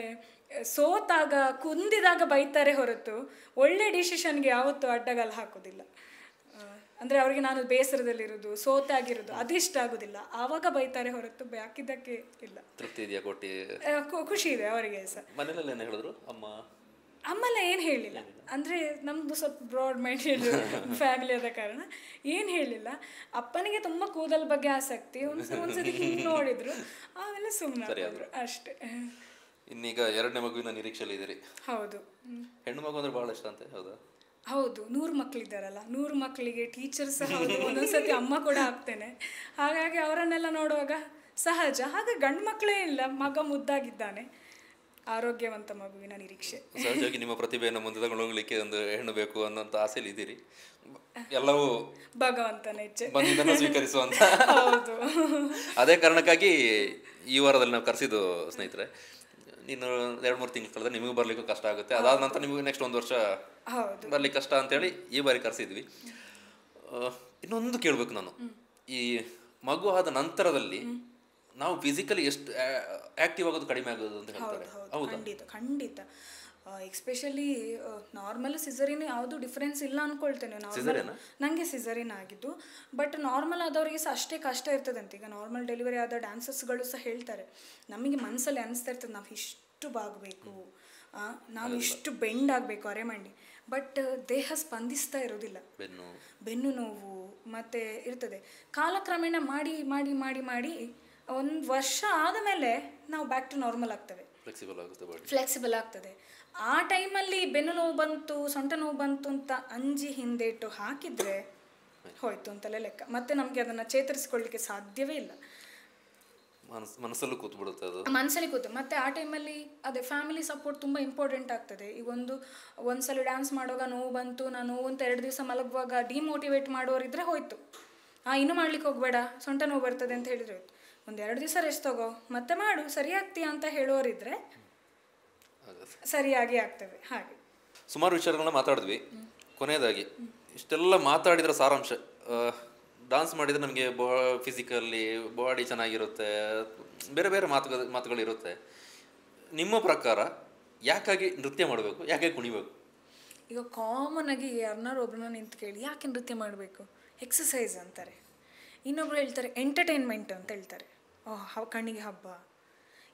ಸೋತಾಗ ಕುಂದಿದಾಗ ಬೈತಾರೆ ಹೊರತು ಒಳ್ಳೆ ಡಿಸಿಷನ್ಗೆ ಯಾವತ್ತೂ ಅಡ್ಡಗಾಲ ಹಾಕೋದಿಲ್ಲ. ಅಂದರೆ ಅವರಿಗೆ ನಾನು ಬೇಸರದಲ್ಲಿರೋದು, ಸೋತಾಗಿರೋದು ಅದಿಷ್ಟ ಆಗೋದಿಲ್ಲ. ಆವಾಗ ಬೈತಾರೆ ಹೊರತು ಬಾಕಿದ್ದಕ್ಕೆ ಇಲ್ಲ. ತೃಪ್ತಿ ಇದೆಯಾ, ಕೊಟ್ಟು ಖುಷಿ ಇದೆ ಅವರಿಗೆ ಸಹ. ಮನೆಯಲ್ಲಿ ಏನು ಹೇಳಿದ್ರು ಅಮ್ಮೆಲ್ಲ ಏನು ಹೇಳಿಲ್ಲ. ಅಂದರೆ ನಮ್ಮದು ಸ್ವಲ್ಪ ಬ್ರಾಡ್ ಮೈಂಡೆಡ್ ಫ್ಯಾಮಿಲಿ ಆದ ಕಾರಣ ಏನು ಹೇಳಿಲ್ಲ. ಅಪ್ಪನಿಗೆ ತುಂಬ ಕೂದಲ ಬಗ್ಗೆ ಆಸಕ್ತಿ, ಒಂದ್ಸತಿ ಹಿಂಗೆ ನೋಡಿದ್ರು, ಆಮೇಲೆ ಸುಮ್ಮನೆ ಅಷ್ಟೇ. ಇನ್ನೀಗ ಎರಡನೇ ಮಗುವಿನ ನಿರೀಕ್ಷೆಯಲ್ಲಿ ಇದ್ದೀರಿ. ಹೌದು, ಹೆಣ್ಣು ಮಗು ಅಂದ್ರೆ ಬಹಳ ಇಷ್ಟ ಅಂತ. ಹೌದಾ? ಹೌದು, 100 ಮಕ್ಕಳಿದ್ದಾರಲ್ಲ, 100 ಮಕ್ಕಳಿಗೆ ಟೀಚರ್ಸ್ ಹೌದು, ಒಂದೊಂದ್ಸತಿ ಅಮ್ಮ ಕೂಡ ಆಗ್ತೇನೆ. ಹಾಗಾಗಿ ಅವರನ್ನೆಲ್ಲ ನೋಡುವಾಗ ಸಹಜ. ಹಾಗೆ ಗಂಡು ಮಕ್ಕಳೇ ಇಲ್ಲ, ಮಗ ಮುದ್ದಾಗಿದ್ದಾನೆ, ಆರೋಗ್ಯವಂತ ಮಗುವಿನ ನಿರೀಕ್ಷೆ. ಸಹಜವಾಗಿ ನಿಮ್ಮ ಪ್ರತಿಭೆಯನ್ನು ಮುಂದೆ ತಗೊಂಡೋಗ್ಲಿಕ್ಕೆ ಒಂದು ಹೆಣ್ಣು ಬೇಕು ಅನ್ನೋಂಥ ಆಸೆಯಲ್ಲಿ ಇದ್ದೀರಿ. ಎಲ್ಲವೂ ಭಗವಂತನ ಇಚ್ಛೆ, ಬಂದಿದ್ದನ್ನು ಸ್ವೀಕರಿಸುವಂತ. ಹೌದು, ಅದೇ ಕಾರಣಕ್ಕಾಗಿ ಈ ವಾರದಲ್ಲಿ ನಾವು ಕರೆಸಿದ್ದು ಸ್ನೇಹಿತರೆ. ಇನ್ನು 2-3 ತಿಂಗಳ ಕಳೆದ ನಿಮಗೂ ಬರ್ಲಿಕ್ಕೂ ಕಷ್ಟ ಆಗುತ್ತೆ. ಅದಾದ ನಂತರ ನಿಮಗೆ ನೆಕ್ಸ್ಟ್ 1 ವರ್ಷ ಬರ್ಲಿಕ್ಕೆ ಕಷ್ಟ ಅಂತೇಳಿ ಈ ಬಾರಿ ಕರೆಸಿದ್ವಿ. ಇನ್ನೊಂದು ಕೇಳಬೇಕು ನಾನು, ಈ ಮಗು ಆದ ನಂತರದಲ್ಲಿ ನಾವು ಫಿಸಿಕಲಿ ಎಷ್ಟು ಆಕ್ಟಿವ್ ಆಗೋದು ಕಡಿಮೆ ಆಗೋದು ಅಂತ ಹೇಳ್ತಾರೆ. ಖಂಡಿತ ಖಂಡಿತ. ಎಕ್ಸ್ಪೆಷಲಿ ನಾರ್ಮಲ್ ಸಿಸರಿನ್ ಯಾವುದು ಡಿಫ್ರೆನ್ಸ್ ಇಲ್ಲ ಅಂದ್ಕೊಳ್ತೇನೆ. ನನಗೆ ಸಿಸರಿನ್ ಆಗಿದ್ದು, ಬಟ್ ನಾರ್ಮಲ್ ಆದವರಿಗೆ ಸಹ ಅಷ್ಟೇ ಕಷ್ಟ ಇರ್ತದಂತೆ. ಈಗ ನಾರ್ಮಲ್ ಡೆಲಿವರಿ ಆದ ಡ್ಯಾನ್ಸರ್ಸ್ಗಳು ಸಹ ಹೇಳ್ತಾರೆ, ನಮಗೆ ಮನಸ್ಸಲ್ಲಿ ಅನಿಸ್ತಾ ಇರ್ತದೆ ನಾವು ಇಷ್ಟು ಬಾಗಬೇಕು, ನಾವು ಇಷ್ಟು ಬೆಂಡ್ ಆಗಬೇಕು ಅರೆಮಂಡಿ, ಬಟ್ ದೇಹ ಸ್ಪಂದಿಸ್ತಾ ಇರೋದಿಲ್ಲ. ಬೆನ್ನು ನೋವು ಮತ್ತು ಇರ್ತದೆ. ಕಾಲಕ್ರಮೇಣ ಮಾಡಿ ಮಾಡಿ ಮಾಡಿ ಮಾಡಿ ಒಂದು ವರ್ಷ ಆದಮೇಲೆ ನಾವು ಬ್ಯಾಕ್ ಟು ನಾರ್ಮಲ್ ಆಗ್ತೇವೆ, ಫ್ಲೆಕ್ಸಿಬಲ್ ಆಗ್ತದೆ. ಆ ಟೈಮಲ್ಲಿ ಬೆನ್ನು ನೋವು ಬಂತು, ಸೊಂಟ ನೋವು ಬಂತು ಅಂತ ಅಂಜಿ ಹಿಂದೇಟು ಹಾಕಿದರೆ ಹೋಯ್ತು ಅಂತಲೇ ಲೆಕ್ಕ. ಮತ್ತೆ ನಮಗೆ ಅದನ್ನು ಚೇತರಿಸ್ಕೊಳ್ಳಿಕ್ಕೆ ಸಾಧ್ಯವೇ ಇಲ್ಲ. ಮನಸ್ಸಲ್ಲೂ ಕೂತ್ಬಿಡುತ್ತೆ ಅದು, ಮನಸ್ಸಲ್ಲಿ ಕೂತು. ಮತ್ತು ಆ ಟೈಮಲ್ಲಿ ಅದೇ ಫ್ಯಾಮಿಲಿ ಸಪೋರ್ಟ್ ತುಂಬ ಇಂಪಾರ್ಟೆಂಟ್ ಆಗ್ತದೆ. ಈಗ ಒಂದ್ಸಲ ಡ್ಯಾನ್ಸ್ ಮಾಡುವಾಗ ನೋವು ಬಂತು, ನಾನು ನೋವು ಅಂತ 2 ದಿವಸ ಮಲಗುವಾಗ ಡಿಮೋಟಿವೇಟ್ ಮಾಡೋರಿದ್ರೆ ಹೋಯ್ತು, ಇನ್ನೂ ಮಾಡ್ಲಿಕ್ಕೆ ಹೋಗಬೇಡ, ಸೊಂಟ ನೋವು ಬರ್ತದೆ ಅಂತ ಹೇಳಿದ್ರೆ ಹೋಯ್ತು. 1-2 ದಿವಸ ರೆಸ್ಟ್ ತಗೋ, ಮತ್ತೆ ಮಾಡು, ಸರಿ ಆಗ್ತೀಯ ಅಂತ ಹೇಳೋರಿದ್ರೆ ಸರಿಯಾಗಿ ಆಗ್ತದೆ. ಹಾಗೆ ಸುಮಾರು ವಿಚಾರಗಳನ್ನ ಮಾತಾಡಿದ್ವಿ. ಕೊನೆಯದಾಗಿ ಇಷ್ಟೆಲ್ಲ ಮಾತಾಡಿದ್ರೆ ಸಾರಾಂಶ, ಡಾನ್ಸ್ ಮಾಡಿದರೆ ನಮಗೆ ಫಿಸಿಕಲಿ ಬಾಡಿ ಚೆನ್ನಾಗಿರುತ್ತೆ, ಬೇರೆ ಬೇರೆ ಮಾತುಗಳಿರುತ್ತೆ. ನಿಮ್ಮ ಪ್ರಕಾರ ಯಾಕಾಗಿ ನೃತ್ಯ ಮಾಡಬೇಕು, ಯಾಕೆ ಕುಣಿಬೇಕು? ಈಗ ಕಾಮನ್ ಆಗಿ ಯಾರನ್ನಾರು ಒಬ್ಬರನ್ನ ನಿಂತು ಕೇಳಿ ಯಾಕೆ ನೃತ್ಯ ಮಾಡಬೇಕು, ಎಕ್ಸಸೈಸ್ ಅಂತಾರೆ, ಇನ್ನೊಬ್ರು ಹೇಳ್ತಾರೆ ಎಂಟರ್ಟೈನ್ಮೆಂಟ್ ಅಂತ ಹೇಳ್ತಾರೆ, ಕಣ್ಣಿಗೆ ಹಬ್ಬ.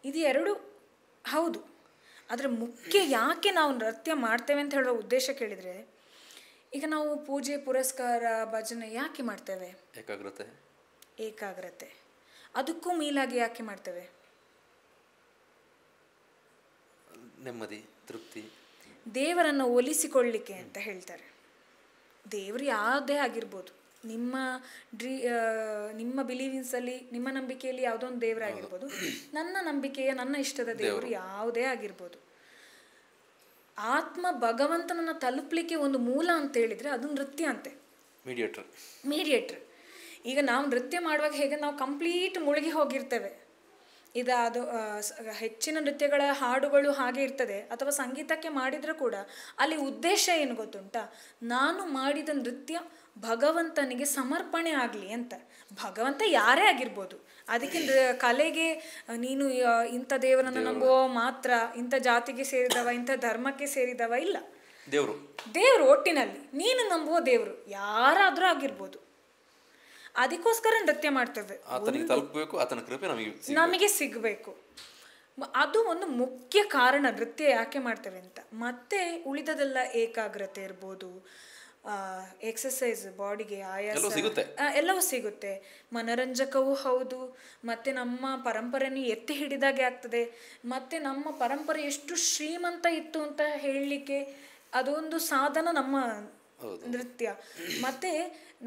ಇದು ಎರಡು ಹೌದು. ಆದರೆ ಮುಖ್ಯ ಯಾಕೆ ನಾವು ನೃತ್ಯ ಮಾಡ್ತೇವೆ ಅಂತ ಹೇಳೋ ಉದ್ದೇಶ ಕೇಳಿದರೆ, ಈಗ ನಾವು ಪೂಜೆ ಪುರಸ್ಕಾರ ಭಜನೆ ಯಾಕೆ ಮಾಡ್ತೇವೆ? ಏಕಾಗ್ರತೆ. ಅದಕ್ಕೂ ಮೀಲಾಗಿ ಯಾಕೆ ಮಾಡ್ತೇವೆ? ನೆಮ್ಮದಿ, ತೃಪ್ತಿ, ದೇವರನ್ನು ಒಲಿಸಿಕೊಳ್ಳಿಕ್ಕೆ ಅಂತ ಹೇಳ್ತಾರೆ. ದೇವರು ಯಾವುದೇ ಆಗಿರ್ಬೋದು, ನಿಮ್ಮ ಬಿಲೀವಿಂಗ್ಸಲ್ಲಿ, ನಿಮ್ಮ ನಂಬಿಕೆಯಲ್ಲಿ ಯಾವುದೋ ಒಂದು ದೇವರಾಗಿರ್ಬೋದು, ನನ್ನ ನಂಬಿಕೆಯ ನನ್ನ ಇಷ್ಟದ ದೇವರು ಯಾವುದೇ ಆಗಿರ್ಬೋದು, ಆತ್ಮ ಭಗವಂತನನ್ನು ತಲುಪಲಿಕ್ಕೆ ಒಂದು ಮೂಲ ಅಂತ ಹೇಳಿದರೆ ಅದು ನೃತ್ಯ ಅಂತೆ, ಮೀಡಿಯೇಟ್ರ್. ಈಗ ನಾವು ನೃತ್ಯ ಮಾಡುವಾಗ ಹೇಗೆ ನಾವು ಕಂಪ್ಲೀಟ್ ಮುಳುಗಿ ಹೋಗಿರ್ತೇವೆ, ಅದು ಹೆಚ್ಚಿನ ನೃತ್ಯಗಳ ಹಾಡುಗಳು ಹಾಗೆ ಇರ್ತದೆ, ಅಥವಾ ಸಂಗೀತಕ್ಕೆ ಮಾಡಿದರೂ ಕೂಡ ಅಲ್ಲಿ ಉದ್ದೇಶ ಏನು ಗೊತ್ತುಂಟಾ? ನಾನು ಮಾಡಿದ ನೃತ್ಯ ಭಗವಂತನಿಗೆ ಸಮರ್ಪಣೆ ಆಗಲಿ ಅಂತ. ಭಗವಂತ ಯಾರೇ ಆಗಿರ್ಬೋದು, ಅದಕ್ಕೆ ಕಲೆಗೆ ನೀನು ಇಂಥ ದೇವರನ್ನು ನಂಬುವ ಮಾತ್ರ, ಇಂಥ ಜಾತಿಗೆ ಸೇರಿದವ, ಇಂಥ ಧರ್ಮಕ್ಕೆ ಸೇರಿದವ ಇಲ್ಲ. ದೇವರು ಒಟ್ಟಿನಲ್ಲಿ ನೀನು ನಂಬುವ ದೇವರು ಯಾರಾದರೂ ಆಗಿರ್ಬೋದು, ಅದಕ್ಕೋಸ್ಕರ ನೃತ್ಯ ಮಾಡ್ತೇವೆ, ನಮಗೆ ಸಿಗಬೇಕು. ಅದು ಒಂದು ಮುಖ್ಯ ಕಾರಣ ನೃತ್ಯ ಯಾಕೆ ಮಾಡ್ತೇವೆ ಅಂತ. ಮತ್ತೆ ಉಳಿದದೆಲ್ಲ ಏಕಾಗ್ರತೆ ಇರ್ಬೋದು, ಎಕ್ಸಸೈಸ್, ಬಾಡಿಗೆ ಆಯಾಸ ಎಲ್ಲವೂ ಸಿಗುತ್ತೆ, ಮನರಂಜಕವೂ ಹೌದು. ಮತ್ತು ನಮ್ಮ ಪರಂಪರೆಯನ್ನು ಎತ್ತಿ ಹಿಡಿದಾಗೆ ಆಗ್ತದೆ. ಮತ್ತು ನಮ್ಮ ಪರಂಪರೆ ಎಷ್ಟು ಶ್ರೀಮಂತ ಇತ್ತು ಅಂತ ಹೇಳಲಿಕ್ಕೆ ಅದೊಂದು ಸಾಧನ ನಮ್ಮ ನೃತ್ಯ. ಮತ್ತು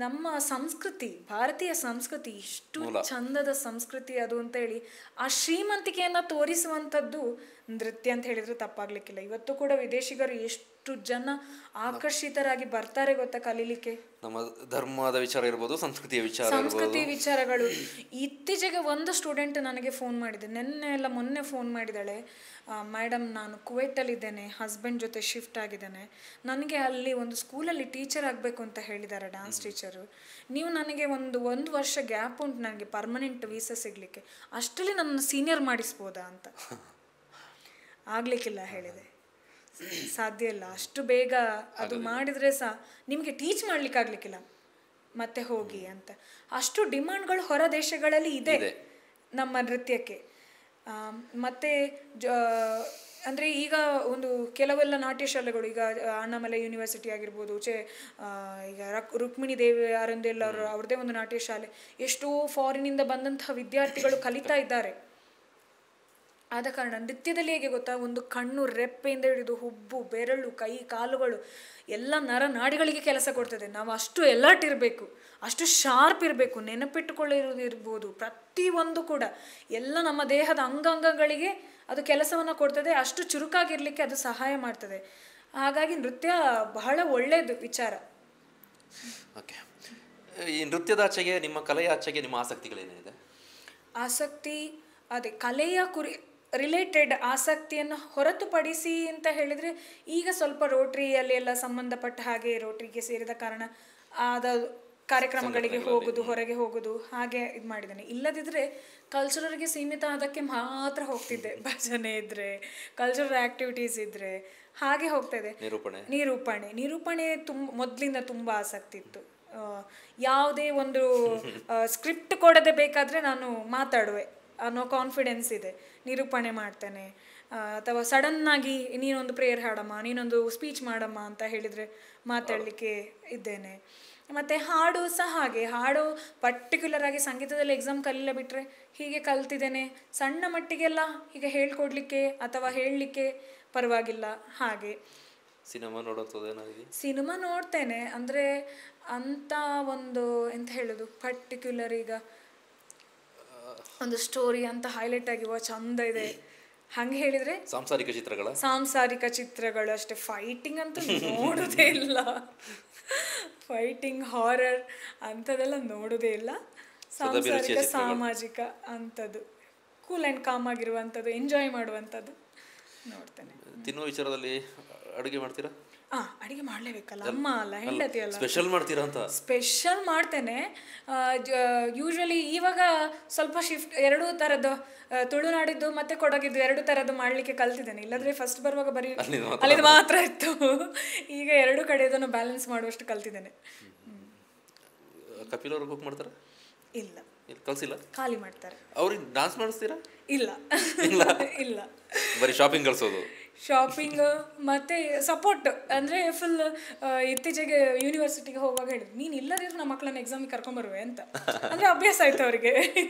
ನಮ್ಮ ಸಂಸ್ಕೃತಿ, ಭಾರತೀಯ ಸಂಸ್ಕೃತಿ ಇಷ್ಟು ಚಂದದ ಸಂಸ್ಕೃತಿ ಅದು ಅಂತೇಳಿ ಆ ಶ್ರೀಮಂತಿಕೆಯನ್ನು ತೋರಿಸುವಂಥದ್ದು ನೃತ್ಯ ಅಂತ ಹೇಳಿದ್ರೆ ತಪ್ಪಾಗ್ಲಿಕ್ಕಿಲ್ಲ. ಇವತ್ತು ಕೂಡ ವಿದೇಶಿಗರು ಎಷ್ಟು ಜನ ಆಕರ್ಷಿತರಾಗಿ ಬರ್ತಾರೆ ಗೊತ್ತಾ ಕಲೀಲಿಕ್ಕೆ. ನಮ್ಮ ಧರ್ಮದ ವಿಚಾರ ಇರ್ಬೋದು, ಸಂಸ್ಕೃತಿ ವಿಚಾರಗಳು. ಇತ್ತೀಚೆಗೆ ಒಂದು ಸ್ಟೂಡೆಂಟ್ ನನಗೆ ಫೋನ್ ಮಾಡಿದೆ, ಮೊನ್ನೆ ಫೋನ್ ಮಾಡಿದಾಳೆ, ಮೇಡಮ್ ನಾನು ಕುವೈಟಲ್ಲಿದ್ದೇನೆ, ಹಸ್ಬೆಂಡ್ ಜೊತೆ ಶಿಫ್ಟ್ ಆಗಿದ್ದೇನೆ, ನನಗೆ ಅಲ್ಲಿ ಒಂದು ಸ್ಕೂಲಲ್ಲಿ ಟೀಚರ್ ಆಗಬೇಕು ಅಂತ ಹೇಳಿದ್ದಾರೆ, ಡ್ಯಾನ್ಸ್ ಟೀಚರು. ನೀವು ನನಗೆ ಒಂದು ವರ್ಷ ಗ್ಯಾಪ್ ಉಂಟು ನನಗೆ ಪರ್ಮನೆಂಟ್ ವೀಸಾ ಸಿಗಲಿಕ್ಕೆ, ಅಷ್ಟರಲ್ಲಿ ನನ್ನ ಸೀನಿಯರ್ ಮಾಡಿಸ್ಬೋದಾ ಅಂತ. ಆಗಲಿಕ್ಕಿಲ್ಲ ಹೇಳಿದೆ, ಸಾಧ್ಯ ಇಲ್ಲ, ಅಷ್ಟು ಬೇಗ ಅದು ಮಾಡಿದರೆ ಸಹ ನಿಮಗೆ ಟೀಚ್ ಮಾಡ್ಲಿಕ್ಕೆ ಆಗ್ಲಿಕ್ಕಿಲ್ಲ, ಮತ್ತೆ ಹೋಗಿ ಅಂತ. ಅಷ್ಟು ಡಿಮಾಂಡ್ಗಳು ಹೊರ ದೇಶಗಳಲ್ಲಿ ಇದೆ ನಮ್ಮ ನೃತ್ಯಕ್ಕೆ. ಮತ್ತು ಅಂದರೆ ಈಗ ಕೆಲವೆಲ್ಲ ನಾಟ್ಯ ಶಾಲೆಗಳು, ಈಗ ಅಣ್ಣಾಮಲೈ ಯೂನಿವರ್ಸಿಟಿ ಆಗಿರ್ಬೋದು, ಈಗ ರುಕ್ಮಿಣಿ ದೇವಿ ಆರಂದೆಲ್ಲ ಅವ್ರದ್ದೇ ಒಂದು ನಾಟ್ಯ ಶಾಲೆ, ಎಷ್ಟೋ ಫಾರಿನಿಂದ ಬಂದಂತಹ ವಿದ್ಯಾರ್ಥಿಗಳು ಕಲಿತಾ ಇದ್ದಾರೆ. ಆದ ಕಾರಣ ನೃತ್ಯದಲ್ಲಿ ಹೇಗೆ ಗೊತ್ತಾ, ಒಂದು ಕಣ್ಣು ರೆಪ್ಪೆಯಿಂದ ಹಿಡಿದು ಹುಬ್ಬು, ಬೆರಳು, ಕೈ, ಕಾಲುಗಳು ಎಲ್ಲ ನಾಡಿಗಳಿಗೆ ಕೆಲಸ ಕೊಡ್ತದೆ. ನಾವು ಅಷ್ಟು ಎಲರ್ಟ್ ಇರಬೇಕು, ಅಷ್ಟು ಶಾರ್ಪ್ ಇರಬೇಕು, ನೆನಪಿಟ್ಟುಕೊಳ್ಳಿರೋದು ಇರ್ಬೋದು, ಪ್ರತಿಯೊಂದು ಕೂಡ ಎಲ್ಲ ನಮ್ಮ ದೇಹದ ಅಂಗಾಂಗಗಳಿಗೆ ಅದು ಕೆಲಸವನ್ನು ಕೊಡ್ತದೆ, ಅಷ್ಟು ಚುರುಕಾಗಿರ್ಲಿಕ್ಕೆ ಅದು ಸಹಾಯ ಮಾಡ್ತದೆ. ಹಾಗಾಗಿ ನೃತ್ಯ ಬಹಳ ಒಳ್ಳೆಯದು ವಿಚಾರ. ಈ ನೃತ್ಯದ ಆಚೆಗೆ, ನಿಮ್ಮ ಕಲೆಯ ಆಚೆಗೆ ನಿಮ್ಮ ಆಸಕ್ತಿಗಳೇನಿದೆ? ಆಸಕ್ತಿ ಅದೇ ಕಲೆಯ ರಿಲೇಟೆಡ್ ಆಸಕ್ತಿಯನ್ನು ಹೊರತುಪಡಿಸಿ ಅಂತ ಹೇಳಿದರೆ, ಈಗ ಸ್ವಲ್ಪ ರೋಟ್ರಿಯಲ್ಲಿ ಎಲ್ಲ ಸಂಬಂಧಪಟ್ಟ ಹಾಗೆ ರೋಟ್ರಿಗೆ ಸೇರಿದ ಕಾರಣ ಕಾರ್ಯಕ್ರಮಗಳಿಗೆ ಹೋಗೋದು, ಹೊರಗೆ ಹೋಗೋದು, ಹಾಗೆ ಇದು ಮಾಡಿದ್ದೇನೆ. ಇಲ್ಲದಿದ್ದರೆ ಕಲ್ಚರಲ್ಗೆ ಸೀಮಿತ ಅದಕ್ಕೆ ಮಾತ್ರ ಹೋಗ್ತಿದ್ದೆ. ಭಜನೆ ಇದ್ದರೆ, ಕಲ್ಚರಲ್ ಆ್ಯಕ್ಟಿವಿಟೀಸ್ ಇದ್ದರೆ ಹಾಗೆ ಹೋಗ್ತಾಯಿದೆ. ನಿರೂಪಣೆ ಮೊದಲಿಂದ ತುಂಬ ಆಸಕ್ತಿ ಇತ್ತು. ಯಾವುದೇ ಒಂದು ಸ್ಕ್ರಿಪ್ಟ್ ಕೊಡದೆ ಬೇಕಾದರೆ ನಾನು ಮಾತಾಡುವೆ ಅನ್ನೋ ಕಾನ್ಫಿಡೆನ್ಸ್ ಇದೆ, ನಿರೂಪಣೆ ಮಾಡ್ತೇನೆ. ಅಥವಾ ಸಡನ್ನಾಗಿ ನೀನೊಂದು ಪ್ರೇಯರ್ ಹಾಡಮ್ಮ, ನೀನೊಂದು ಸ್ಪೀಚ್ ಮಾಡಮ್ಮ ಅಂತ ಹೇಳಿದರೆ ಮಾತಾಡಲಿಕ್ಕೆ ಇದ್ದೇನೆ. ಮತ್ತು ಹಾಡು ಸಹ ಹಾಗೆ, ಹಾಡು ಪರ್ಟಿಕ್ಯುಲರ್ ಆಗಿ ಸಂಗೀತದಲ್ಲಿ ಎಕ್ಸಾಮ್ ಕಲೀಲ ಬಿಟ್ಟರೆ ಹೀಗೆ ಕಲ್ತಿದ್ದೇನೆ, ಸಣ್ಣ ಮಟ್ಟಿಗೆಲ್ಲ ಹೀಗೆ ಹೇಳ್ಕೊಡ್ಲಿಕ್ಕೆ ಅಥವಾ ಹೇಳಲಿಕ್ಕೆ ಪರವಾಗಿಲ್ಲ ಹಾಗೆ. ಸಿನಿಮಾ ನೋಡೋಂಥದ್ದೇನಾಗಿದೆ? ಸಿನಿಮಾ ನೋಡ್ತೇನೆ, ಅಂದರೆ ಅಂಥ ಒಂದು ಎಂತ ಹೇಳೋದು ಪರ್ಟಿಕ್ಯುಲರ್ ಈಗ ಒಂದು ಸ್ಟೋರಿ ಅಂತ ಹೈಲೈಟ್ ಆಗಿ ಚಂದ ಇದೆ ಹಂಗೆ ಹೇಳಿದರೆ ಸಾಂಸಾರಿಕ ಚಿತ್ರಗಳು ಅಷ್ಟೇ. ಫೈಟಿಂಗ್ ಅಂತೂ ನೋಡೋದೇ ಇಲ್ಲ, ಫೈಟಿಂಗ್ ಹಾರರ್ ಅಂಥದ್ದೆಲ್ಲ ನೋಡೋದೇ ಇಲ್ಲ. ಸಾಂಸಾರಿಕ ಸಾಮಾಜಿಕ ಅಂಥದ್ದು ಕೂಲ್ ಆ್ಯಂಡ್ ಕಾಮ್ ಆಗಿರುವಂಥದ್ದು, ಎಂಜಾಯ್ ಮಾಡುವಂಥದ್ದು ನೋಡ್ತೇನೆ. ತಿನ್ನುವ ವಿಚಾರದಲ್ಲಿ ಅಡುಗೆ ಮಾಡ್ತೀರಾ? ಅಡುಗೆ ಮಾಡಲೇಬೇಕಲ್ಲ, ಅಮ್ಮ ಅಲ್ಲ ಹೆಂಡತಿ ಅಲ್ಲ. ಸ್ಪೆಷಲ್ ಮಾಡ್ತೀರಾ ಅಂತ? ಸ್ಪೆಷಲ್ ಮಾಡ್ತೇನೆ. ಯೂಶ್ವಲಿ ಇವಾಗ ಸ್ವಲ್ಪ ಶಿಫ್ಟ್ ಎರಡೂ ಥರದ್ದು, ತುಳುನಾಡಿದ್ದು ಮತ್ತು ಕೊಡಗಿದ್ದು ಎರಡು ಥರದ್ದು ಮಾಡಲಿಕ್ಕೆ ಕಲ್ತಿದ್ದೇನೆ. ಇಲ್ಲಾಂದರೆ ಫಸ್ಟ್ ಬರುವಾಗ ಬರೀ ಅಲ್ಲಿದು ಮಾತ್ರ ಇತ್ತು. ಈಗ ಎರಡು ಕಡೆದನ್ನು ಬ್ಯಾಲೆನ್ಸ್ ಮಾಡುವಷ್ಟು ಕಲ್ತಿದ್ದೇನೆ. ಕಪಿಲ್ ಅವರು ಕುಕ್ ಮಾಡ್ತಾರೆ? ಇಲ್ಲ, ಕಲ್ಸಿಲ್ಲ. ಖಾಲಿ ಮಾಡ್ತಾರೆ. ಅವ್ರಿಗೆ ಡಾನ್ಸ್ ಮಾಡಿಸ್ತೀರಾ? ಇಲ್ಲ ಇಲ್ಲ, ಬರೀ ಶಾಪಿಂಗ್ ಕಲ್ಸೋದು. ಶಾಪಿಂಗ್ ಮತ್ತು ಸಪೋರ್ಟ್ ಅಂದರೆ ಫುಲ್. ಇತ್ತೀಚೆಗೆ ಯೂನಿವರ್ಸಿಟಿಗೆ ಹೋಗುವಾಗ ಹೇಳಿದ್ರು, ನೀನು ಇಲ್ಲದಿದ್ರು ನಮ್ಮ ಮಕ್ಕಳನ್ನ ಎಕ್ಸಾಮಿಗೆ ಕರ್ಕೊಂಬರುವೆ ಅಂತ. ಅಂದರೆ ಅಭ್ಯಾಸ ಆಯಿತು ಅವರಿಗೆ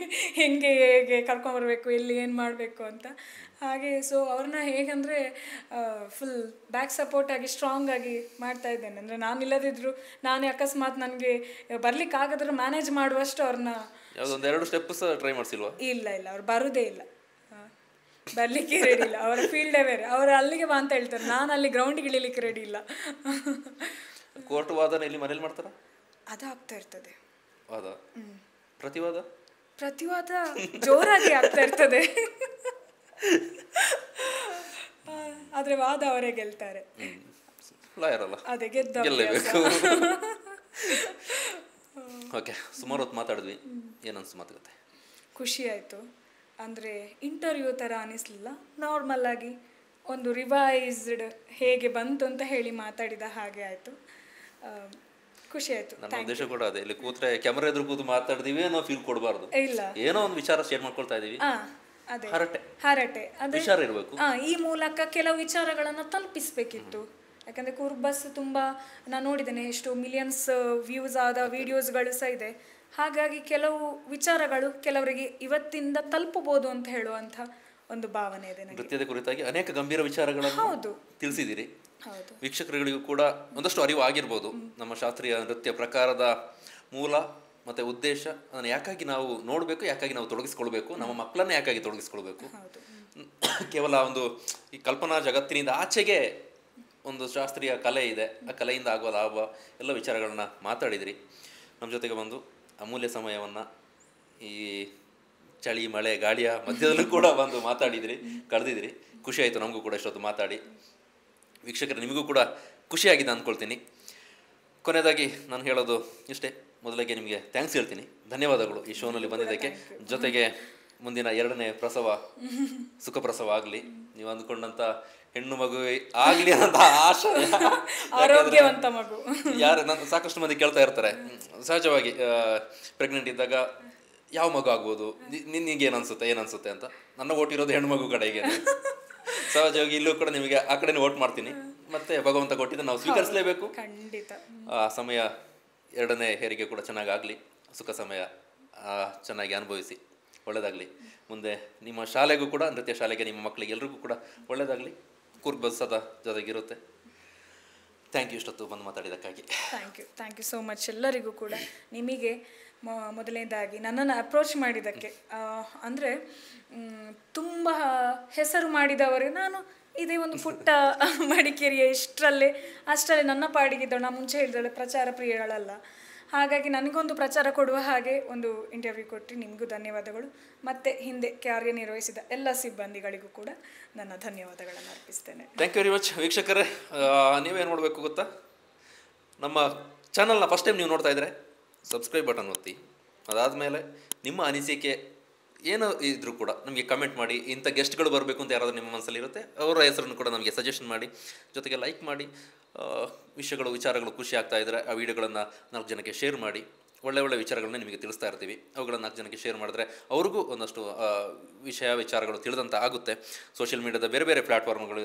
ಹೇಗೆ ಕರ್ಕೊಂಬರ್ಬೇಕು, ಎಲ್ಲಿ ಏನು ಮಾಡಬೇಕು ಅಂತ. ಹಾಗೆ ಸೊ ಅವ್ರನ್ನ ಹೇಗಂದರೆ ಫುಲ್ ಬ್ಯಾಕ್ ಸಪೋರ್ಟ್ ಆಗಿ ಸ್ಟ್ರಾಂಗ್ ಆಗಿ ಮಾಡ್ತಾ ಇದ್ದೇನೆ. ಅಂದರೆ ನಾನು ಇಲ್ಲದಿದ್ರು, ನಾನೇ ಅಕಸ್ಮಾತ್ ನನಗೆ ಬರ್ಲಿಕ್ಕಾಗದ್ರೆ ಮ್ಯಾನೇಜ್ ಮಾಡುವಷ್ಟು ಅವ್ರನ್ನ. ಯಾವುದೊಂದೆರಡು ಸ್ಟೆಪ್ಸ್ ಟ್ರೈ ಮಾಡಿಸಿಲ್ವಾ? ಇಲ್ಲ, ಅವ್ರು ಬರೋದೇ ಇಲ್ಲ, ಬರ್ಲಿಕ್ಕೆ ರೆಡಿ ಇಲ್ಲ. ಅವರ ಫೀಲ್ಡೇ ಬೇರೆ, ಅವರು ಅಲ್ಲಿಗೆ ಬಾ ಅಂತ ಹೇಳ್ತಾರೆ, ನಾನು ಅಲ್ಲಿ ಗ್ರೌಂಡಿಗೆ ಇಳಿಲಿಕ್ಕೆ ರೆಡಿ ಇಲ್ಲ. ಕೋರ್ಟ್ ವಾದನ ಇಲ್ಲಿ ಮನೇಲಿ ಮಾಡ್ತಾರ? ಅದು ಆಗ್ತಾ ಇರ್ತದೆ. ವಾದ ಪ್ರತಿವಾದ ಜೋರಾಗಿ ಆಗ್ತಾ ಇರ್ತದೆ. ಆದ್ರೆ ವಾದ ಅವರೇ ಗೆಲ್ತಾರೆ. ಅದೇ ಗೆಲ್ಲಬೇಕು. ಓಕೆ, ಸುಮಾರು ಹೊತ್ತು ಮಾತಾಡಿದ್ವಿ. ಏನನ್ಸು ಮಾತುಕತೆ? ಖುಷಿ ಆಯಿತು. ಅಂದರೆ ಇಂಟರ್ವ್ಯೂ ಥರ ಅನ್ನಿಸ್ಲಿಲ್ಲ, ನಾರ್ಮಲ್ ಆಗಿ ಒಂದು ರಿವೈಸ್ಡ್ ಹೇಗೆ ಬಂತು ಅಂತ ಹೇಳಿ ಮಾತಾಡಿದ ಹಾಗೆ ಆಯಿತು. ಖುಷಿ ಆಯಿತು. ನನ್ನ ಉದ್ದೇಶ ಕೂಡ ಅದೇ, ಇಲ್ಲಿ ಕೂತ್ರೆ ಕ್ಯಾಮರಾ ಎದುರು ಕೂತು ಮಾತಾಡ್ತೀವಿ ಅನ್ನೋ ಫೀಲ್ ಕೊಡಬಾರ್ದು. ಇಲ್ಲ, ಏನೋ ಒಂದು ವಿಚಾರ ಶೇರ್ ಮಾಡ್ಕೊಳ್ತಾ ಇದೀವಿ. ಅದೇ ಹರಟೆ ವಿಚಾರ ಇರಬೇಕು. ಈ ಮೂಲಕ ಕೆಲವು ವಿಚಾರಗಳನ್ನು ತಲುಪಿಸ್ಬೇಕಿತ್ತು. ಯಾಕಂದರೆ ಕುರ್ಬಸ್ ತುಂಬ ನಾನು ನೋಡಿದ್ದೇನೆ, ಎಷ್ಟು ಮಿಲಿಯನ್ಸ್ ವ್ಯೂಸ್ ಆದ ವಿಡಿಯೋಸ್ಗಳು ಸಹ ಇದೆ. ಹಾಗಾಗಿ ಕೆಲವು ವಿಚಾರಗಳು ಕೆಲವರಿಗೆ ಇವತ್ತಿಂದ ತಲುಪಬಹುದು ಅಂತ ಹೇಳುವಂಥ ಒಂದು ಭಾವನೆ ಇದೆ. ನೃತ್ಯದ ಕುರಿತಾಗಿ ಅನೇಕ ಗಂಭೀರ ವಿಚಾರಗಳನ್ನು ತಿಳಿಸಿದ್ದೀರಿ. ವೀಕ್ಷಕರುಗಳಿಗೂ ಕೂಡ ಒಂದಷ್ಟು ಅರಿವು ಆಗಿರ್ಬೋದು. ನಮ್ಮ ಶಾಸ್ತ್ರೀಯ ನೃತ್ಯ ಪ್ರಕಾರದ ಮೂಲ ಮತ್ತು ಉದ್ದೇಶ, ಅದನ್ನು ಯಾಕಾಗಿ ನಾವು ನೋಡಬೇಕು, ಯಾಕಾಗಿ ನಾವು ತೊಡಗಿಸ್ಕೊಳ್ಬೇಕು, ನಮ್ಮ ಮಕ್ಕಳನ್ನ ಯಾಕಾಗಿ ತೊಡಗಿಸ್ಕೊಳ್ಬೇಕು. ಕೇವಲ ಒಂದು ಈ ಕಲ್ಪನಾ ಜಗತ್ತಿನಿಂದ ಆಚೆಗೆ ಒಂದು ಶಾಸ್ತ್ರೀಯ ಕಲೆ ಇದೆ, ಆ ಕಲೆಯಿಂದ ಆಗುವ ಲಾಭ ಎಲ್ಲ ವಿಚಾರಗಳನ್ನ ಮಾತಾಡಿದಿರಿ. ನಮ್ಮ ಜೊತೆಗೆ ಬಂದು ಅಮೂಲ್ಯ ಸಮಯವನ್ನು ಈ ಚಳಿ ಮಳೆ ಗಾಳಿಯ ಮಧ್ಯದಲ್ಲೂ ಕೂಡ ಬಂದು ಮಾತಾಡಿದಿರಿ, ಕಳೆದಿದ್ದೀರಿ. ಖುಷಿ ಆಯಿತು ನಮಗೂ ಕೂಡ ಇಷ್ಟೊತ್ತು ಮಾತಾಡಿ. ವೀಕ್ಷಕರು ನಿಮಗೂ ಕೂಡ ಖುಷಿಯಾಗಿದೆ ಅಂದ್ಕೊಳ್ತೀನಿ. ಕೊನೆಯದಾಗಿ ನಾನು ಹೇಳೋದು ಇಷ್ಟೇ, ಮೊದಲಿಗೆ ನಿಮಗೆ ಥ್ಯಾಂಕ್ಸ್ ಹೇಳ್ತೀನಿ, ಧನ್ಯವಾದಗಳು ಈ ಶೋನಲ್ಲಿ ಬಂದಿದ್ದಕ್ಕೆ. ಜೊತೆಗೆ ಮುಂದಿನ 2ನೇ ಪ್ರಸವ ಸುಖ ಪ್ರಸವ ಆಗಲಿ, ನೀವು ಅಂದ್ಕೊಂಡಂಥ ಹೆಣ್ಣು ಮಗು ಆಗಲಿ ಅನ್ನೋ ಆಶೆ, ಆರೋಗ್ಯವಂತ ಮಗು. ಯಾರು ನನ್ನ ಸಾಕಷ್ಟು ಮಂದಿ ಕೇಳ್ತಾ ಇರ್ತಾರೆ, ಸಹಜವಾಗಿ ಪ್ರೆಗ್ನೆಂಟ್ ಇದ್ದಾಗ ಯಾವ ಮಗು ಆಗ್ಬೋದು, ನಿನಗೆ ಏನನ್ಸುತ್ತೆ ಅಂತ. ನನ್ನ ಓಟ್ ಇರೋದು ಹೆಣ್ಣು ಮಗು ಕಡೆಗೆ. ಸಹಜವಾಗಿ ಇಲ್ಲೂ ಕೂಡ ನಿಮಗೆ ಆ ಕಡೆನೇ ಓಟ್ ಮಾಡ್ತೀನಿ. ಮತ್ತೆ ಭಗವಂತ ಕೊಟ್ಟಿದ್ದು ನಾವು ಸ್ವೀಕರಿಸಲೇಬೇಕು. ಖಂಡಿತ ಆ ಸಮಯ 2ನೇ ಹೆರಿಗೆ ಕೂಡ ಚೆನ್ನಾಗಾಗಲಿ, ಸುಖ ಸಮಯ ಚೆನ್ನಾಗಿ ಅನುಭವಿಸಿ, ಒಳ್ಳೆಯದಾಗಲಿ. ಮುಂದೆ ನಿಮ್ಮ ಶಾಲೆಗೂ ಕೂಡ, ನೃತ್ಯ ಶಾಲೆಗೆ, ನಿಮ್ಮ ಮಕ್ಕಳಿಗೆ ಎಲ್ರಿಗೂ ಕೂಡ ಒಳ್ಳೆಯದಾಗಲಿ. ಕುರ್ಬಸ್ ಸದಾ ಜೊತೆಗಿರುತ್ತೆ. ಥ್ಯಾಂಕ್ ಯು ಇಷ್ಟೊತ್ತು ಬಂದು ಮಾತಾಡಿದ್ದಕ್ಕಾಗಿ. ಥ್ಯಾಂಕ್ ಯು ಸೋ ಮಚ್ ಎಲ್ಲರಿಗೂ ಕೂಡ. ನಿಮಗೆ ಮೊದಲನೇದಾಗಿ ನನ್ನನ್ನು ಅಪ್ರೋಚ್ ಮಾಡಿದ್ದಕ್ಕೆ, ಅಂದರೆ ತುಂಬ ಹೆಸರು ಮಾಡಿದವರು ನಾನು ಇದೇ ಒಂದು ಪುಟ್ಟ ಮಡಿಕೇರಿಯ ಅಷ್ಟರಲ್ಲೇ ನನ್ನ ಪಾಡಿಗಿದ್ದಳು. ನಾನು ಮುಂಚೆ ಹೇಳಿದಳು ಪ್ರಚಾರ ಪ್ರಿಯಗಳಲ್ಲ. ಹಾಗಾಗಿ ನನಗೊಂದು ಪ್ರಚಾರ ಕೊಡುವ ಹಾಗೆ ಒಂದು ಇಂಟರ್ವ್ಯೂ ಕೊಟ್ಟು ನಿಮಗೂ ಧನ್ಯವಾದಗಳು. ಮತ್ತು ಹಿಂದೆ ಕಾರ್ಯನಿರ್ವಹಿಸಿದ ಎಲ್ಲ ಸಿಬ್ಬಂದಿಗಳಿಗೂ ಕೂಡ ನನ್ನ ಧನ್ಯವಾದಗಳನ್ನು ಅರ್ಪಿಸ್ತೇನೆ. Thank you very much. ವೀಕ್ಷಕರೇ, ನೀವೇನು ಮಾಡಬೇಕು ಗೊತ್ತಾ? ನಮ್ಮ ಚಾನಲ್ನ ಫಸ್ಟ್ ಟೈಮ್ ನೀವು ನೋಡ್ತಾ ಇದ್ದರೆ ಸಬ್ಸ್ಕ್ರೈಬ್ ಬಟನ್ ಒತ್ತಿ. ಅದಾದಮೇಲೆ ನಿಮ್ಮ ಅನಿಸಿಕೆ ಏನೋ ಇದ್ರೂ ಕೂಡ ನಮಗೆ ಕಮೆಂಟ್ ಮಾಡಿ. ಇಂಥ ಗೆಸ್ಟ್ಗಳು ಬರಬೇಕು ಅಂತ ಯಾರಾದರೂ ನಿಮ್ಮ ಮನಸ್ಸಲ್ಲಿ ಇರುತ್ತೆ, ಅವರ ಹೆಸರನ್ನು ಕೂಡ ನಮಗೆ ಸಜೆಷನ್ ಮಾಡಿ. ಜೊತೆಗೆ ಲೈಕ್ ಮಾಡಿ. ವಿಚಾರಗಳು ಖುಷಿ ಆಗ್ತಾ ಇದ್ದರೆ ಆ ವಿಡಿಯೋಗಳನ್ನು 4 ಜನಕ್ಕೆ ಶೇರ್ ಮಾಡಿ. ಒಳ್ಳೆ ಒಳ್ಳೆ ವಿಚಾರಗಳನ್ನ ನಿಮಗೆ ತಿಳಿಸ್ತಾ ಇರ್ತೀವಿ. ಅವುಗಳನ್ನು 4 ಜನಕ್ಕೆ ಶೇರ್ ಮಾಡಿದ್ರೆ ಅವ್ರಿಗೂ ಒಂದಷ್ಟು ವಿಚಾರಗಳು ತಿಳಿದಂಥ ಆಗುತ್ತೆ. ಸೋಷಿಯಲ್ ಮೀಡಿಯಾದ ಬೇರೆ ಬೇರೆ ಪ್ಲ್ಯಾಟ್ಫಾರ್ಮ್ಗಳು,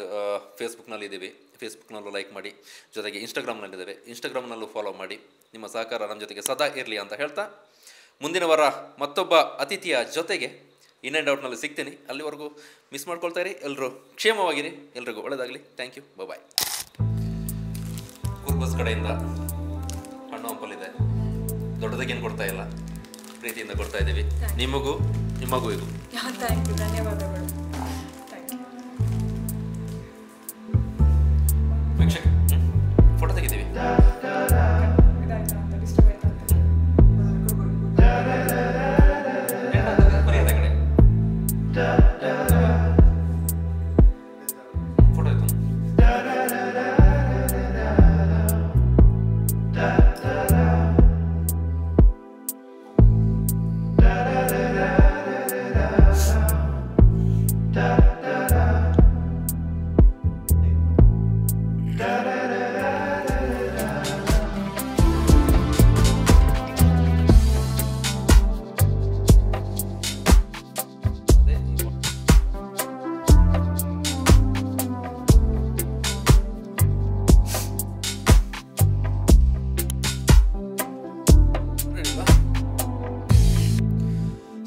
ಫೇಸ್ಬುಕ್ನಲ್ಲಿದ್ದೀವಿ, ಫೇಸ್ಬುಕ್ನಲ್ಲೂ ಲೈಕ್ ಮಾಡಿ, ಜೊತೆಗೆ ಇನ್ಸ್ಟಾಗ್ರಾಮ್ನಲ್ಲಿದ್ದೇವೆ, ಇನ್ಸ್ಟಾಗ್ರಾಮ್ನಲ್ಲೂ ಫಾಲೋ ಮಾಡಿ. ನಿಮ್ಮ ಸಹಕಾರ ನಮ್ಮ ಜೊತೆಗೆ ಸದಾ ಇರಲಿ ಅಂತ ಹೇಳ್ತಾ, ಮುಂದಿನ ವಾರ ಮತ್ತೊಬ್ಬ ಅತಿಥಿಯ ಜೊತೆಗೆ ಇನ್ ಆ್ಯಂಡ್ ಔಟ್ನಲ್ಲಿ ಸಿಗ್ತೀನಿ. ಅಲ್ಲಿವರೆಗೂ ಮಿಸ್ ಮಾಡ್ಕೊಳ್ತಾ ಇರಿ. ಎಲ್ಲರೂ ಕ್ಷೇಮವಾಗಿರಿ. ಎಲ್ರಿಗೂ ಒಳ್ಳೆಯದಾಗಲಿ. Thank you. ಬಾಯ್. ಕುರ್ಬಸ್ ಕಡೆಯಿಂದ ಹಣ್ಣು ಹಂಪಲಿದೆ. ದೊಡ್ಡದಕ್ಕೇನು ಕೊಡ್ತಾ ಇಲ್ಲ, ಪ್ರೀತಿಯಿಂದ ಕೊಡ್ತಾ ಇದ್ದೀವಿ. ನಿಮಗೂ ನಿಮ್ಮ ಮಗುವಿಗೂ. ಥ್ಯಾಂಕ್ ಯು, ಧನ್ಯವಾದಗಳು. Thank you. ವೀಕ್ಷಕ, ಫೋಟೋ ತೆಗಿದ್ದೀವಿ.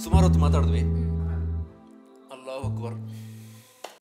ಸುಮಾರು ಹೊತ್ತು ಮಾತಾಡಿದ್ವಿ.